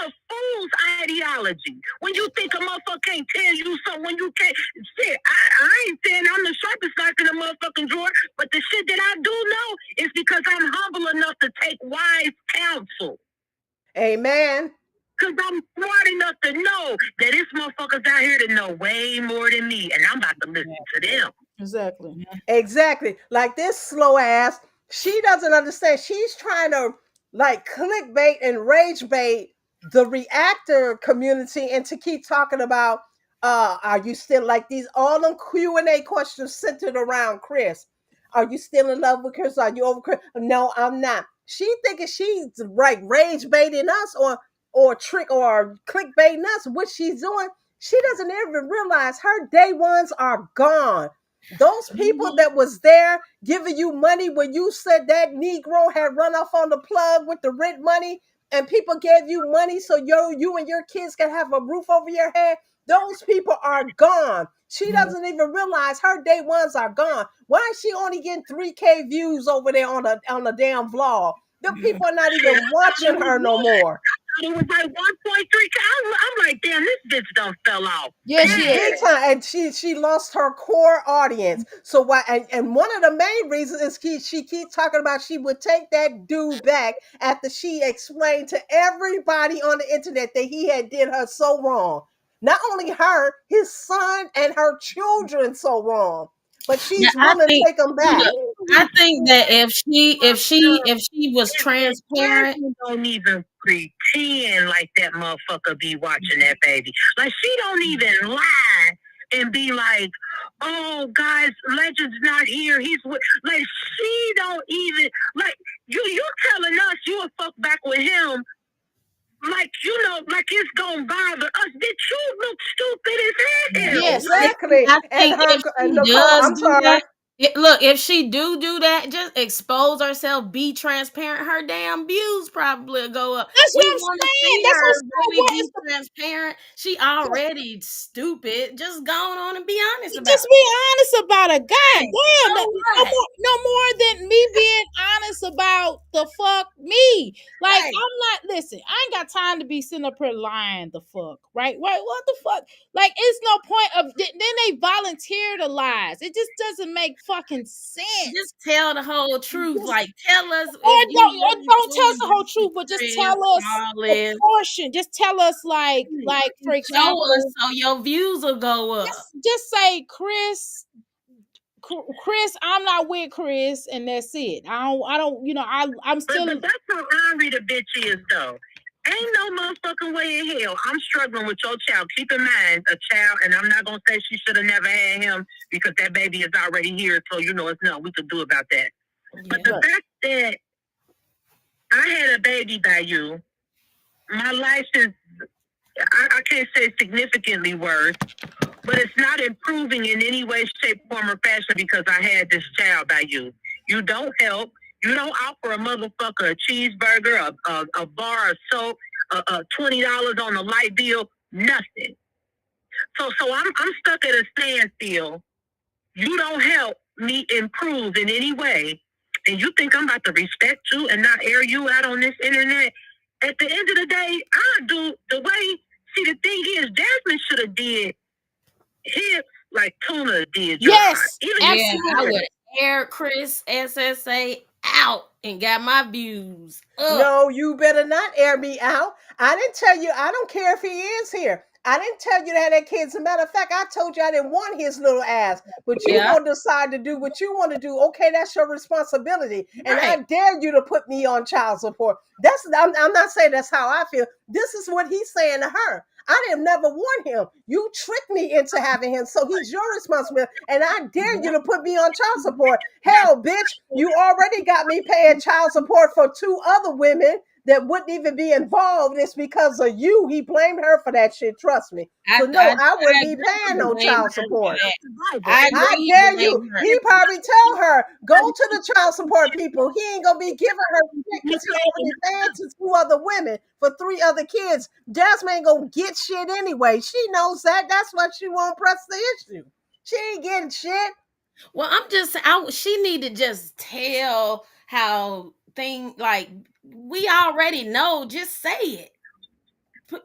a fool's ideology. When you think a motherfucker can't tell you something, when you can't shit, I ain't saying I'm the sharpest knife in the motherfucking drawer, but the shit that I do know is because I'm humble enough to take wise counsel. Amen. Because I'm smart enough to know that this motherfuckers out here that know way more than me, and I'm about to listen to them. Exactly. Exactly. Like this slow ass, she doesn't understand. She's trying to like clickbait and rage bait the reactor community and to keep talking about are you still like these all them Q&A questions centered around Chris. Are you still in love with Chris? Are you over Chris? No, I'm not. She thinking she's like rage baiting us or trick or clickbaiting us. What she's doing, she doesn't even realize her day ones are gone. Those people that was there giving you money when you said that Negro had run off on the plug with the rent money, and people gave you money so you and your kids can have a roof over your head. Those people are gone. She doesn't even realize her day ones are gone. Why is she only getting 3K views over there on a damn vlog? The people are not even watching her no more. It was like 1.3. I'm like, damn, this bitch done fell off. Yeah, she is. Big time, and she lost her core audience. So why? And one of the main reasons is she keeps talking about she would take that dude back after she explained to everybody on the internet that he had did her so wrong. Not only her, his son and her children so wrong. But Yeah, she's willing to take them back. look, I think that if she was transparent, Jasmine don't even pretend like that motherfucker be watching that baby. Like she don't even lie and be like, "Oh, guys, Legend's not here. He's with." Like she don't even like you telling us you will fuck back with him. Like like it's gonna bother us. Did you look stupid as hell? Yes. Exactly. I And think her if and she Nicole, does I'm do sorry. that, look, if she do that, just expose herself, be transparent. Her damn views probably will go up. That's what We I'm want to saying. see That's what I'm her saying. really What be is the transparent. She already stupid. Just go on and be honest about just it. be honest about it. God Right. damn. So what? No more than me being honest about the fuck me. Like, Right. I'm not, listen, I ain't got time to be sitting up here lying the fuck, right? What the fuck? Like, it's no point of, then they volunteer the lies. It just doesn't make fucking sense. Just tell the whole truth. Just, Like, tell us or if you really don't tell us truly the whole do see truth, but just Chris, tell us all the this. portion. Just tell us, like for Show us example, so your views will go up. just say Chris, I'm not with Chris, and that's it. I don't, I'm still. But that's how angry the bitch is, though. Ain't no motherfucking way in hell. I'm struggling with your child. Keep in mind, a child, and I'm not gonna say she should have never had him because that baby is already here. So it's nothing we could do about that. Yeah. But the fact that I had a baby by you, my life is I can't say significantly worse, but it's not improving in any way, shape, form, or fashion because I had this child by you. You don't help. You don't offer a motherfucker a cheeseburger, a bar of soap, $20 on the light bill, nothing. So I'm stuck at a standstill. You don't help me improve in any way, and you think I'm about to respect you and not air you out on this internet. At the end of the day, I do the way. See, the thing is, Jasmine should have did hip like Tuna did Gerard. Yes, Even Yeah, I absolutely. would air Chris SSA out and got my views up. No, you better not air me out. I didn't tell you. I don't care if he is here. I didn't tell you that kid. As a matter of fact, I told you I didn't want his little ass. But you Yeah, gonna decide to do what you want to do. Okay, that's your responsibility. And I right. dare you to put me on child support. I'm not saying that's how I feel. This is what he's saying to her. I didn't never want him. You tricked me into having him, so he's your responsibility. And I dare you to put me on child support. Hell, bitch, you already got me paying child support for two other women that wouldn't even be involved. It's because of you. He blamed her for that shit. Trust me. So no, I I wouldn't be agree paying with no blame child her for support. that. I How agree to dare you? blame her. He probably tell her, go to the child support people. He ain't gonna be giving her shit because he already paying to two other women for three other kids. Jasmine ain't gonna get shit anyway. She knows that. That's why she won't press the issue. She ain't getting shit. Well, she need to just tell how thing like we already know. Just say it. Just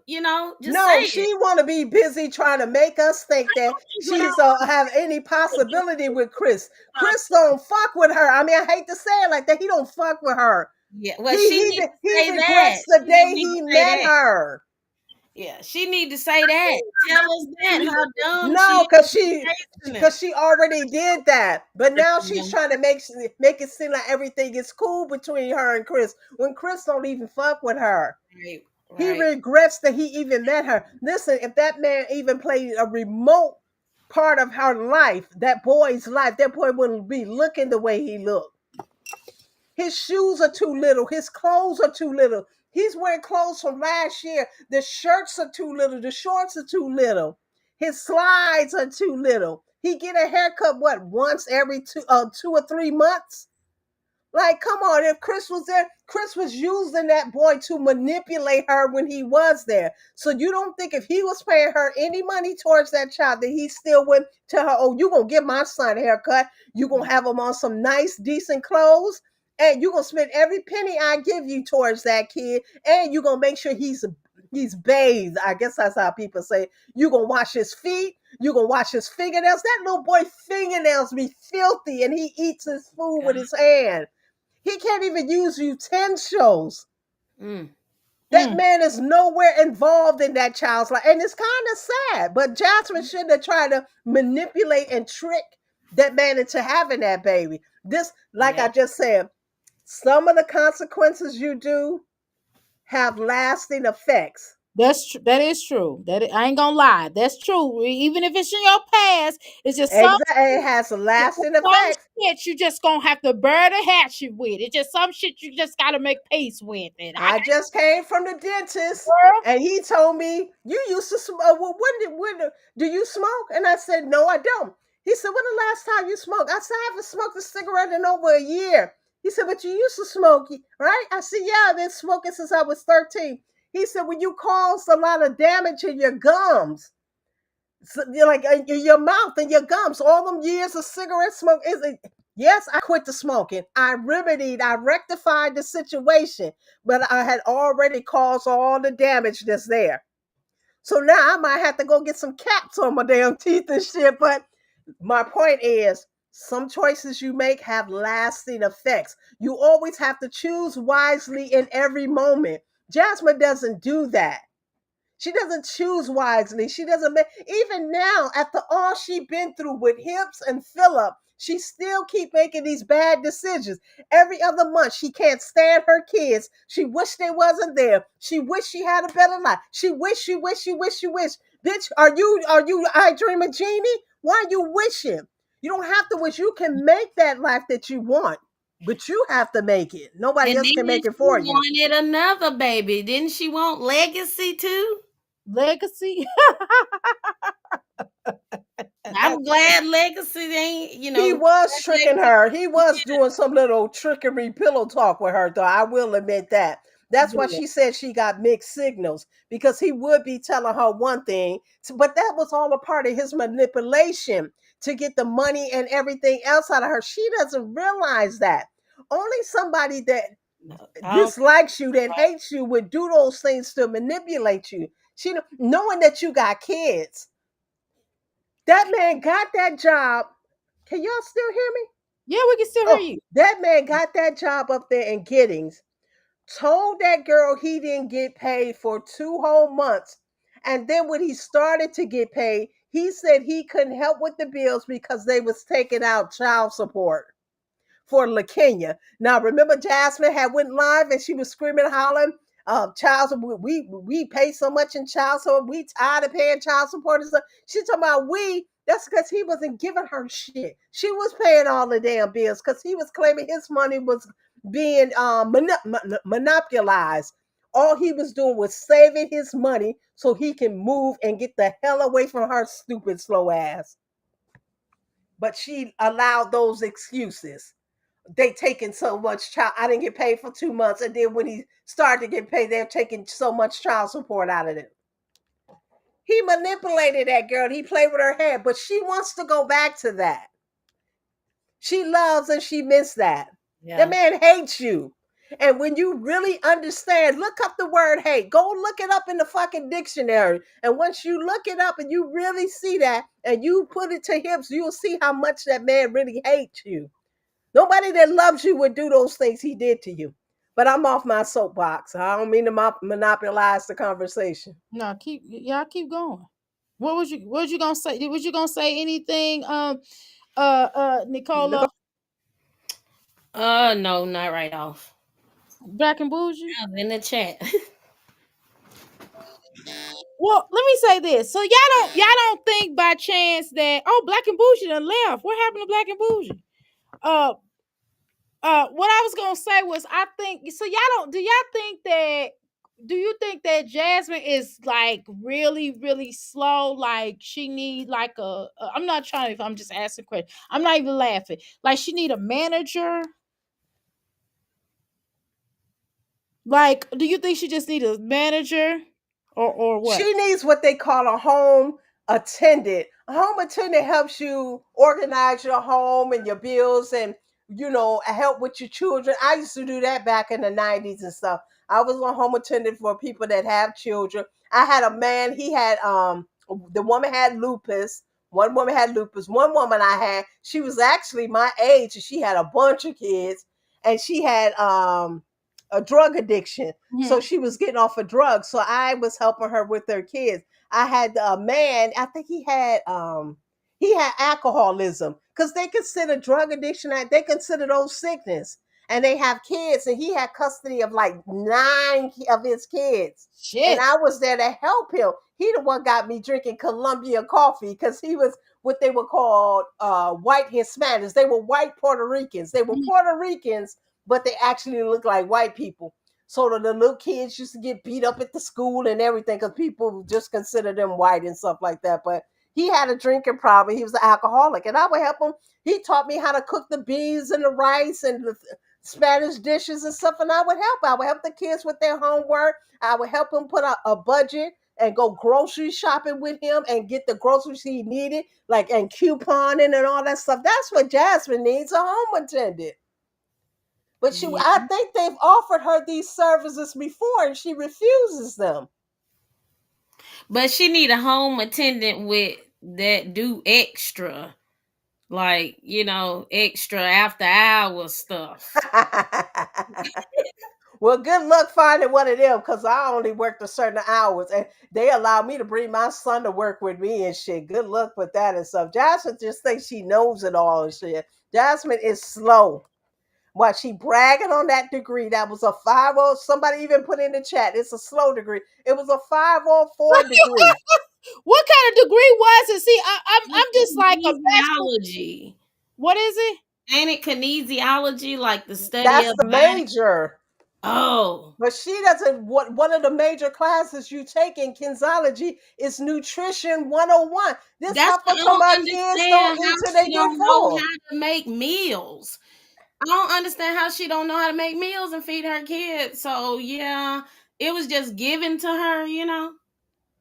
say No, it. she want to be busy trying to make us think that she's have any possibility with Chris. Chris don't fuck with her. I mean, I hate to say it like that. He don't fuck with her. Yeah. Well, He she he need to he say that. regrets the She day need to he say met that. her. Yeah, she need to say that. Tell us that how dumb she No, is for chasing it. because she already did that. But now Yeah, she's trying to make it seem like everything is cool between her and Chris when Chris don't even fuck with her. right, He right. regrets that he even met her. Listen, if that man even played a remote part of her life, that boy's life, that boy wouldn't be looking the way he looked. His shoes are too little. His clothes are too little. He's wearing clothes from last year. The shirts are too little. The shorts are too little. His slides are too little. He get a haircut what once every 2 or 3 months. Like, come on, if Chris was there, Chris was using that boy to manipulate her when he was there. So you don't think if he was paying her any money towards that child that he still wouldn't tell her, oh, you gonna give my son a haircut, you gonna have him on some nice, decent clothes, and you gonna spend every penny I give you towards that kid, and you gonna make sure he's bathed. I guess that's how people say it. You gonna wash his feet, you gonna wash his fingernails. That little boy fingernails be filthy and he eats his food with God. his hand. He can't even use utensils. Mm. That Mm. man is nowhere involved in that child's life. And it's kind of sad. But Jasmine shouldn't have tried to manipulate and trick that man into having that baby. This, like I Yeah. just said, some of the consequences you do have lasting effects. That is true. I ain't gonna lie. That's true. Even if it's in your past, it's just Exactly. It has lasting some effects. shit you just gonna have to burn the hatchet with. It's just some shit you just gotta make peace with it. I I just came from the dentist, girl, and he told me you used to smoke. Well, do you smoke? And I said no, I don't. He said, when the last time you smoked? I said, I haven't smoked a cigarette in over a year. He said, but you used to smoke, right? I said, yeah, I've been smoking since I was 13. He said, when you caused a lot of damage in your gums, so, like in your mouth and your gums, all them years of cigarette smoke is it? Yes, I quit the smoking. I rectified the situation, but I had already caused all the damage that's there. So now I might have to go get some caps on my damn teeth and shit. But my point is, some choices you make have lasting effects. You always have to choose wisely in every moment. Jasmine doesn't do that. She doesn't choose wisely. She doesn't make, even now, after all she been through with Hips and Philip, she still keep making these bad decisions. Every other month, she can't stand her kids. She wish they wasn't there. She wish she had a better life. She wish. Bitch, are you I dream a genie? Why are you wishing? You don't have to wish. You can make that life that you want, but you have to make it. Nobody And else then can she make it for you. wanted another baby. Didn't she want legacy too? legacy. I'm glad legacy ain't, He was tricking legacy. her. He was doing some little trickery pillow talk with her, though. I will admit that. That's why Yeah. she said she got mixed signals because he would be telling her one thing, but that was all a part of his manipulation to get the money and everything else out of her. She doesn't realize that. Only somebody that No, I don't dislikes you, that hates you, would do those things to manipulate you. She knowing that you got kids. That man got that job. Can y'all still hear me? Yeah, we can still hear Oh, you. that man got that job up there in Giddings, told that girl he didn't get paid for 2 whole months. And then when he started to get paid, he said he couldn't help with the bills because they was taking out child support for LaKenya. Now remember Jasmine had went live and she was screaming and hollering child support. We pay so much in child support. We tired of paying child support and stuff. She talking about we. That's because he wasn't giving her shit. She was paying all the damn bills because he was claiming his money was being monopolized. All he was doing was saving his money so he can move and get the hell away from her stupid slow ass. But she allowed those excuses. They taking so much child. I didn't get paid for 2 months, and then when he started to get paid, they're taking so much child support out of it. He manipulated that girl. He played with her head, but she wants to go back to that. She loves and she missed that. That Yeah. man hates you. And when you really understand, look up the word hate. Go look it up in the fucking dictionary. And once you look it up and you really see that and you put it to him, so you'll see how much that man really hates you. Nobody that loves you would do those things he did to you. But I'm off my soapbox. I don't mean to monopolize the conversation. No, keep going. What was you gonna say? Was you gonna say anything, Nicola? No, not right off. Black and bougie? I was in the chat. Well, let me say this. So y'all don't think by chance that, oh, Black and Bougie done left. What happened to Black and Bougie? Uh what I was gonna say was, I think so. Do you think that Jasmine is like really, really slow? Like she need like I'm not trying to, I'm just asking questions. I'm not even laughing. Like she need a manager. Like, do you think she just need a manager, or what? She needs what they call a home attendant. A home attendant helps you organize your home and your bills and help with your children. I used to do that back in the 90s and stuff. I was a home attendant for people that have children. I had a man, he had the woman had lupus. One woman had lupus. One woman I had, she was actually my age and she had a bunch of kids and she had a drug addiction. So Mhm. she was getting off of drugs. So I was helping her with her kids. I had a man, I think he had alcoholism because they consider drug addiction, they consider those sickness. And they have kids, and he had custody of like 9 of his kids. And Shit. I was there to help him. He the one got me drinking Columbia coffee because he was what they were called white Hispanics. They were white Puerto Ricans. They were Mhm. Puerto Ricans, but they actually looked like white people. So the little kids used to get beat up at the school and everything because people just consider them white and stuff like that. But he had a drinking problem. He was an alcoholic, and I would help him. He taught me how to cook the beans and the rice and the Spanish dishes and stuff, and I would help. I would help the kids with their homework. I would help him put a budget and go grocery shopping with him and get the groceries he needed, like and couponing and all that stuff. That's what Jasmine needs, a home attendant. But Yeah. I think they've offered her these services before and she refuses them. But she need a home attendant with that do extra, like extra after hours stuff. Well, good luck finding one of them because I only worked a certain hours and they allow me to bring my son to work with me and shit. Good luck with that and stuff. Jasmine just thinks she knows it all and shit. Jasmine is slow. While she bragging on that degree, that was a 5.0. Somebody even put in the chat, it's a slow degree. It was a 504 degree. What kind of degree was it? See, I'm It's just like a bachelor. kinesiology. What is it? Ain't it kinesiology, like the study That's of the the body? major. Oh, But she doesn't. What one of the major classes you take in kinesology is nutrition 101. This that's heifer I talking don't about kids don't understand how eat till they she get don't know full. how to make meals. I don't understand how she don't know how to make meals and feed her kids. So yeah, it was just given to her.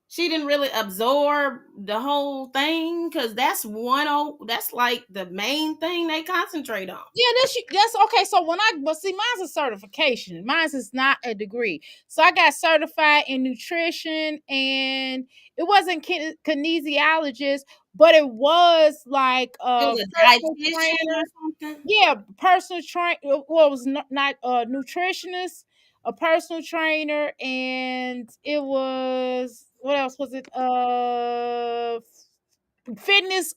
She didn't really absorb the whole thing because that's like the main thing they concentrate on. Yeah, that's okay. So but see, mine's a certification. Mine's is not a degree. So I got certified in nutrition, and it wasn't kinesiologist, but it was like It a was a personal dietitian or trainer. something. Yeah, personal train. Well, it was not a nutritionist, a personal trainer, and it was, what else was it? fitness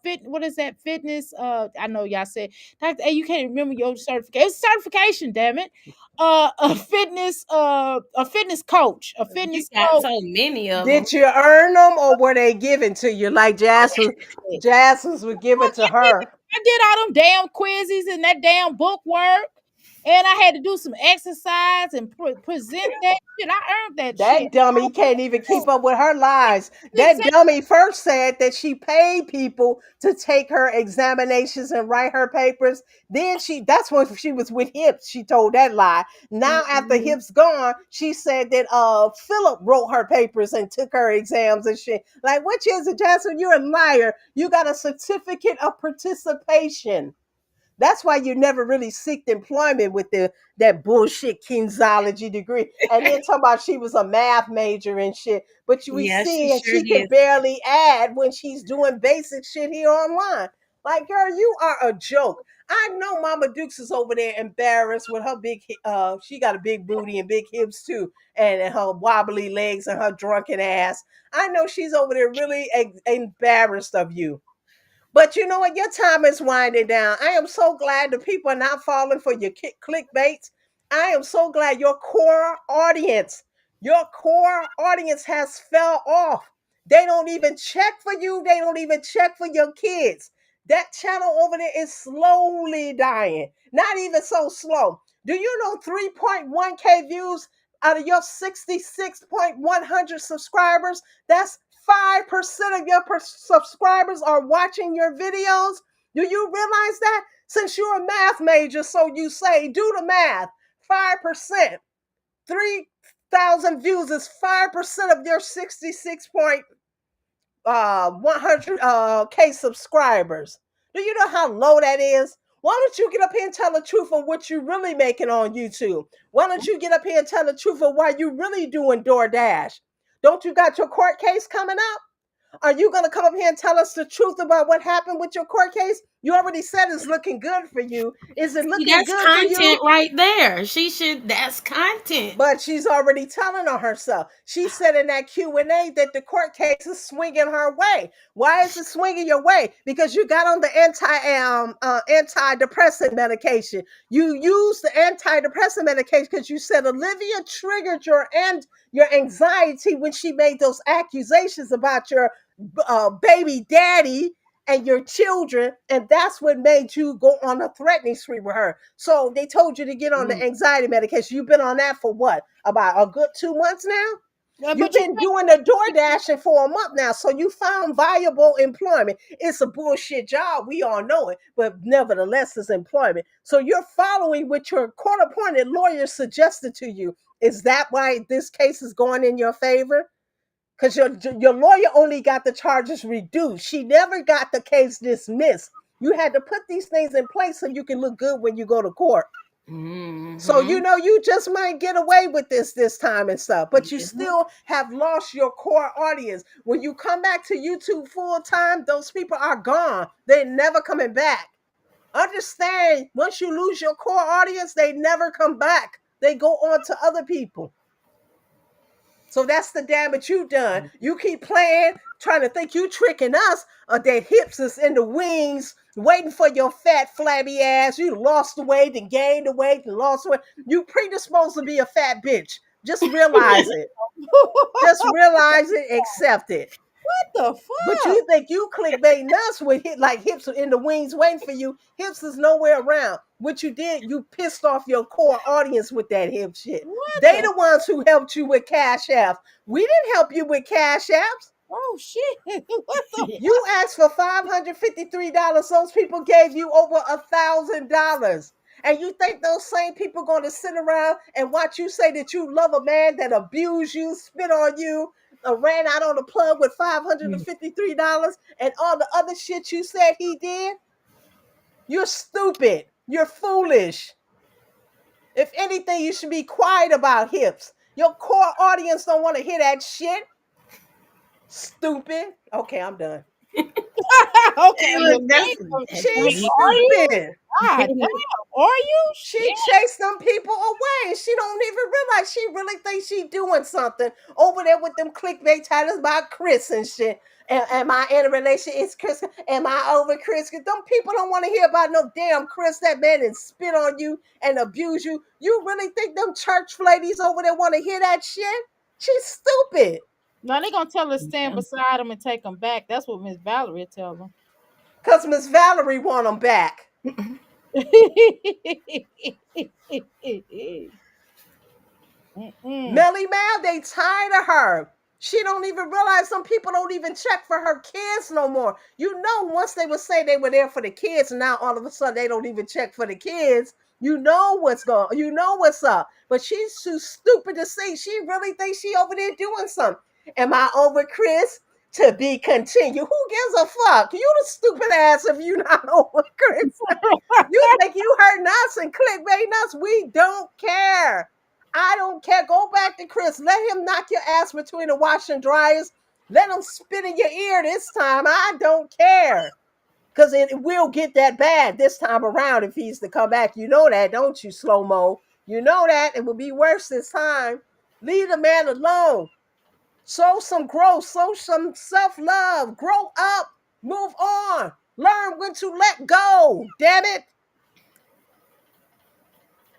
fit what is that fitness I know y'all said Dr. A, you can't remember your certification. It's certification, damn it. A fitness coach, a You fitness got coach. so many of them. Did you earn them or were they given to you like Jasmine would give it to her? I did all them damn quizzes and that damn book work. And I had to do some exercise and present that shit. I earned that shit. That dummy can't even keep up with her lies. That Exactly. dummy first said that she paid people to take her examinations and write her papers. Then that's when she was with Hips. She told that lie. Now after Mhm. Hips gone, she said that Philip wrote her papers and took her exams and shit. Like, which is it, Jasmine? You're a liar. You got a certificate of participation. That's why you never really seeked employment with that bullshit kinesology degree. And then talking about she was a math major and shit. But we Yeah, she see and sure she can did. barely add when she's doing basic shit here online. Like, girl, you are a joke. I know Mama Dukes is over there embarrassed with her she got a big booty and big hips too, and her wobbly legs and her drunken ass. I know she's over there really embarrassed of you. But you know what? Your time is winding down. I am so glad the people are not falling for your clickbaits. I am so glad your core audience has fell off. They don't even check for you. They don't even check for your kids. That channel over there is slowly dying. Not even so slow. Do you know 3.1K views out of your 66.100 subscribers? That's 5% of your subscribers are watching your videos. Do you realize that? Since you're a math major, so you say, do the math. 5%, 3,000 views is 5% of your 100 K subscribers. Do you know how low that is? Why don't you get up here and tell the truth of what you're really making on YouTube? Why don't you get up here and tell the truth of why you really doing DoorDash? Don't you got your court case coming up? Are you going to come up here and tell us the truth about what happened with your court case? You already said it's looking good for you. Is it See, looking that's good for content you? right there. She should. That's content. But she's already telling on herself. She said in that Q&A that the court case is swinging her way. Why is it swinging your way? Because you got on the antidepressant medication. You used the antidepressant medication because you said Olivia triggered your anxiety when she made those accusations about your baby daddy and your children, and that's what made you go on a threatening spree with her. So they told you to get on the Mm. anxiety medication. You've been on that for what? About a good 2 months now? You've But you been doing the door dashing for a month now, so you found viable employment. It's a bullshit job, we all know it, but nevertheless, it's employment. So you're following what your court-appointed lawyer suggested to you. Is that why this case is going in your favor? Because your lawyer only got the charges reduced. She never got the case dismissed. You had to put these things in place so you can look good when you go to court. So Mm-hmm. you know you just might get away with this time and stuff, but you Mm-hmm. still have lost your core audience. When you come back to YouTube full time, those people are gone. They're never coming back. Understand, once you lose your core audience, they never come back. They go on to other people. So that's the damage you done. You keep playing, trying to think you tricking us, or that hips is in the wings, waiting for your fat, flabby ass. You lost the weight and gained the weight and lost the weight. You predisposed to be a fat bitch. Just realize it. Just realize it, accept it. what the But fuck? you think you clickbaiting us with like hips in the wings waiting for you. Hips is nowhere around. What you did, you pissed off your core audience with that hip shit. What They the the ones who helped you with cash apps. We didn't help you with cash apps. oh shit. What the You asked for $553. Those people gave you over $1,000. And you think those same people going to sit around and watch you say that you love a man that abused you, spit on you, ran out on the plug with $553 and all the other shit you said he did? You're stupid. You're foolish. If anything, you should be quiet about hips. Your core audience don't want to hear that shit. Stupid. Okay, I'm done. Okay, well, That's she's They are you? stupid. God damn, are you? She Shit. chased them people away and she don't even realize she really thinks she doing something over there with them clickbait titles about Chris and shit. Am I in a relationship? Is Chris? Am I over Chris? Because them people don't want to hear about no damn Chris. That man and spit on you and abuse you. You really think them church ladies over there want to hear that shit? She's stupid. No, they gonna tell her to stand Yeah. beside him and take him back. That's what Miss Valerie tell them. Because Miss Valerie want them back. Mm-mm. Melly Mel, they tired of her. She don't even realize some people don't even check for her kids no more. You know, once they would say they were there for the kids, and now all of a sudden they don't even check for the kids. You know what's going. You know what's up. But she's too stupid to see. She really thinks she over there doing something. Am I over Chris? To be continued. Who gives a fuck? You the stupid ass if you not over Chris. You think you hurting us and clickbaiting us? We don't care. I don't care. Go back to Chris. Let him knock your ass between the wash and dryers. Let him spit in your ear this time. I don't care. Because it will get that bad this time around if he's to come back. You know that, don't you, Slow Mo? You know that. It will be worse this time. Leave the man alone. Show some growth. Show some self love. Grow up. Move on. Learn when to let go. Damn it.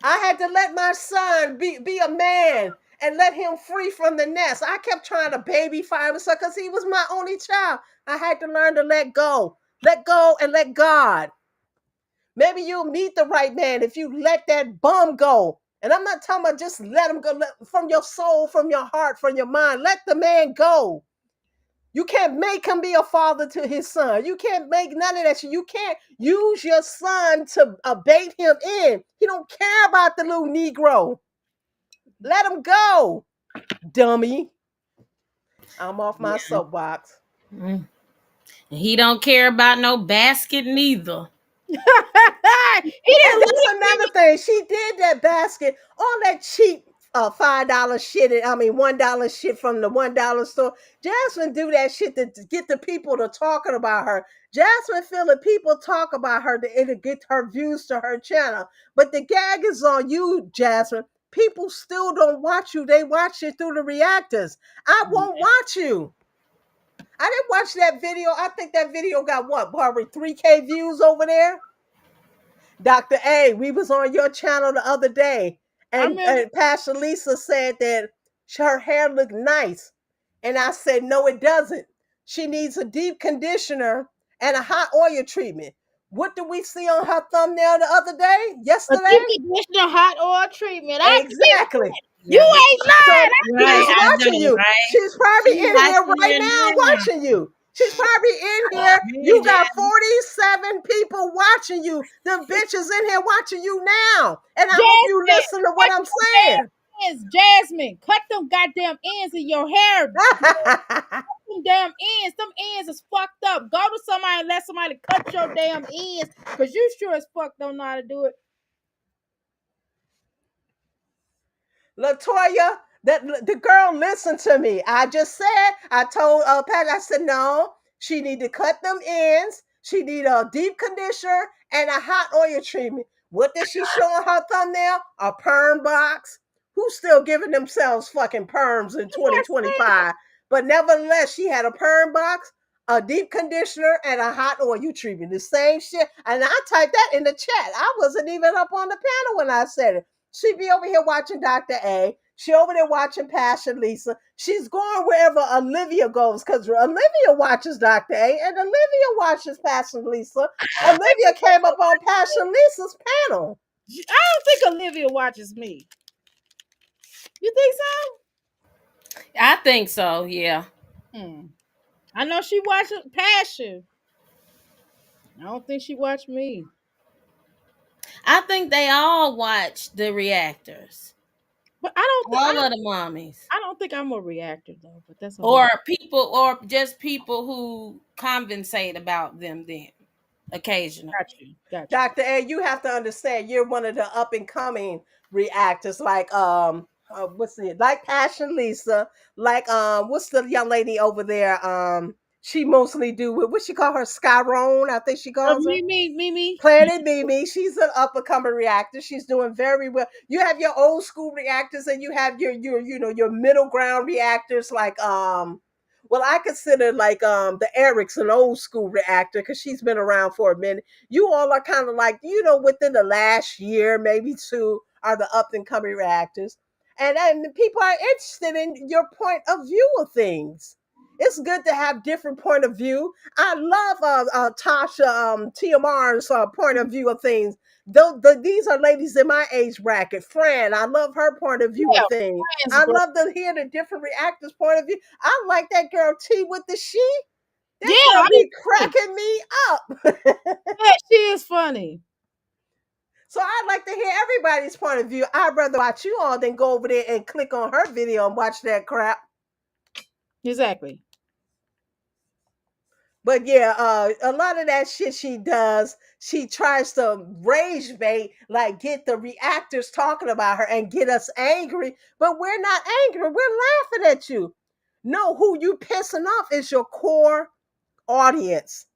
I had to let my son be a man and let him free from the nest. I kept trying to baby fire him because he was my only child. I had to learn to let go. Let go and let God. Maybe you'll meet the right man if you let that bum go. And I'm not talking about just let him go from your soul, from your heart, from your mind. Let the man go. You can't make him be a father to his son. You can't make none of that shit. You can't use your son to bait him in. He don't care about the little Negro. Let him go, dummy. I'm off my Yeah. soapbox. Mm. He don't care about no basket neither. He And didn't that's leave another me. thing. She did that basket, all that cheap $5 shit. I mean $1 shit from the $1 store. Jasmine do that shit to get the people to talking about her. Jasmine feel that people talk about her, that it'll get her views to her channel. But the gag is on you, Jasmine. People still don't watch you. They watch you through the reactors. I won't watch you. I didn't watch that video. I think that video got what, Barbara, 3K views over there? Dr. A, we was on your channel the other day, I and, remember. and Pastor Lisa said that her hair looked nice. And I said, no, it doesn't. She needs a deep conditioner and a hot oil treatment. What did we see on her thumbnail the other day? A Yesterday? deep conditioner hot oil treatment. I see Exactly. that. You Yeah, ain't lying. So I see right. she's I that. watching know, you. right? She's probably She in here watching right you now now. watching you. She's probably in here. Hey, You got Jan. 47 people watching you. Them bitches in here watching you now. And I hope you Jasmine, listen to what cut I'm them saying. damn ends. Jasmine, cut them goddamn ends in your hair. Them damn ends. Them ends is fucked up. Go to somebody and let somebody cut your damn ends. Cause you sure as fuck don't know how to do it. Latoya, that the girl listened to me. I just said, I told Pat, I said, no, she need to cut them ends. She need a deep conditioner and a hot oil treatment. What did she show on her thumbnail? A perm box. Who's still giving themselves fucking perms in That's what I said. 2025? But nevertheless, she had a perm box, a deep conditioner, and a hot oil treatment. The same shit. And I typed that in the chat. I wasn't even up on the panel when I said it. She be over here watching Dr. A. She over there watching Passion Lisa. She's going wherever Olivia goes because Olivia watches Dr. A and Olivia watches Passion Lisa. Olivia came up on Passion Lisa's panel. I don't think Olivia watches me. You think I think so. Yeah. so? I know she watches Passion. I don't think she watched me. I think they all watch the reactors. But I don't. All of the mommies. I don't think I'm a reactor though. But that's a whole. Or people, or just people who conversate about them occasionally. Got you. Got you. Dr. A, you have to understand you're one of the up and coming reactors, like what's it like Passion Lisa, like what's the young lady over there? She mostly do with what she call her Skyrone, I think she calls her. Mimi. Planet Mimi, she's an up and coming reactor. She's doing very well. You have your old school reactors, and you have your middle ground reactors like well, I consider like the Eric's an old school reactor because she's been around for a minute. You all are kind of like within the last year, maybe two, are the up and coming reactors, and people are interested in your point of view of things. It's good to have different point of view. I love Tasha TMR's point of view of things. These are ladies in my age bracket. Fran, I love her point of view Yeah, of things. friends, I girl. love to hear the different reactors' point of view. I like that girl T with the she. Yeah, That girl I do be too. cracking me up. Yeah, she is funny. So I'd like to hear everybody's point of view. I'd rather watch you all than go over there and click on her video and watch that crap. Exactly. But yeah, a lot of that shit she does, she tries to rage bait, like get the reactors talking about her and get us angry. But we're not angry. We're laughing at you. No, who you pissing off is your core audience.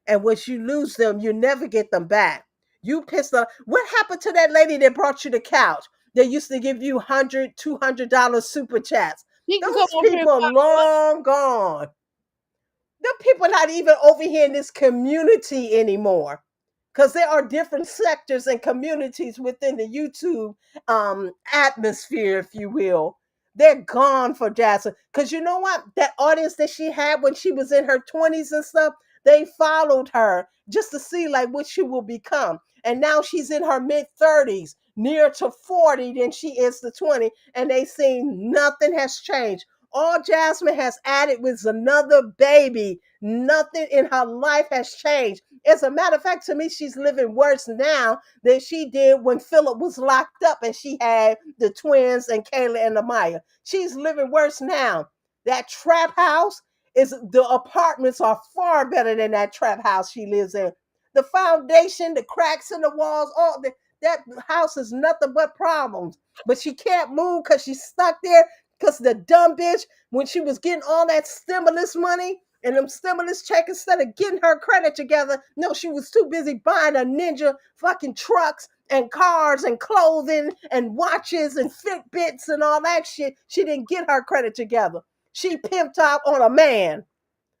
And once you lose them, you never get them back. You pissed off. What happened to that lady that brought you the couch? They used to give you $100, $200 super chats. You can come Those over here and people are long gone. The people not even over here in this community anymore, because there are different sectors and communities within the YouTube atmosphere, if you will. They're gone for Jasmine, because you know what, that audience that she had when she was in her 20s and stuff, they followed her just to see like what she will become, and now she's in her mid-30s, near to 40 than she is to 20, and they seen nothing has changed. All Jasmine has added was another baby. Nothing in her life has changed. As a matter of fact, to me, she's living worse now than she did when Philip was locked up and she had the twins and Kayla and Amaya. She's living worse now. That trap house is the apartments are far better than that trap house she lives in. The foundation, the cracks in the walls, that house is nothing but problems. But she can't move because she's stuck there because the dumb bitch, when she was getting all that stimulus money and them stimulus checks, instead of getting her credit together, no, she was too busy buying a ninja fucking trucks and cars and clothing and watches and Fitbits and all that shit. She didn't get her credit together. She pimped out on a man,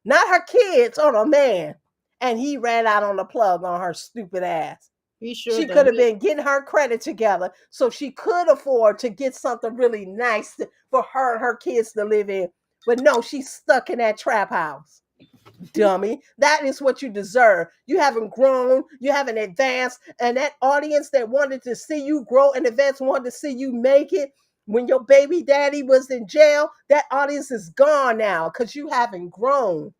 not her kids, on a man. And he ran out on the plug on her stupid ass. He sure She does. could have been getting her credit together so she could afford to get something really nice for her and her kids to live in. But no, she's stuck in that trap house. Dummy. That is what you deserve. You haven't grown, you haven't advanced, and that audience that wanted to see you grow and advance, wanted to see you make it when your baby daddy was in jail, that audience is gone now because you haven't grown.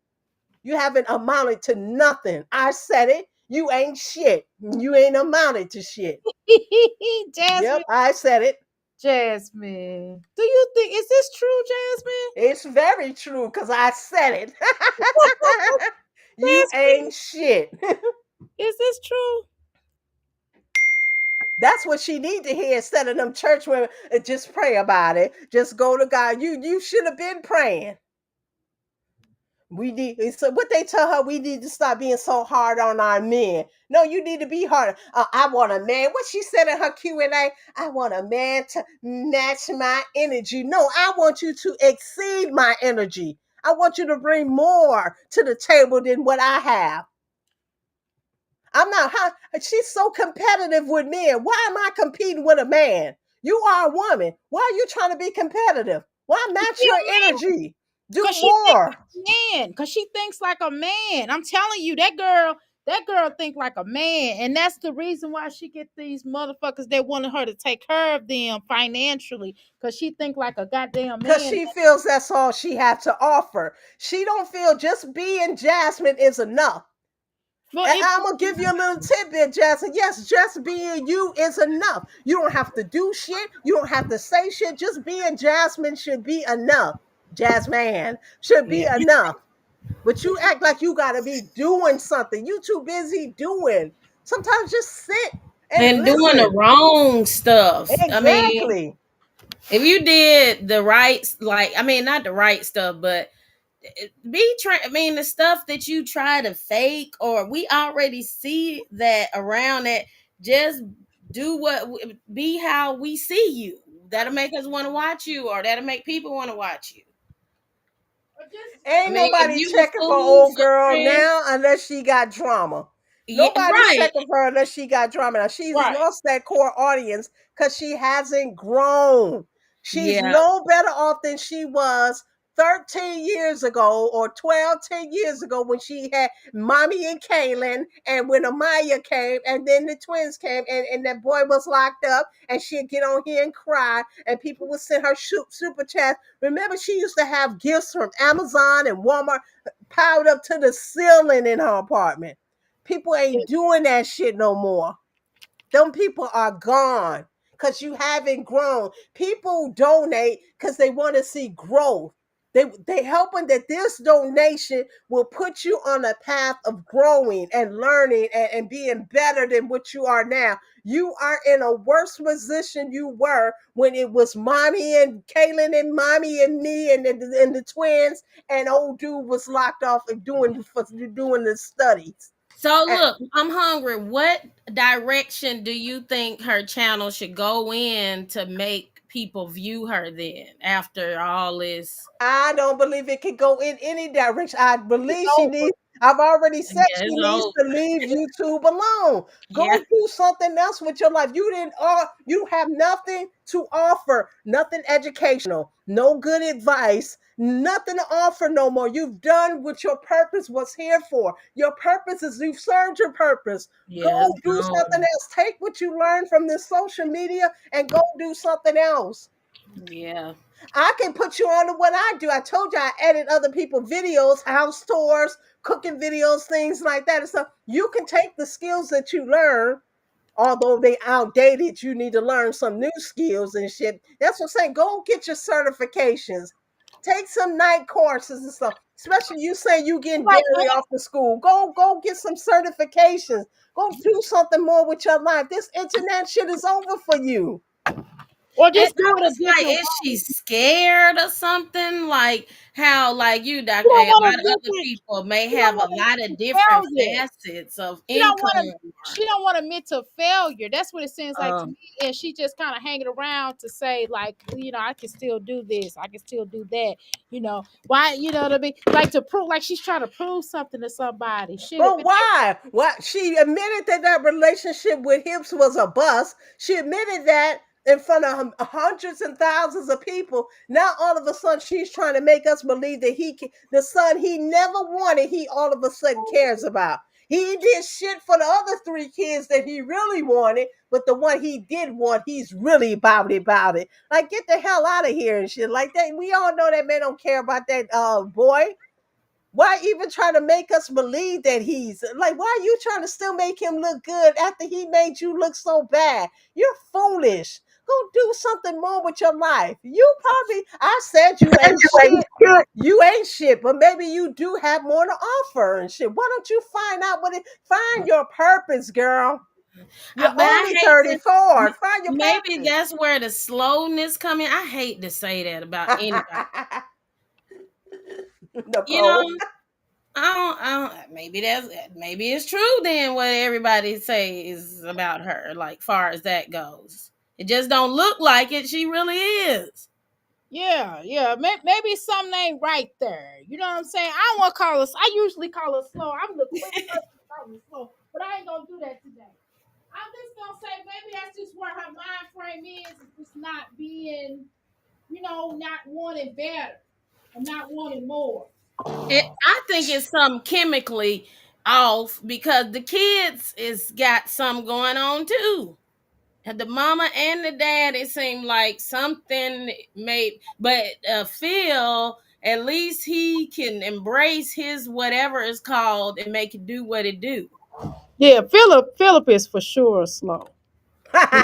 You haven't amounted to nothing. I said it. You ain't shit. You ain't amounted to shit. Yep, Jasmine, I said it. Jasmine. Do you think is this true, Jasmine? It's very true because I said it. You Jasmine, ain't shit. is this true? That's what she need to hear instead of them church women. Just pray about it. Just go to God. You should have been praying. We need so what they tell her, we need to stop being so hard on our men. No, you need to be harder. I want a man. What she said in her Q&A, I want a man to match my energy. No, I want you to exceed my energy. I want you to bring more to the table than what I have. I'm not she's so competitive with men. Why am I competing with a man? You are a woman. Why are you trying to be competitive? Why match She your a man. energy? Do Cause she thinks more. like a man. Cause she thinks like a man. I'm telling you, that girl think like a man, and that's the reason why she get these motherfuckers that wanted her to take care of them financially. Cause she think like a goddamn Because man. she feels that's all she had to offer. She don't feel just being Jasmine is enough. Well, And if I'm gonna give you a little tidbit, Jasmine. Yes, just being you is enough. You don't have to do shit. You don't have to say shit. Just being Jasmine should be enough. Jasmine should be yeah, enough. But you act like you gotta be doing something. You too busy doing. Sometimes just sit and And doing the listen. wrong stuff. I mean, Exactly. if you did the right, like, I mean, not the right stuff, but I mean, the stuff that you try to fake, or we already see that around that. Just do be how we see you. That'll make us want to watch you, or that'll make people want to watch you. I Ain't mean, if nobody you was checking for cool old for girl friends, now unless she got drama. yeah, Nobody's right, checking for her unless she got drama. Now she's Right. lost that core audience because she hasn't grown. She's yeah, no better off than she was 13 years ago or 12, 10 years ago when she had Mommy and Kaylin and when Amaya came and then the twins came and that boy was locked up and she'd get on here and cry and people would send her super chats. Remember, she used to have gifts from Amazon and Walmart piled up to the ceiling in her apartment. People ain't doing that shit no more. Them people are gone because you haven't grown. People donate because they want to see growth. They hoping that this donation will put you on a path of growing and learning and being better than what you are now. You are in a worse position you were when it was mommy and Kaylin and mommy and me and the twins and old dude was locked off and doing the studies. so And look, I'm hungry. What direction do you think her channel should go in to make people view her then after all this? I don't believe it can go in any direction. I It's believe she over. needs, I've already said Yeah, she it's needs old. to leave YouTube alone. Yeah, Go do something else with your life. You have nothing to offer, nothing educational, no good advice, nothing to offer no more. You've done what your purpose was here for. Your purpose is you've served your purpose. Go yeah, it's do something gone. else. Take what you learned from this social media and go do something else. Yeah. I can put you on to what I do. I told you I edit other people's videos, house tours, cooking videos, things like that. And stuff. You can take the skills that you learn, although they outdated. You need to learn some new skills and shit. That's what I'm saying. Go get your certifications. Take some night courses and stuff. Especially you say you getting Like, dairy off the school. Go get some certifications. Go do something more with your life. This internet shit is over for you. or And just do I it a was like, different is way. she scared or something? Like how, like you, You Doctor don't A, a want lot to of admit other that. people may She don't have a want to lot admit of to different failure. facets of She don't income. want to. She don't want to admit to failure. That's what it seems like to Um, me. And she just kind of hanging around to say, like, I can still do this. I can still do that. Why? You know what I mean? Like to prove, like she's trying to prove something to somebody. Shit. If But it ain't, why? What she admitted that that relationship with Hips was a bust. She admitted that in front of hundreds and thousands of people. Now all of a sudden she's trying to make us believe that the son he never wanted, he all of a sudden cares about. He did shit for the other three kids that he really wanted, but the one he did want, he's really about it. Like get the hell out of here and shit like that. We all know that man don't care about that boy. Why even try to make us believe that he's like, why are you trying to still make him look good after he made you look so bad? You're foolish. Go do something more with your life. You probably, I said you ain't shit. You ain't shit, but maybe you do have more to offer and shit. Why don't you find out find your purpose, girl? You're but I only hate to. 34. Find your Maybe purpose. that's where the slowness come in. I hate to say that about anybody. You know, Nicole. I don't. Maybe it's true then what everybody say is about her. Like far as that goes, it just don't look like it. She really is. yeah, yeah. Maybe something ain't right there. You know what I'm saying? I don't want to call her. I usually call her slow. I'm the quick person to call her slow, but I ain't gonna do that today. I'm just gonna say maybe that's just where her mind frame is. It's just not being, not wanting better or not wanting more. I think it's some chemically off because the kids is got some going on too. And the mama and the dad, it seemed like something made, but Phil, at least he can embrace his whatever is called and make it do what it do. Yeah, Philip is for sure slow. Yeah,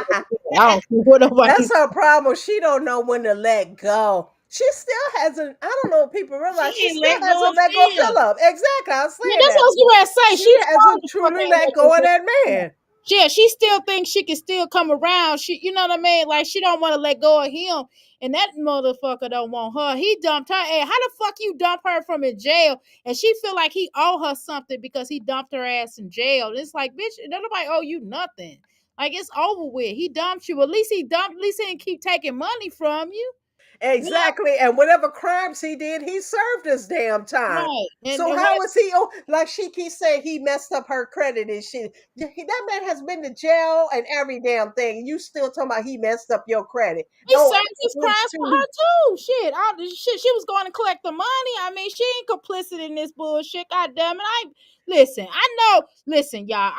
I don't care what nobody. That's her problem. She don't know when to let go. She still hasn't. I don't know if people She realize she ain't still let go hasn't of let go of Phil. Philip. Exactly. I was Yeah, saying that's what that. I was going to say. She She sure hasn't the fuck truly ain't let let go go of of that him. man. Yeah, she still thinks she can still come around. She, you know what I mean? Like she don't want to let go of him, and that motherfucker don't want her. He dumped her. Hey, how the fuck you dump her from in jail, and she feel like he owe her something because he dumped her ass in jail? And it's like, bitch, don't nobody owe you nothing. Like it's over with. He dumped you. At least he dumped. At least he didn't keep taking money from you. Yeah, Exactly. And whatever crimes he did, he served his damn time. right. So And how what? is he? Oh, like she keeps saying, he messed up her credit and shit. That man has been to jail and every damn thing. You still talking about he messed up your credit? He No, served his which crimes for too. her too. Shit, shit. She was going to collect the money. I mean, she ain't complicit in this bullshit. God damn it! I listen. I know. Listen, y'all.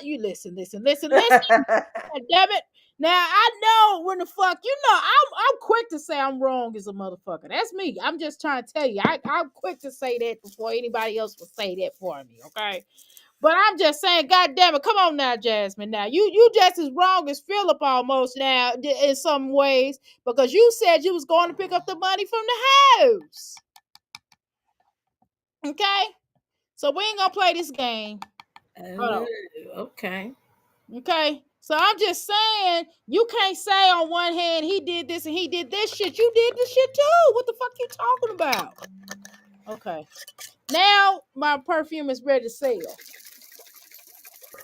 You listen. God damn it. Now I know when the fuck you know. I'm quick to say I'm wrong as a motherfucker. That's me. I'm just trying to tell you. I'm quick to say that before anybody else will say that for me. Okay. But I'm just saying, God damn it, come on now, Jasmine. Now you just as wrong as Philip almost now in some ways because you said you was going to pick up the money from the house. Okay, so we ain't gonna play this game. Hold Oh, on. okay. Okay, so I'm just saying you can't say on one hand he did this and he did this shit. You did this shit too. What the fuck you talking about? Okay, now my perfume is ready to sell.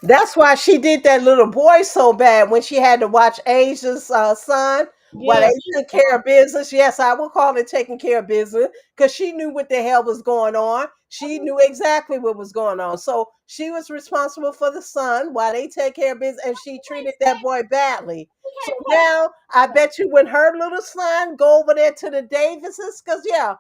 That's why she did that little boy so bad when she had to watch Asia's son while Yeah, they she was took care fine. of business. Yes, I would call it taking care of business because she knew what the hell was going on. She knew exactly what was going on. So she was responsible for the son while they take care of business, and she treated that boy badly. You So can't play. now I bet you when her little son go over there to the Davises, because yeah,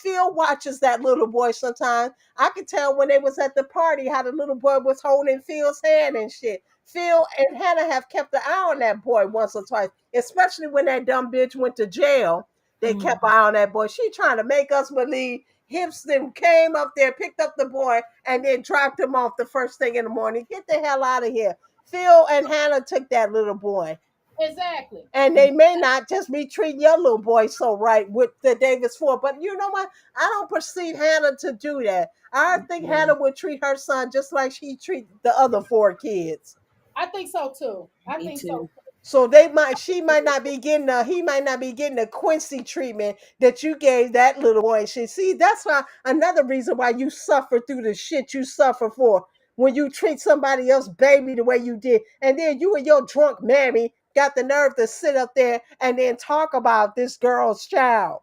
Phil watches that little boy sometimes. I could tell when they was at the party how the little boy was holding Phil's hand and shit. Phil and Hannah have kept an eye on that boy once or twice, especially when that dumb bitch went to jail. They kept an Mm. eye on that boy. She trying to make us believe Hipston came up there, picked up the boy, and then dropped him off the first thing in the morning. Get the hell out of here. Phil and Hannah took that little boy. Exactly. And they may not just be treating your little boy so right with the Davis Ford. But you know what? I don't perceive Hannah to do that. I think Yeah, Hannah would treat her son just like she treat the other four kids. I think so too. I me think so. too. So they might, she might not be getting he might not be getting the Quincy treatment that you gave that little boy. She see, that's why another reason why you suffer through the shit you suffer for when you treat somebody else baby the way you did, and then you and your drunk mammy got the nerve to sit up there and then talk about this girl's child.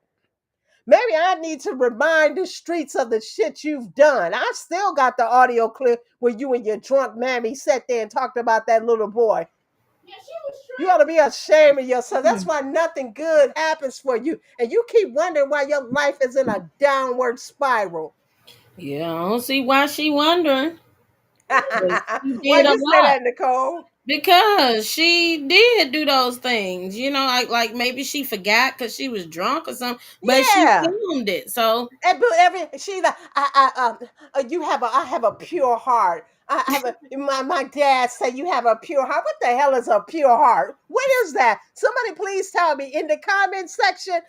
Maybe I need to remind the streets of the shit you've done. I still got the audio clip where you and your drunk mammy sat there and talked about that little boy. Yeah, she was You ought to be ashamed of yourself. That's Mm. why nothing good happens for you. And you keep wondering why your life is in a downward spiral. Yeah, I don't see why she wondering. 'Cause she Why did a you say lot. that, Nicole? Because she did do those things, like maybe she forgot because she was drunk or something, but she Yeah. filmed it. So And but every she like you have I have a pure heart. I have my dad said you have a pure heart. What the hell is a pure heart? What is that? Somebody please tell me in the comment section.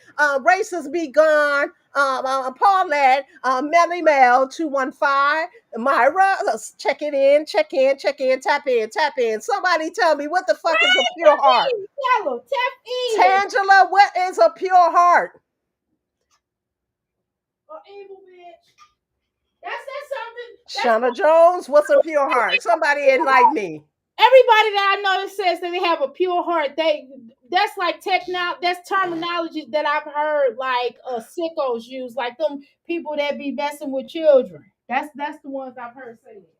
Races be gone. Paulette, Melly Mel 215, Myra, check it in, check in, tap in. Somebody tell me what the fuck is a pure heart? yellow. Tap in. Tangela, what is a pure heart? Or evil bitch. That's something. That's Shauna Jones, what's a pure heart? Somebody enlighten me. everybody that I know that says that they have a pure heart. That's like that's terminology that I've heard like sickos use, like them people that be messing with children. That's the ones I've heard say that.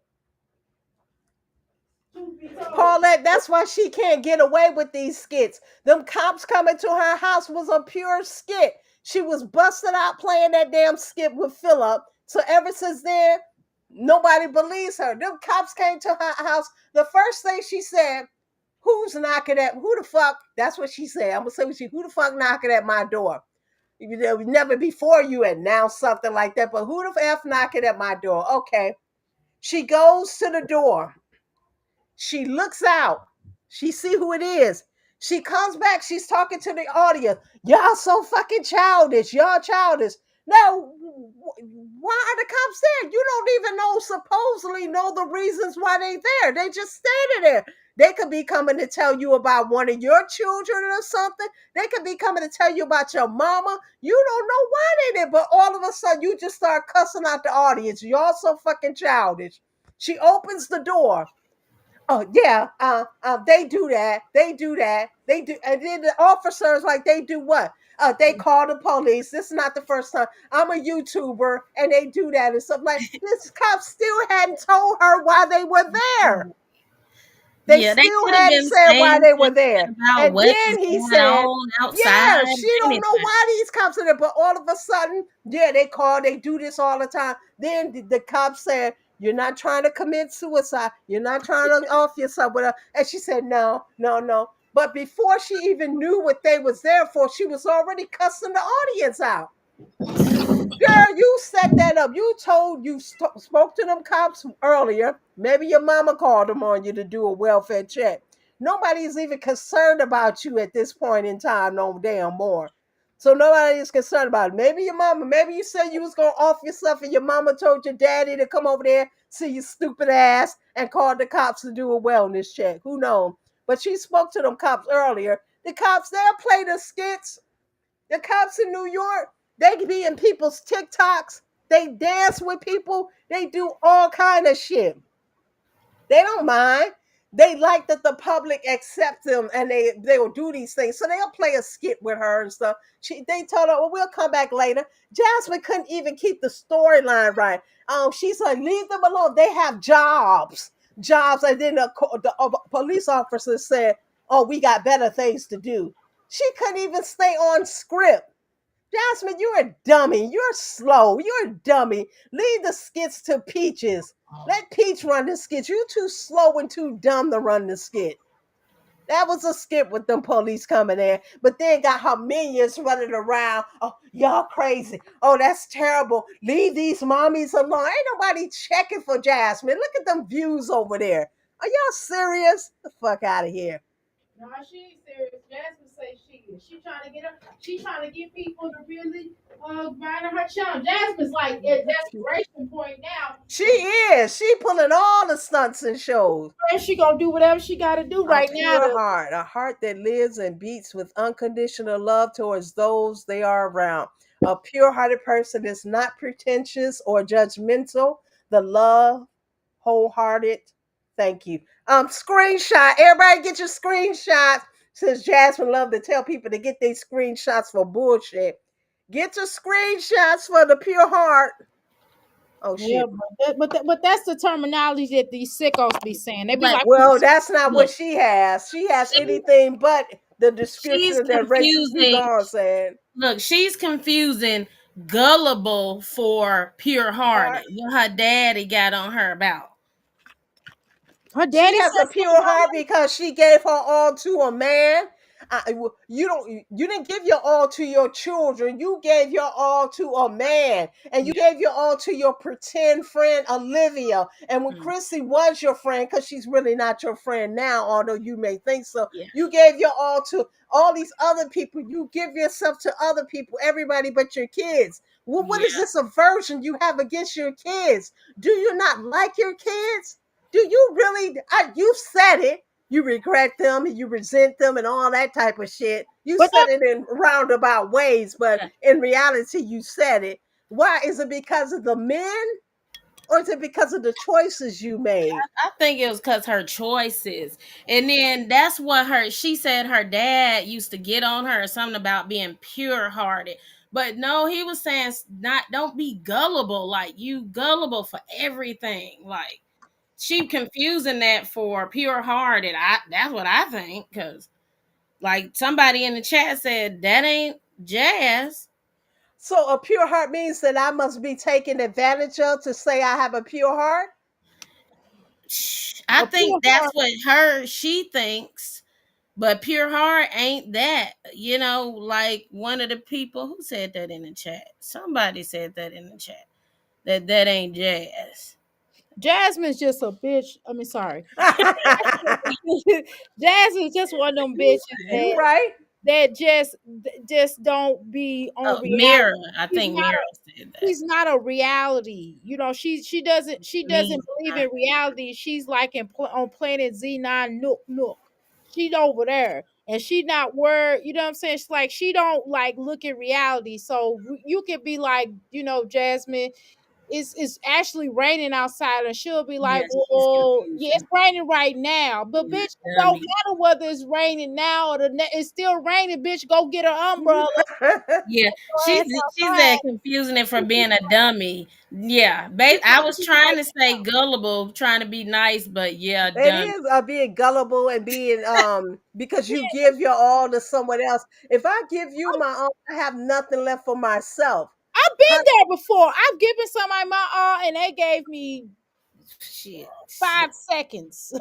Truth be told. Paulette, that's why she can't get away with these skits. Them cops coming to her house was a pure skit. She was busted out playing that damn skit with Philip. So ever since then, nobody believes her. Them cops came to her house. The first thing she said, who's knocking at who the fuck? That's what she said. I'm gonna say what she who the fuck knocking at my door? Never before you announced something like that, but who the f knocking at my door? Okay. She goes to the door. She looks out. She see who it is. She comes back. She's talking to the audience. Y'all so fucking childish. Y'all childish. Now, why are the cops there? You don't even know, supposedly know the reasons why they there. They just standing there. They could be coming to tell you about one of your children or something. They could be coming to tell you about your mama. You don't know why they there, but all of a sudden you just start cussing out the audience. Y'all so fucking childish. She opens the door. Oh yeah, they do that. They do that. They do, and then the officers like they do what? They call the police. This is not the first time. I'm a YouTuber, and they do that and stuff like. This cop still hadn't told her why they were there. They Yeah, they still could have hadn't been said why saying they were there. something about And what is then he going said, on outside, yeah, she don't know anything. why these cops are there. But all of a sudden, yeah, they call, they do this all the time. Then the cops said, you're not trying to commit suicide. You're not trying to off yourself. And she said, no, no, no. But before she even knew what they was there for, she was already cussing the audience out. Girl, you set that up. You told you spoke to them cops earlier. Maybe your mama called them on you to do a welfare check. Nobody's even concerned about you at this point in time, no damn more. So nobody is concerned about it. Maybe your mama, maybe you said you was gonna off yourself and your mama told your daddy to come over there, see your stupid ass, and called the cops to do a wellness check. Who knows? But she spoke to them cops earlier. The cops, they'll play the skits. The cops in New York, they be in people's TikToks. They dance with people. They do all kind of shit. They don't mind. They like that the public accepts them and they will do these things. So they'll play a skit with her and stuff. They told her, well, we'll come back later. Jasmine couldn't even keep the storyline right. She's like, leave them alone. They have jobs. Jobs. And then the police officer said, oh, we got better things to do. She couldn't even stay on script. Jasmine, you're a dummy. You're slow. You're a dummy. Leave the skits to Peaches. Let Peach run the skit. You're too slow and too dumb to run the skit. That was a skit with them police coming in, but then got her minions running around. Oh, y'all crazy. Oh, that's terrible. Leave these mommies alone. Ain't nobody checking for Jasmine. Look at them views over there. Are y'all serious? Get the fuck out of here. No, she ain't serious. Jasmine say she is. She trying to get her. She trying to get people to really ride on her channel. Jasmine's like at desperation point now. She is. She pulling all the stunts and shows. And she gonna do whatever she got to do A right now. pure heart, a heart that lives and beats with unconditional love towards those they are around. A pure hearted person is not pretentious or judgmental. The love, wholehearted. Thank you. Screenshot. Everybody get your screenshots. Since Jasmine love to tell people to get these screenshots for bullshit. Get your screenshots for the pure heart. Oh Yeah, shit. but that's the terminology that these sickos be saying. They be But like, Well, that's not what look, she has. She has she, anything but the she's description that racist people confusing. are saying. Look, she's confusing gullible for pure Heart. hearted. What her daddy got on her about. her She daddy has said a something pure about heart because she gave her all to a man. You don't. You didn't give your all to your children. You gave your all to a man, and you Yeah. gave your all to your pretend friend Olivia. And when Mm, Chrissy was your friend, because she's really not your friend now, although you may think so, yeah. you gave your all to all these other people. You give yourself to other people, everybody but your kids. Well, what is Yeah. this aversion you have against your kids? Do you not like your kids? Do you really? You said it. You regret them and you resent them and all that type of shit. You but said it in roundabout ways, but Yeah. in reality, you said it. Why? Is it because of the men or is it because of the choices you made? I think it was because her choices. And then that's what she said her dad used to get on her or something about being pure hearted. But no, he was saying not don't be gullible. Like you gullible for everything. Like she confusing that for pure hearted. That's what I think. Cause like somebody in the chat said that ain't Jazz. So a pure heart means that I must be taken advantage of to say I have a pure heart? I a pure think that's heart. what she thinks. But pure heart ain't that. You know, like one of the people who said that in the chat. Somebody said that in the chat. That ain't Jazz. Jasmine's just a bitch. I mean, sorry. Jasmine's just one of them bitches You that right. that just don't be on reality. Mira, I She's think not Mira a said that. she's not a reality. You know, she doesn't believe Mira. in reality. She's like on planet Z9 Nook Nook. She's over there. And she not worried, you know what I'm saying? She's like she don't like look at reality. So you could be like, Jasmine, it's actually raining outside, and she'll be like, Yeah, she's well, yeah, it's confusing. raining right now. But Yeah, bitch, it don't dummy. matter whether it's raining now or it's still raining, bitch. Go get an umbrella. Yeah, Go ass she's outside. confusing it for being a dummy. Yeah, I was trying to say gullible, trying to be nice, but yeah, It dummy. is being gullible and being because you Yeah, give your all to someone else. If I give you my all, I have nothing left for myself. I've How, been there before. I've given somebody my all, and they gave me Shit, shit. 5 seconds.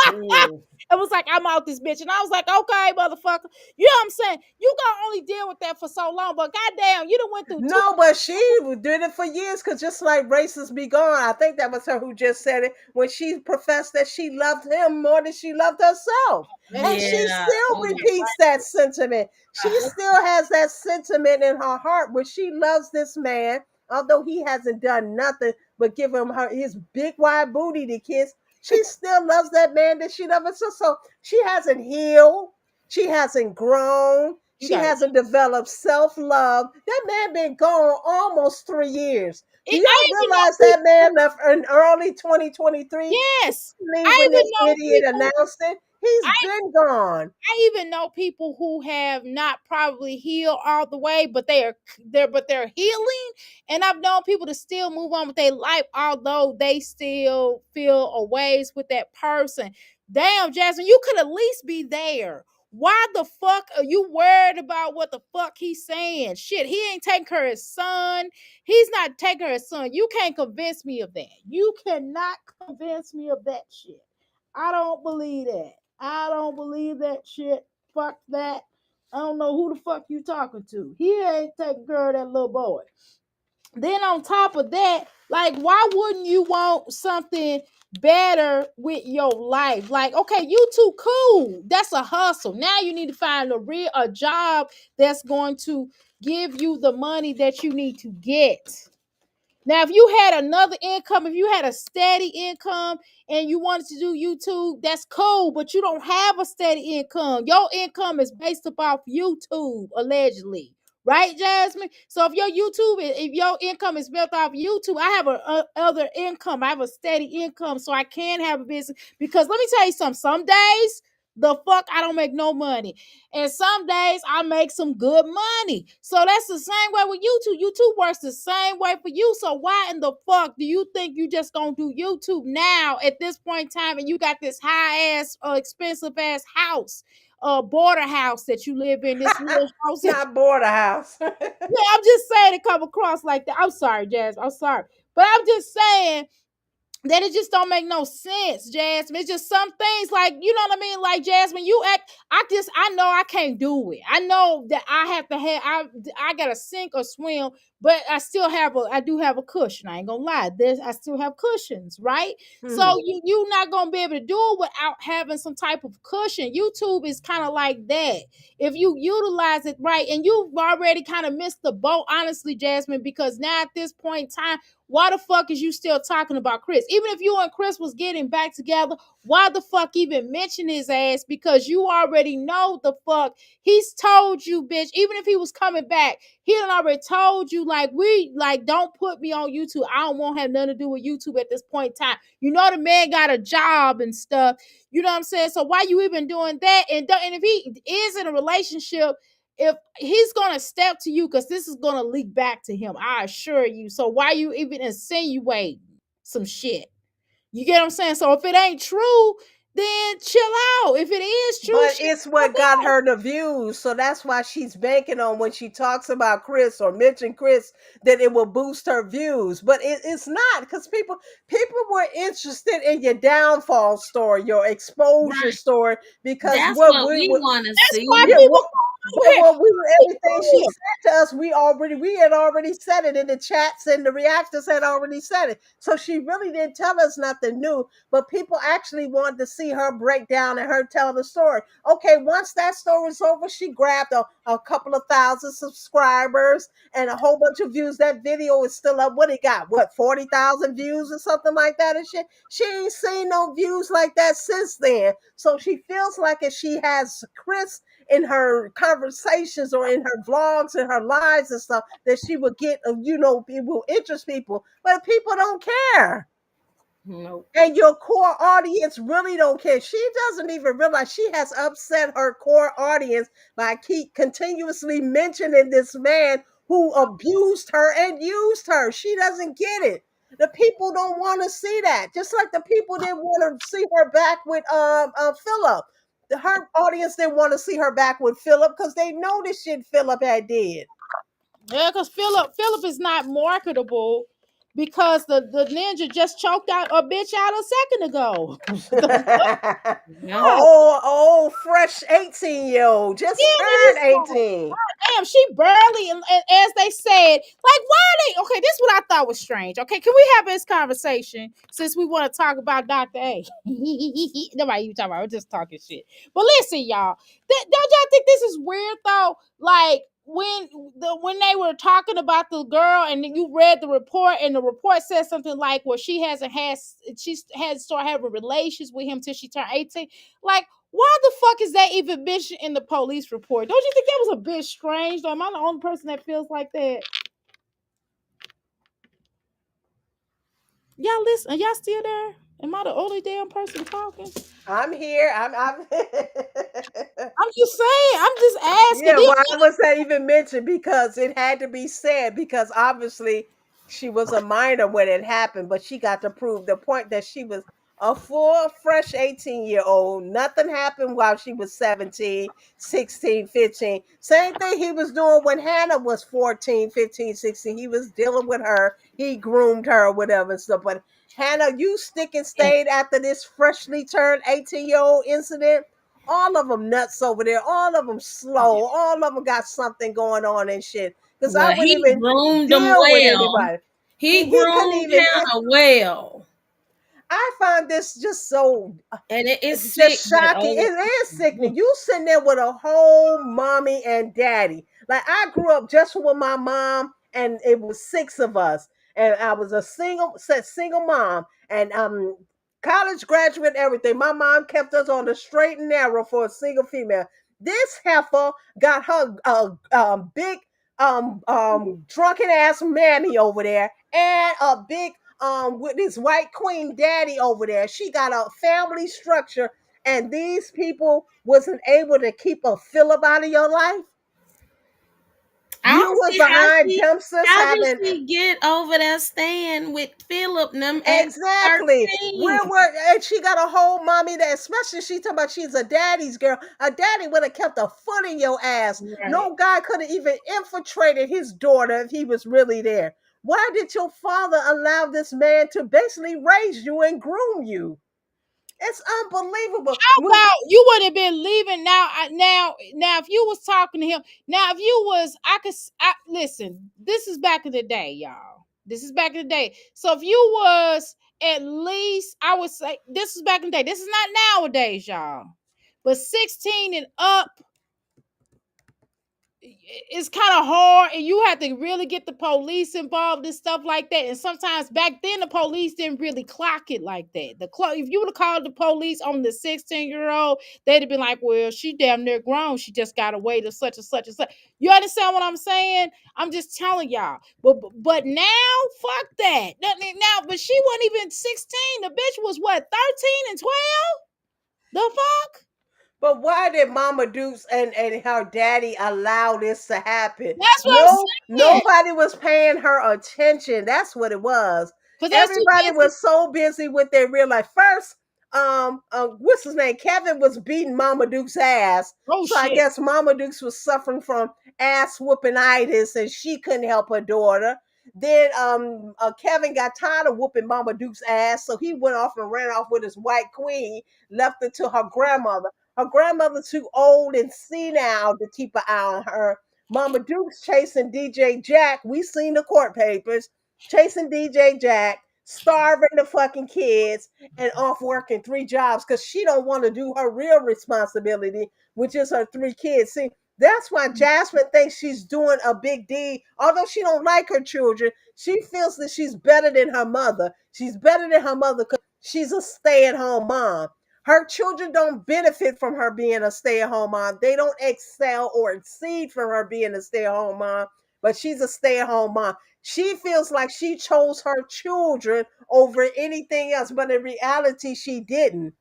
mm. It was like, I'm out this bitch. And I was like, okay, motherfucker. You know what I'm saying? You gonna only deal with that for so long. But goddamn, you done went through two. No, but she did it for years because just like racists be gone, I think that was her who just said it when she professed that she loved him more than she loved herself. And And she she Yeah. still Oh, repeats that sentiment. She I hope. still has that sentiment in her heart where she loves this man, although he hasn't done nothing but give him his big wide booty to kiss. She still loves that man that she loved herself. So she hasn't healed. She hasn't grown. you She got it. hasn't developed self-love. That man been gone almost 3 years. Do I y'all even know realize that people. man left in early 2023? Yes. Leave I when even this know idiot people. announced it. He's I been gone. I even know people who have not probably healed all the way, but they're healing. And I've known people to still move on with their life, although they still feel a ways with that person. Damn, Jasmine, you could at least be there. Why the fuck are you worried about what the fuck he's saying? Shit, he ain't taking her his son. He's not taking her his son. You can't convince me of that. You cannot convince me of that shit. I don't believe that. I don't believe that shit. Fuck that. I don't know who the fuck you talking to. He ain't taking care of that little boy. Then on top of that, like, why wouldn't you want something better with your life? Like, okay, you too cool. That's a hustle. Now you need to find a job that's going to give you the money that you need to get. Now, if you had another income, if you had a steady income and you wanted to do YouTube, that's cool, but you don't have a steady income. Your income is based upon YouTube, allegedly. Right, Jasmine? So if your income is built off YouTube, I have a other income. I have a steady income, so I can have a business. Because let me tell you something. Some days, the fuck, I don't make no money. And some days I make some good money. So that's the same way with YouTube. YouTube works the same way for you. So why in the fuck do you think you just gonna do YouTube now at this point in time, and you got this high ass, expensive ass house, border house that you live in, this little house that Not border house. yeah, I'm just saying it come across like that. I'm sorry, Jazz. I'm sorry. But I'm just saying that it just don't make no sense, Jasmine. It's just some things, like, you know what I mean? Like, Jasmine, you act, I know I can't do it. I know that I have to have, I gotta sink or swim, but I do have a cushion. I ain't gonna lie. I still have cushions, right? So Hmm. you not gonna be able to do it without having some type of cushion. YouTube is kind of like that. If you utilize it right, and you've already kind of missed the boat, honestly, Jasmine, because now at this point in time, why the fuck is you still talking about Chris? Even if you and Chris was getting back together, why the fuck even mention his ass? Because you already know the fuck. He's told you, bitch. Even if he was coming back, he done already told you, like, don't put me on YouTube. I don't want to have nothing to do with YouTube at this point in time. You know the man got a job and stuff. You know what I'm saying? So why you even doing that? And if he is in a relationship, if he's gonna step to you, because this is gonna leak back to him, I assure you. So why you even insinuate some shit? You get what I'm saying? So if it ain't true, then chill out. If it is true, But shit, it's what got her the views. So that's why she's banking on when she talks about Chris or mention Chris that it will boost her views. But it's not because people were interested in your downfall story, your exposure Right. story, because That's what what we we would want to that's why yeah, see. people what call Yeah, Okay. well, everything she said to us, we had already said it in the chats, and the reactors had already said it. So she really didn't tell us nothing new, but people actually wanted to see her break down and her tell the story. Okay, once that story was over, she grabbed a couple of thousand subscribers and a whole bunch of views. That video is still up. What it got? What, 40,000 views or something like that and shit? She ain't seen no views like that since then. So she feels like if she has Chris in her conversations or in her vlogs and her lives and stuff, that she would get, it will interest people, but people don't care. Nope. And your core audience really don't care. She doesn't even realize she has upset her core audience by keep continuously mentioning this man who abused her and used her. She doesn't get it. The people don't want to see that. Just like the people didn't want to see her back with Philip. Her audience didn't want to see her back with Philip because they know the shit Philip had did. Yeah, because Philip is not marketable because the ninja just choked out a bitch out a second ago. The Yeah. fuck? Oh, fresh 18-year-old, just Yeah, turned it's like, 18. damn, she barely, and as they said, like, why are they, okay, this is what I thought was strange. Okay, can we have this conversation since we want to talk about Dr. A? Nobody even talking about, we're just talking shit. But listen, y'all, don't y'all think this is weird though? Like, when they were talking about the girl and you read the report and the report says something like, well, she had started having relations with him till she turned 18. Like, why the fuck is that even mentioned in the police report? Don't you think that was a bit strange? Though, am I the only person that feels like that? Y'all listen? Are y'all still there? Am I the only damn person talking? I'm here. I'm I'm just saying. I'm just asking. Yeah, why was that even mentioned? Because it had to be said, because obviously she was a minor when it happened, but she got to prove the point that she was a full, fresh 18-year-old. Nothing happened while she was 17, 16, 15. Same thing he was doing when Hannah was 14, 15, 16. He was dealing with her. He groomed her or whatever and stuff. But Hannah, you stick and And, stayed after this freshly turned 18-year-old incident. All of them nuts over there. All of them yeah. slow. All of them got something going on and shit. Because I Well, wouldn't he even groomed them deal with well. anybody. He He couldn't groomed even. Hannah well. I find this just so And it is sick, just but shocking. oh, It is sickening. You sitting there with a whole mommy and daddy. Like I grew up just with my mom, and it was six of us, and I was a single mom, and college graduate, everything. My mom kept us on the straight and narrow for a single female. This heifer got her big drunken ass mammy over there, and a big with this white queen daddy over there. She got a family structure, and these people wasn't able to keep a Philip out of your life. I You don't was see how behind she dumpsters how did having. she get over there staying with Philip and them at Exactly. 13? Where were and she got a whole mommy that, especially she talking about she's a daddy's girl. A daddy would have kept a foot in your ass. Right. No guy could have even infiltrated his daughter if he was really there. Why did your father allow this man to basically raise you and groom you? It's unbelievable. When about you would have been leaving now? Now, if you was talking to him, now if you was, listen. This is back in the day, y'all. This is back in the day. So if you was at least, I would say, this is back in the day. This is not nowadays, y'all. But 16 and up, it's kind of hard, and you have to really get the police involved and stuff like that. And sometimes back then the police didn't really clock it like that. If you would have called the police on the 16-year-old, they'd have been like, well, she damn near grown, she just got away to such and such and such. You understand what I'm saying? I'm just telling y'all. But now, fuck that. Now, but she wasn't even 16. The bitch was what, 13 and 12? The fuck? But why did Mama Dukes and her daddy allow this to happen? That's what I'm No, saying. nobody was paying her attention. That's what it was. Because that's too Everybody busy. was so busy with their real life. First, what's his name? Kevin was beating Mama Duke's ass. Oh So I shit. guess Mama Dukes was suffering from ass whoopingitis, and she couldn't help her daughter. Then Kevin got tired of whooping Mama Duke's ass, so he went off and ran off with his white queen, left her to her grandmother. Her grandmother too old and senile to keep an eye on her. Mama Duke's chasing DJ Jack. We seen the court papers chasing DJ Jack, starving the fucking kids, and off working 3 jobs because she don't want to do her real responsibility, which is her 3 kids. See, that's why Jasmine thinks she's doing a big deed. Although she don't like her children, she feels that she's better than her mother. She's better than her mother because she's a stay-at-home mom. Her children don't benefit from her being a stay-at-home mom. They don't excel or exceed from her being a stay-at-home mom, but she's a stay-at-home mom. She feels like she chose her children over anything else, but in reality, she didn't.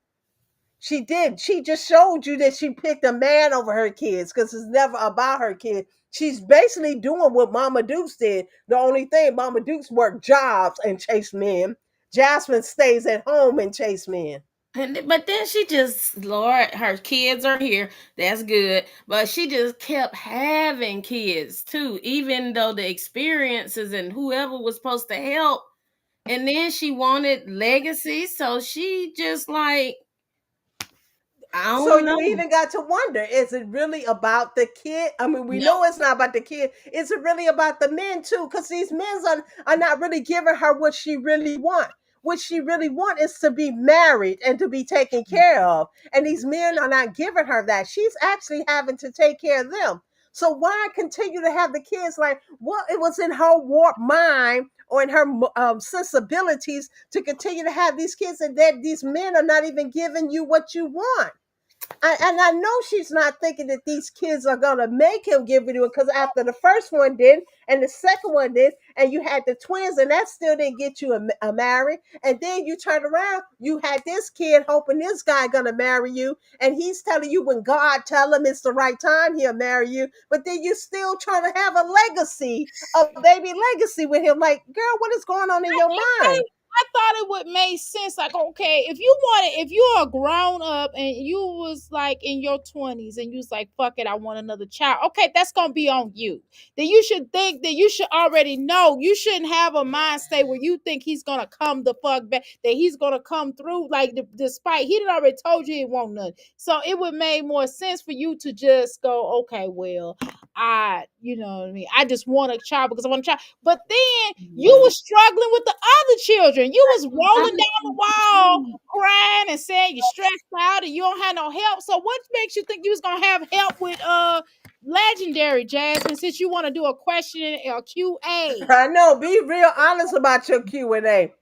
She did. She just showed you that she picked a man over her kids because it's never about her kids. She's basically doing what Mama Dukes did. The only thing, Mama Dukes worked jobs and chased men. Jasmine stays at home and chase men. But then she just, Lord, her kids are here. That's good. But she just kept having kids too, even though the experiences and whoever was supposed to help. And then she wanted legacy. So she just like, I So don't you know. even got to wonder, is it really about the kid? I mean, we No. know it's not about the kid. Is it really about the men too? Because these men are not really giving her what she really want. What she really want is to be married and to be taken care of. And these men are not giving her that. She's actually having to take care of them. So why continue to have the kids? Like, well, it was in her warped mind or in her sensibilities to continue to have these kids, and that these men are not even giving you what you want. And I know she's not thinking that these kids are gonna make him give it to her because after the first one did and the second one did, and you had the twins, and that still didn't get you a marry. And then you turn around, you had this kid hoping this guy gonna marry you, and he's telling you when God tell him it's the right time, he'll marry you. But then you still trying to have a legacy, a baby legacy with him. Like, girl, what is going on in your mind? I thought it would make sense. Like, okay, if you're a grown up and you was like in your 20s and you was like, fuck it, I want another child. Okay, that's gonna be on you. Then you should think that you should already know. You shouldn't have a mind state where you think he's gonna come the fuck back, that he's gonna come through. Like, despite he did already told you he won't none. So it would make more sense for you to just go, okay, well, you know what I mean. I just want a child because I want a child. But then you Yeah. was struggling with the other children. You was rolling down the wall, crying and saying you're stressed out and you don't have no help. So what makes you think you was gonna have help with legendary Jasmine since you want to do a question or QA? I know. Be real honest about your Q&A.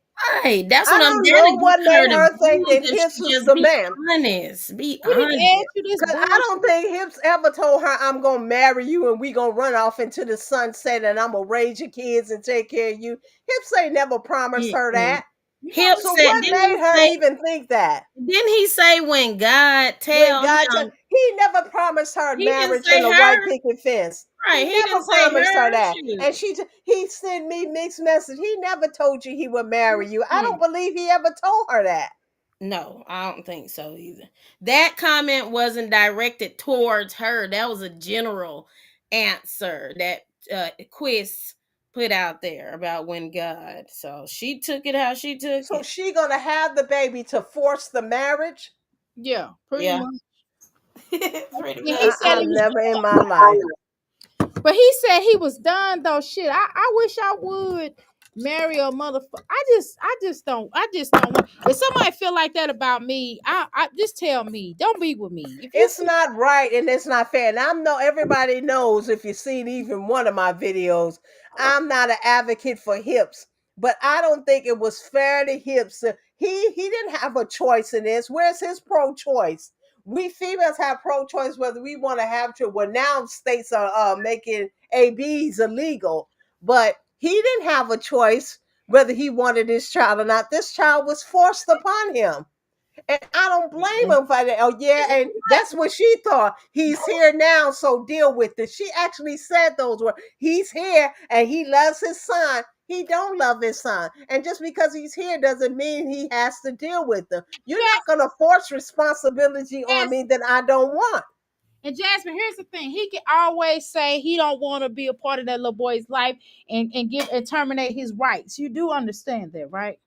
Right. That's I what I'm don't there to know what get her made to her think do. that That Hips she was just the be man. honest. Be We didn't honest. ask you this Cause I bullshit. don't think Hips ever told her I'm gonna marry you and we gonna run off into the sunset and I'm gonna raise your kids and take care of you. Hips ain't never promised her Mm-mm. that. Hip So said, what made her even think that? didn't he say when God When tell God him, he never promised her he didn't marriage say and a white her, picket fence. right? He He never didn't say promised her her. that. Shoot. And he sent me mixed message. He never told you he would marry you. I Mm. don't believe he ever told her that. No, I don't think so either. That comment wasn't directed towards her. That was a general answer that Quiz put out there about when God. So she took it how she took So it. she gonna have the baby to force the marriage? Yeah, pretty Yeah, much. pretty And he much. said it I'm was never in my life. but he said he was done though. Shit, I wish I would marry a motherfucker. I just don't want. If somebody feel like that about me, I just tell me. Don't be with me. If you It's not right and it's not fair. And I know everybody knows if you've seen even one of my videos, I'm not an advocate for Hips, but I don't think it was fair to Hips. He didn't have a choice in this. Where's his pro-choice? We females have pro-choice whether we want to have children. Well, now states are making ABs illegal, but he didn't have a choice whether he wanted this child or not. This child was forced upon him. And I don't blame him for that. Oh, yeah. And that's what she thought. He's here now, so deal with it. She actually said those words. He's here and he loves his son. He don't love his son. And just because he's here doesn't mean he has to deal with them. You're Jasmine, not going to force responsibility on me that I don't want. and Jasmine, here's the thing. He can always say he don't want to be a part of that little boy's life and give and terminate his rights. You do understand that, right?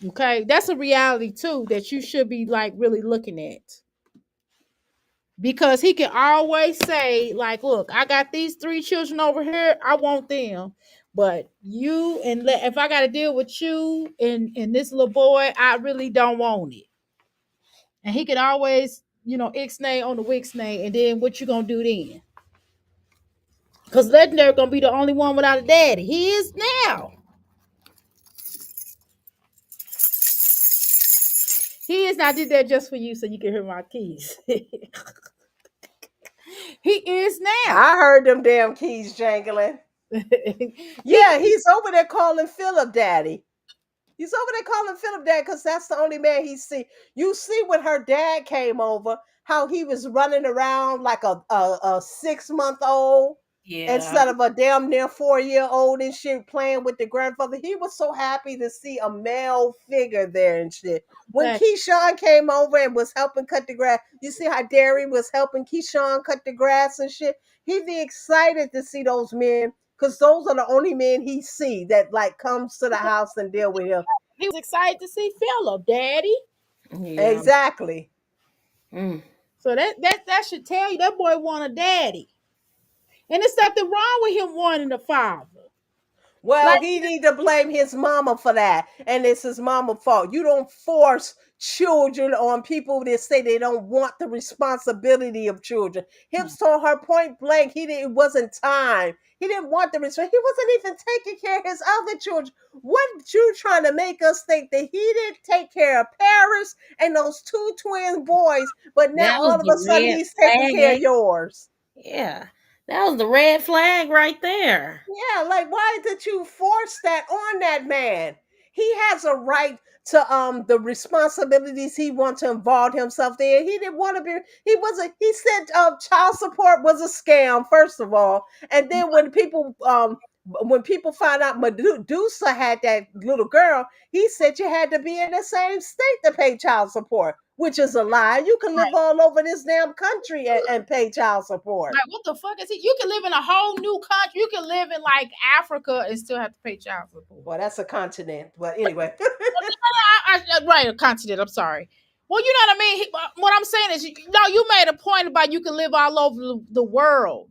Okay, that's a reality too that you should be like really looking at, because he can always say like, look, I got these three children over here, I want them, but you and if I got to deal with you and this little boy, I really don't want it. And he can always, ixnay on the wixnay, and then what you gonna do then? Because Legendary gonna be the only one without a daddy. He is now. He is. I did that just for you so you can hear my keys. He is now. I heard them damn keys jangling. Yeah, he he's over there calling Philip daddy. He's over there calling Philip dad because that's the only man he see. You see when her dad came over, how he was running around like a 6 month old Yeah. instead of a damn near 4 year old and shit playing with the grandfather. He was so happy to see a male figure there and shit. When exactly. Keyshawn came over and was helping cut the grass, you see how Derry was helping Keyshawn cut the grass and shit. He'd be excited to see those men because those are the only men he see that like comes to the house and deal with him. He was excited to see Philip, Daddy. Yeah. Exactly. Mm. So that should tell you that boy want a daddy, and there's nothing wrong with him wanting a father. Well, Like, he need to blame his mama for that, and it's his mama's fault. You don't force children on people that say they don't want the responsibility of children. Hips told her point blank he didn't. It wasn't time. He didn't want the responsibility. He wasn't even taking care of his other children. What you trying to make us think that he didn't take care of Paris and those two twin boys, but now That was all of the a sudden red he's taking flag, care ain't of yours? it? Yeah. That was the red flag right there. Yeah, like why did you force that on that man? He has a right to the responsibilities he wants to involve himself in. He didn't want to be. He wasn't. He said child support was a scam first of all, and then when people found out Medusa had that little girl, he said you had to be in the same state to pay child support, which is a lie. You can live all over this damn country and pay child support. what the fuck is he? You can live in a whole new country. You can live in like Africa and still have to pay child support. Well, that's a continent, but anyway. Right, a continent. I'm sorry. Well, you know what I mean. What I'm saying is, no, you made a point about you can live all over the world.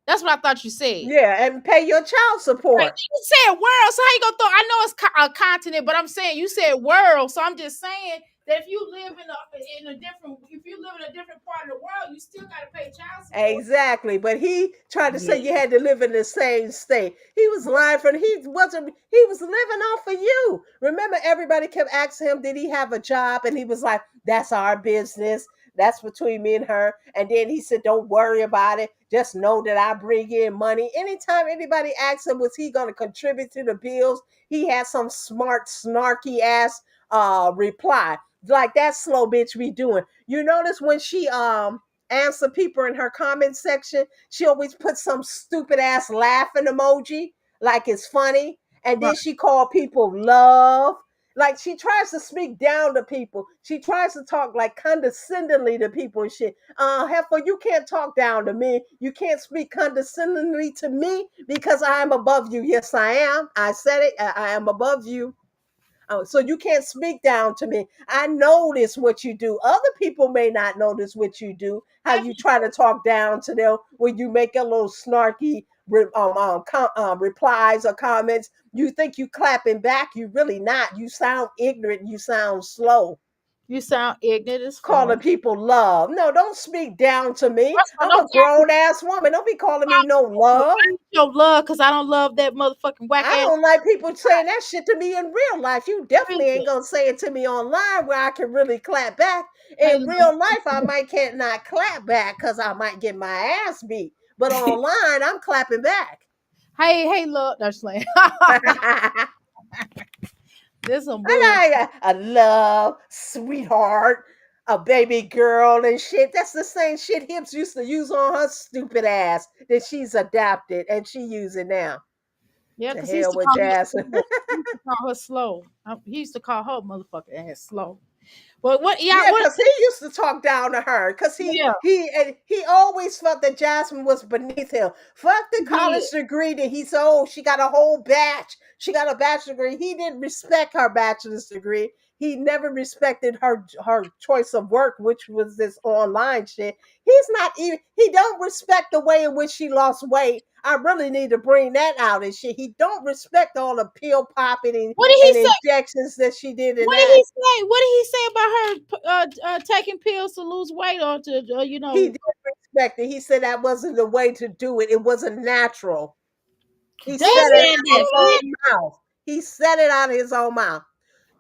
That's what I thought you said. Yeah, and pay your child Right, support. you said world, so how you gonna throw? I know it's a continent, but I'm saying you said world, so I'm just saying that if you live in a different, if you live in a different part of the world, you still gotta pay child support. Exactly. But he tried to say Yeah. you had to live in the same state. He was lying for he was living off of you. Remember, everybody kept asking him, did he have a job? And he was like, that's our business. That's between me and her. And then he said, don't worry about it. Just know that I bring in money. Anytime anybody asked him, was he going to contribute to the bills? He had some smart, snarky ass reply. Like that slow bitch be doing. You notice when she answer people in her comment section, she always puts some stupid ass laughing emoji, like it's funny. And Right. then she called people love. Like she tries to speak down to people. She tries to talk like condescendingly to people and shit. Heifer, you can't talk down to me. You can't speak condescendingly to me because I am above you. Yes, I am. I said it. I am above you. Oh, so you can't speak down to me. I notice what you do. Other people may not notice what you do. How Have you you try to talk down to them when you make a little snarky replies or comments. You think you clapping back. You really not. You sound ignorant. You sound slow. you sound ignorant as Calling fuck. people love. No, don't speak down to me. First of all, I'm a grown ass woman. Don't be calling me no love. your love, because I don't love that motherfucking whack I ass. don't like people saying that shit to me in real life. You definitely Hey, ain't gonna say it to me online where I can really clap back. hey, In real life, I might can't not clap back because I might get my ass beat. But online, I'm clapping back. hey, look, that's like I this some bull. like a love, sweetheart, a baby girl and shit. That's the same shit Hips used to use on her stupid ass that she's adapted and she using now. Yeah, To because he used hell to with call her Jasmine. slow. He used to call her slow. He used to call her motherfucking ass slow. But what? Yeah, Yeah, what? because he used to talk down to her. Because Yeah, he always felt that Jasmine was beneath him. Fuck the he college did. degree that he said, oh, she got a whole batch. She got a bachelor degree. He didn't respect her bachelor's degree. He never respected her choice of work, which was this online shit. He's not even. He don't respect the way in which she lost weight. I really need to bring that out and shit. He don't respect all the pill popping What did he and say? injections that she did in What did that. he say? What did he say about her taking pills to lose weight or to He did respect it. He said that wasn't the way to do it. It wasn't natural. He Damn, Who said it he said out of that, his said Fred? that. own mouth. He said it out of his own mouth.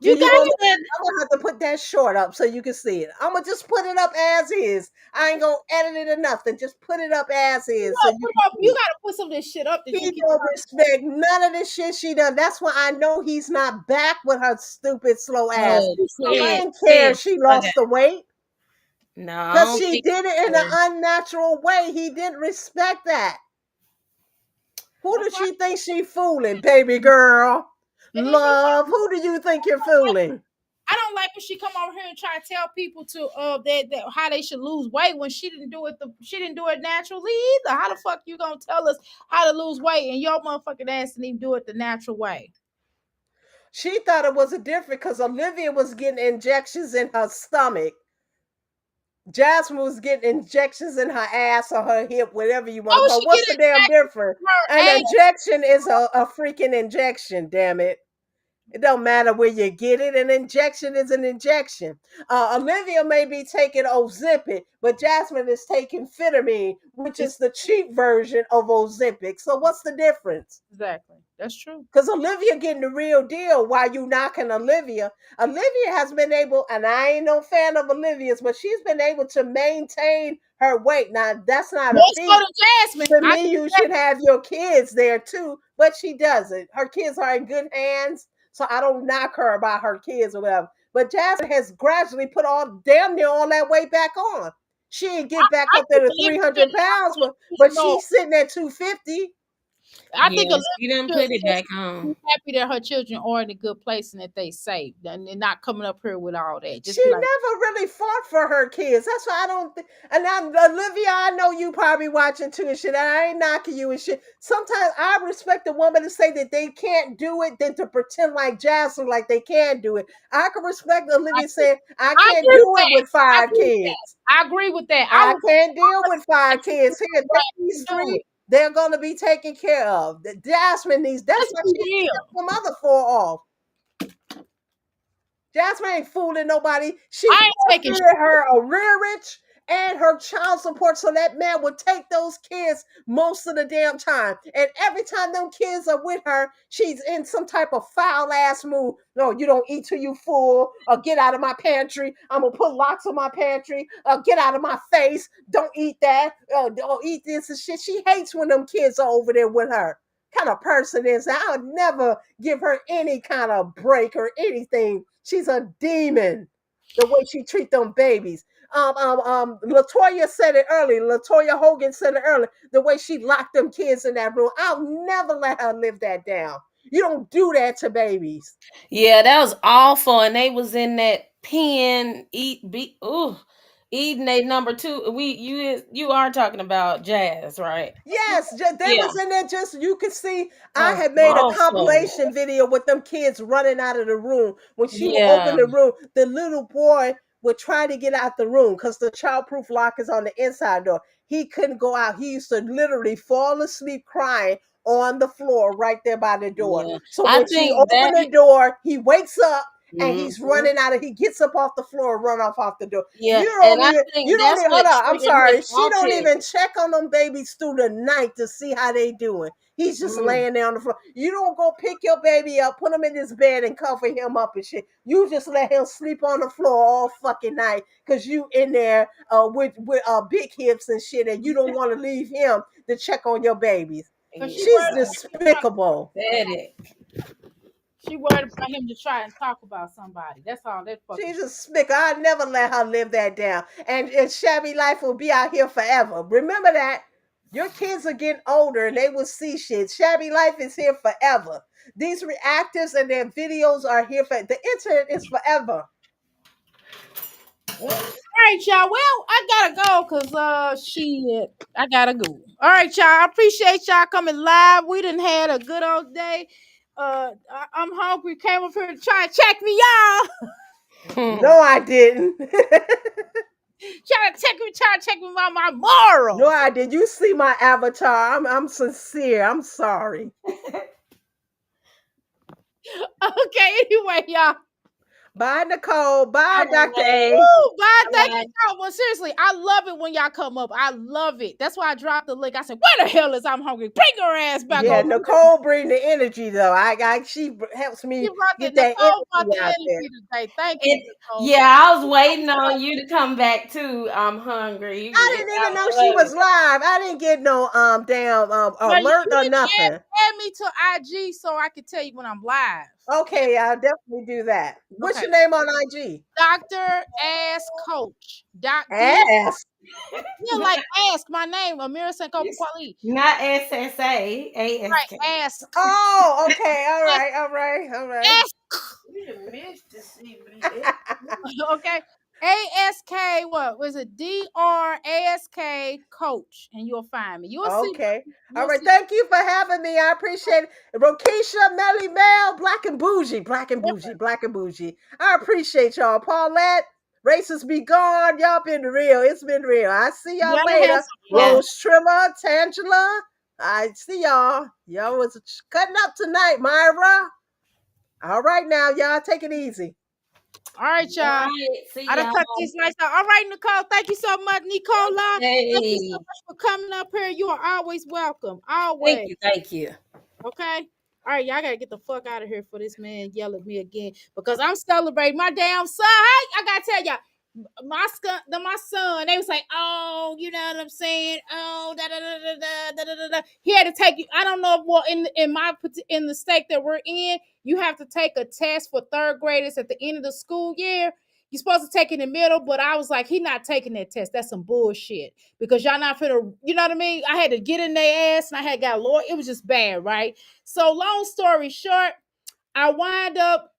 Do You you got Who want to. me? said I'm gonna have to put that short up so you can see it. I'm gonna just put it up as is. I ain't gonna edit it or nothing. Just put it up as is so you can You see. got to put some of this shit up that you He keep don't talking about. respect none of the shit she done. That's why I know he's not back with her stupid slow ass. Oh, He Ted, didn't care Ted. if she Okay. lost the weight No, I because don't she think did it in an so. unnatural way. He didn't respect that. Who That's does why. she think she fooling, baby girl? And then he Love, who do you think you're fooling? I don't like when she come over here and try to tell people to that how they should lose weight when she didn't do it naturally either. How the fuck you gonna tell us how to lose weight and your motherfucking ass didn't even do it the natural way? She thought it was a different because Olivia was getting injections in her stomach. Jasmine was getting injections in her ass or her hip, whatever you want to Oh, call it. she What's the get damn difference? her An ass. injection is a freaking injection, damn it. It don't matter where you get it. An injection is an injection. Olivia may be taking Ozempic, but Jasmine is taking Phetamine, which It's is the cheap version of Ozempic. So what's the difference? exactly that's true. Because Olivia getting the real deal while you knocking Olivia. Olivia has been able, and I ain't no fan of Olivia's, but she's been able to maintain her weight. Now that's not a Let's go feat. to Jasmine. To I me, you should have your kids there too, but she doesn't. Her kids are in good hands, so I don't knock her about her kids or whatever. But Jasmine has gradually put all damn near all that weight back on. She didn't get back I up there think to Olivia 300 pounds, but should she's sitting at 250. I think Yes, Olivia you didn't should, put it back on. be happy that her children are in a good place and that they safe and they're not coming up here with all that. She Just be like, never really fought for her kids. That's why I don't. And Olivia, I know you probably watching too and shit. And I ain't knocking you and shit. Sometimes I respect a woman to say that they can't do it than to pretend like Jasmine like they can do it. I can respect I Olivia saying I I can't agree do with it that. with I five agree with that. kids. I agree with that. I can't deal I with five respect kids. Here, take you these can do three. it. They're gonna be taken care of. Jasmine needs. That's Let's why be she real. kept some other four off. Jasmine ain't fooling nobody. She I ain't taking forfeited shit. her arrearage and her child support so that man would take those kids most of the damn time. And every time them kids are with her, she's in some type of foul ass mood. No, you don't eat till you full, or get out of my pantry. I'm gonna put locks on my pantry, or get out of my face. Don't eat that. Don't eat this and shit. She hates when them kids are over there with her. Kind of person is that? I would never give her any kind of break or anything. She's a demon. The way she treat them babies. Latoya said it earlier. Latoya Hogan said it earlier. The way she locked them kids in that room. I'll never let her live that down. You don't do that to babies. Yeah, that was awful. And they was in that pen eating a number two. You are talking about Jazz, right? Yes, they Yeah. was in there just you could see. That I was had made a awful. compilation video with them kids running out of the room. When she would open Yeah. the room, the little boy would try to get out the room because the childproof lock is on the inside door. He couldn't go out. He used to literally fall asleep crying on the floor right there by the door. Yeah. So I when she think that opened the door, he wakes up and he's mhm. running out of. He gets up off the floor and run off the door. Yeah, You and don't I even, you think don't that's even, hold what on, I'm triggered his sorry. She don't autism. even check on them babies through the night to see how they doing. He's just Mm. laying there on the floor. You don't go pick your baby up, put him in this bed and cover him up and shit. You just let him sleep on the floor all fucking night because you in there with big hips and shit and you don't want to leave him to check on your babies. Cause Yeah, she She's worried about him to try. despicable. pathetic. She worried about him to try and talk about somebody. That's all that fucking She's shit. a spicker. I'd never let her live that down. And Shabby Life will be out here forever. Remember that. Your kids are getting older and they will see shit. Shabby Life is here forever. These reactors and their videos are here for the internet is forever. All right, y'all. Well, I gotta go because shit, I gotta go. All right, y'all. I appreciate y'all coming live. We done had a good old day. I'm hungry. Came up here to try and check me, y'all. No, I didn't. Try to check me on my No, morals. I did. You see my avatar. I'm sincere. I'm sorry. Okay, anyway, y'all. Bye, Nicole. Bye, All Dr. right. A. Woo, bye. All Thank you right. so well, seriously, I love it when y'all come up. I love it. That's why I dropped the link. I said, where the hell is I'm hungry? Bring her ass back Yeah, over. Nicole bring the energy though. She helps You me brought the get that Nicole brought energy the out there. energy today. Thank you, And Nicole. yeah, I was waiting on you to come back too. I'm hungry. I didn't even know she I love was it. live. I didn't get no damn Well, you alert or need to nothing. add me to IG so I can tell you when I'm live. Okay, I'll definitely do that. What's Okay. your name on IG? Dr. Ass Coach. Ass. Yeah, like ask my name, Amira Senko It's Kwali. not SSA, ASK. Right, ask. Oh, okay. All Ask. right, all right, all right. Ask. We done missed the CBS. Okay. ASK, what was it? DRASK Coach, and you'll find me. You'll see. Okay. All You'll right. see. Thank you for having me. I appreciate it. Rokisha, Melly Mel, Black and Bougie, Black and Bougie, Black and Bougie. I appreciate y'all. Paulette, racists be gone. Y'all been real. It's been real. I see You y'all gotta have later. some Yeah. fun. Rose Trimmer, Tangela. I see y'all. Y'all was cutting up tonight, Myra. All right now, y'all take it easy. All right, All y'all. right. See I done y'all. cut these lights out. All right, Nicole. Thank you so much, Nicola. Thank you so Hey. much for coming up here. You are always welcome. Thank Always. you. Thank you. Okay. All right, y'all gotta get the fuck out of here for this man yell at me again because I'm celebrating my damn son. Hey, I gotta tell y'all, my son, they was like, oh, you know what I'm saying? Oh, da da da da da da da da. He had to take you. I don't know what in the state that we're in, you have to take a test for third graders at the end of the school year. You're supposed to take in the middle, but I was like, he not taking that test. That's some bullshit because y'all not finna, you know what I mean? I had to get in their ass and I had got a lawyer. It was just bad, right? So long story short, I wind up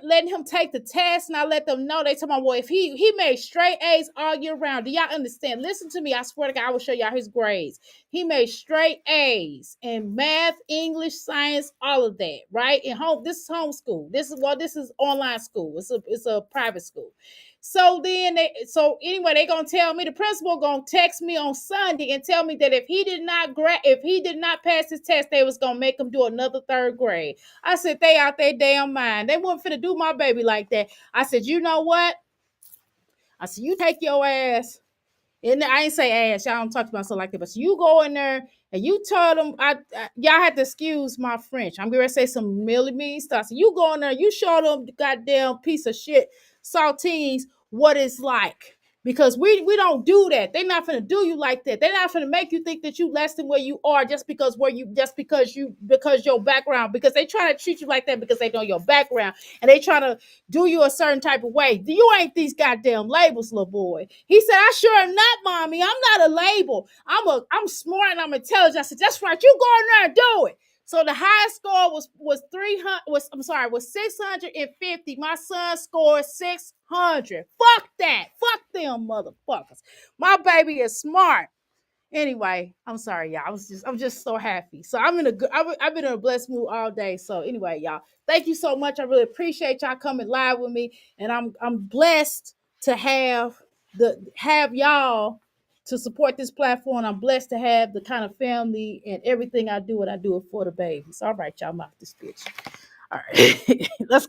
letting him take the test, and I let them know. They told my boy if he made straight A's all year round. Do y'all understand? Listen to me. I swear to God, I will show y'all his grades. He made straight A's in math, English, science, all of that. Right in home. This is homeschool. This is online school. It's a private school. So anyway, they gonna tell me the principal gonna text me on Sunday and tell me that if he did not pass his test, they was gonna make him do another third grade. I said, they out their damn mind. They wasn't finna do my baby like that. I said, you know what? I said, you take your ass. And I ain't say ass. Y'all don't talk to myself like that. But you go in there and you tell them, y'all had to excuse my French. I'm going to say some really mean stuff. So you go in there, you show them the goddamn piece of shit saltines what it's like. Because we don't do that. They're not gonna do you like that. They're not gonna make you think that you less than where you are because your background, because they try to treat you like that because they know your background and they try to do you a certain type of way. You ain't these goddamn labels, little boy. He said, I sure am not, mommy. I'm not a label. I'm smart and I'm intelligent. I said, that's right. You go in there and do it. So the highest score was 300 was 650. My son scored 600. Fuck that. Fuck them motherfuckers. My baby is smart. Anyway, I'm sorry, y'all. I'm just so happy. So I've been in a blessed mood all day. So anyway, y'all, thank you so much. I really appreciate y'all coming live with me, and I'm blessed to have y'all to support this platform. I'm blessed to have the kind of family and everything I do, and I do it for the babies. All right, y'all, I'm off this bitch. All right, let's go.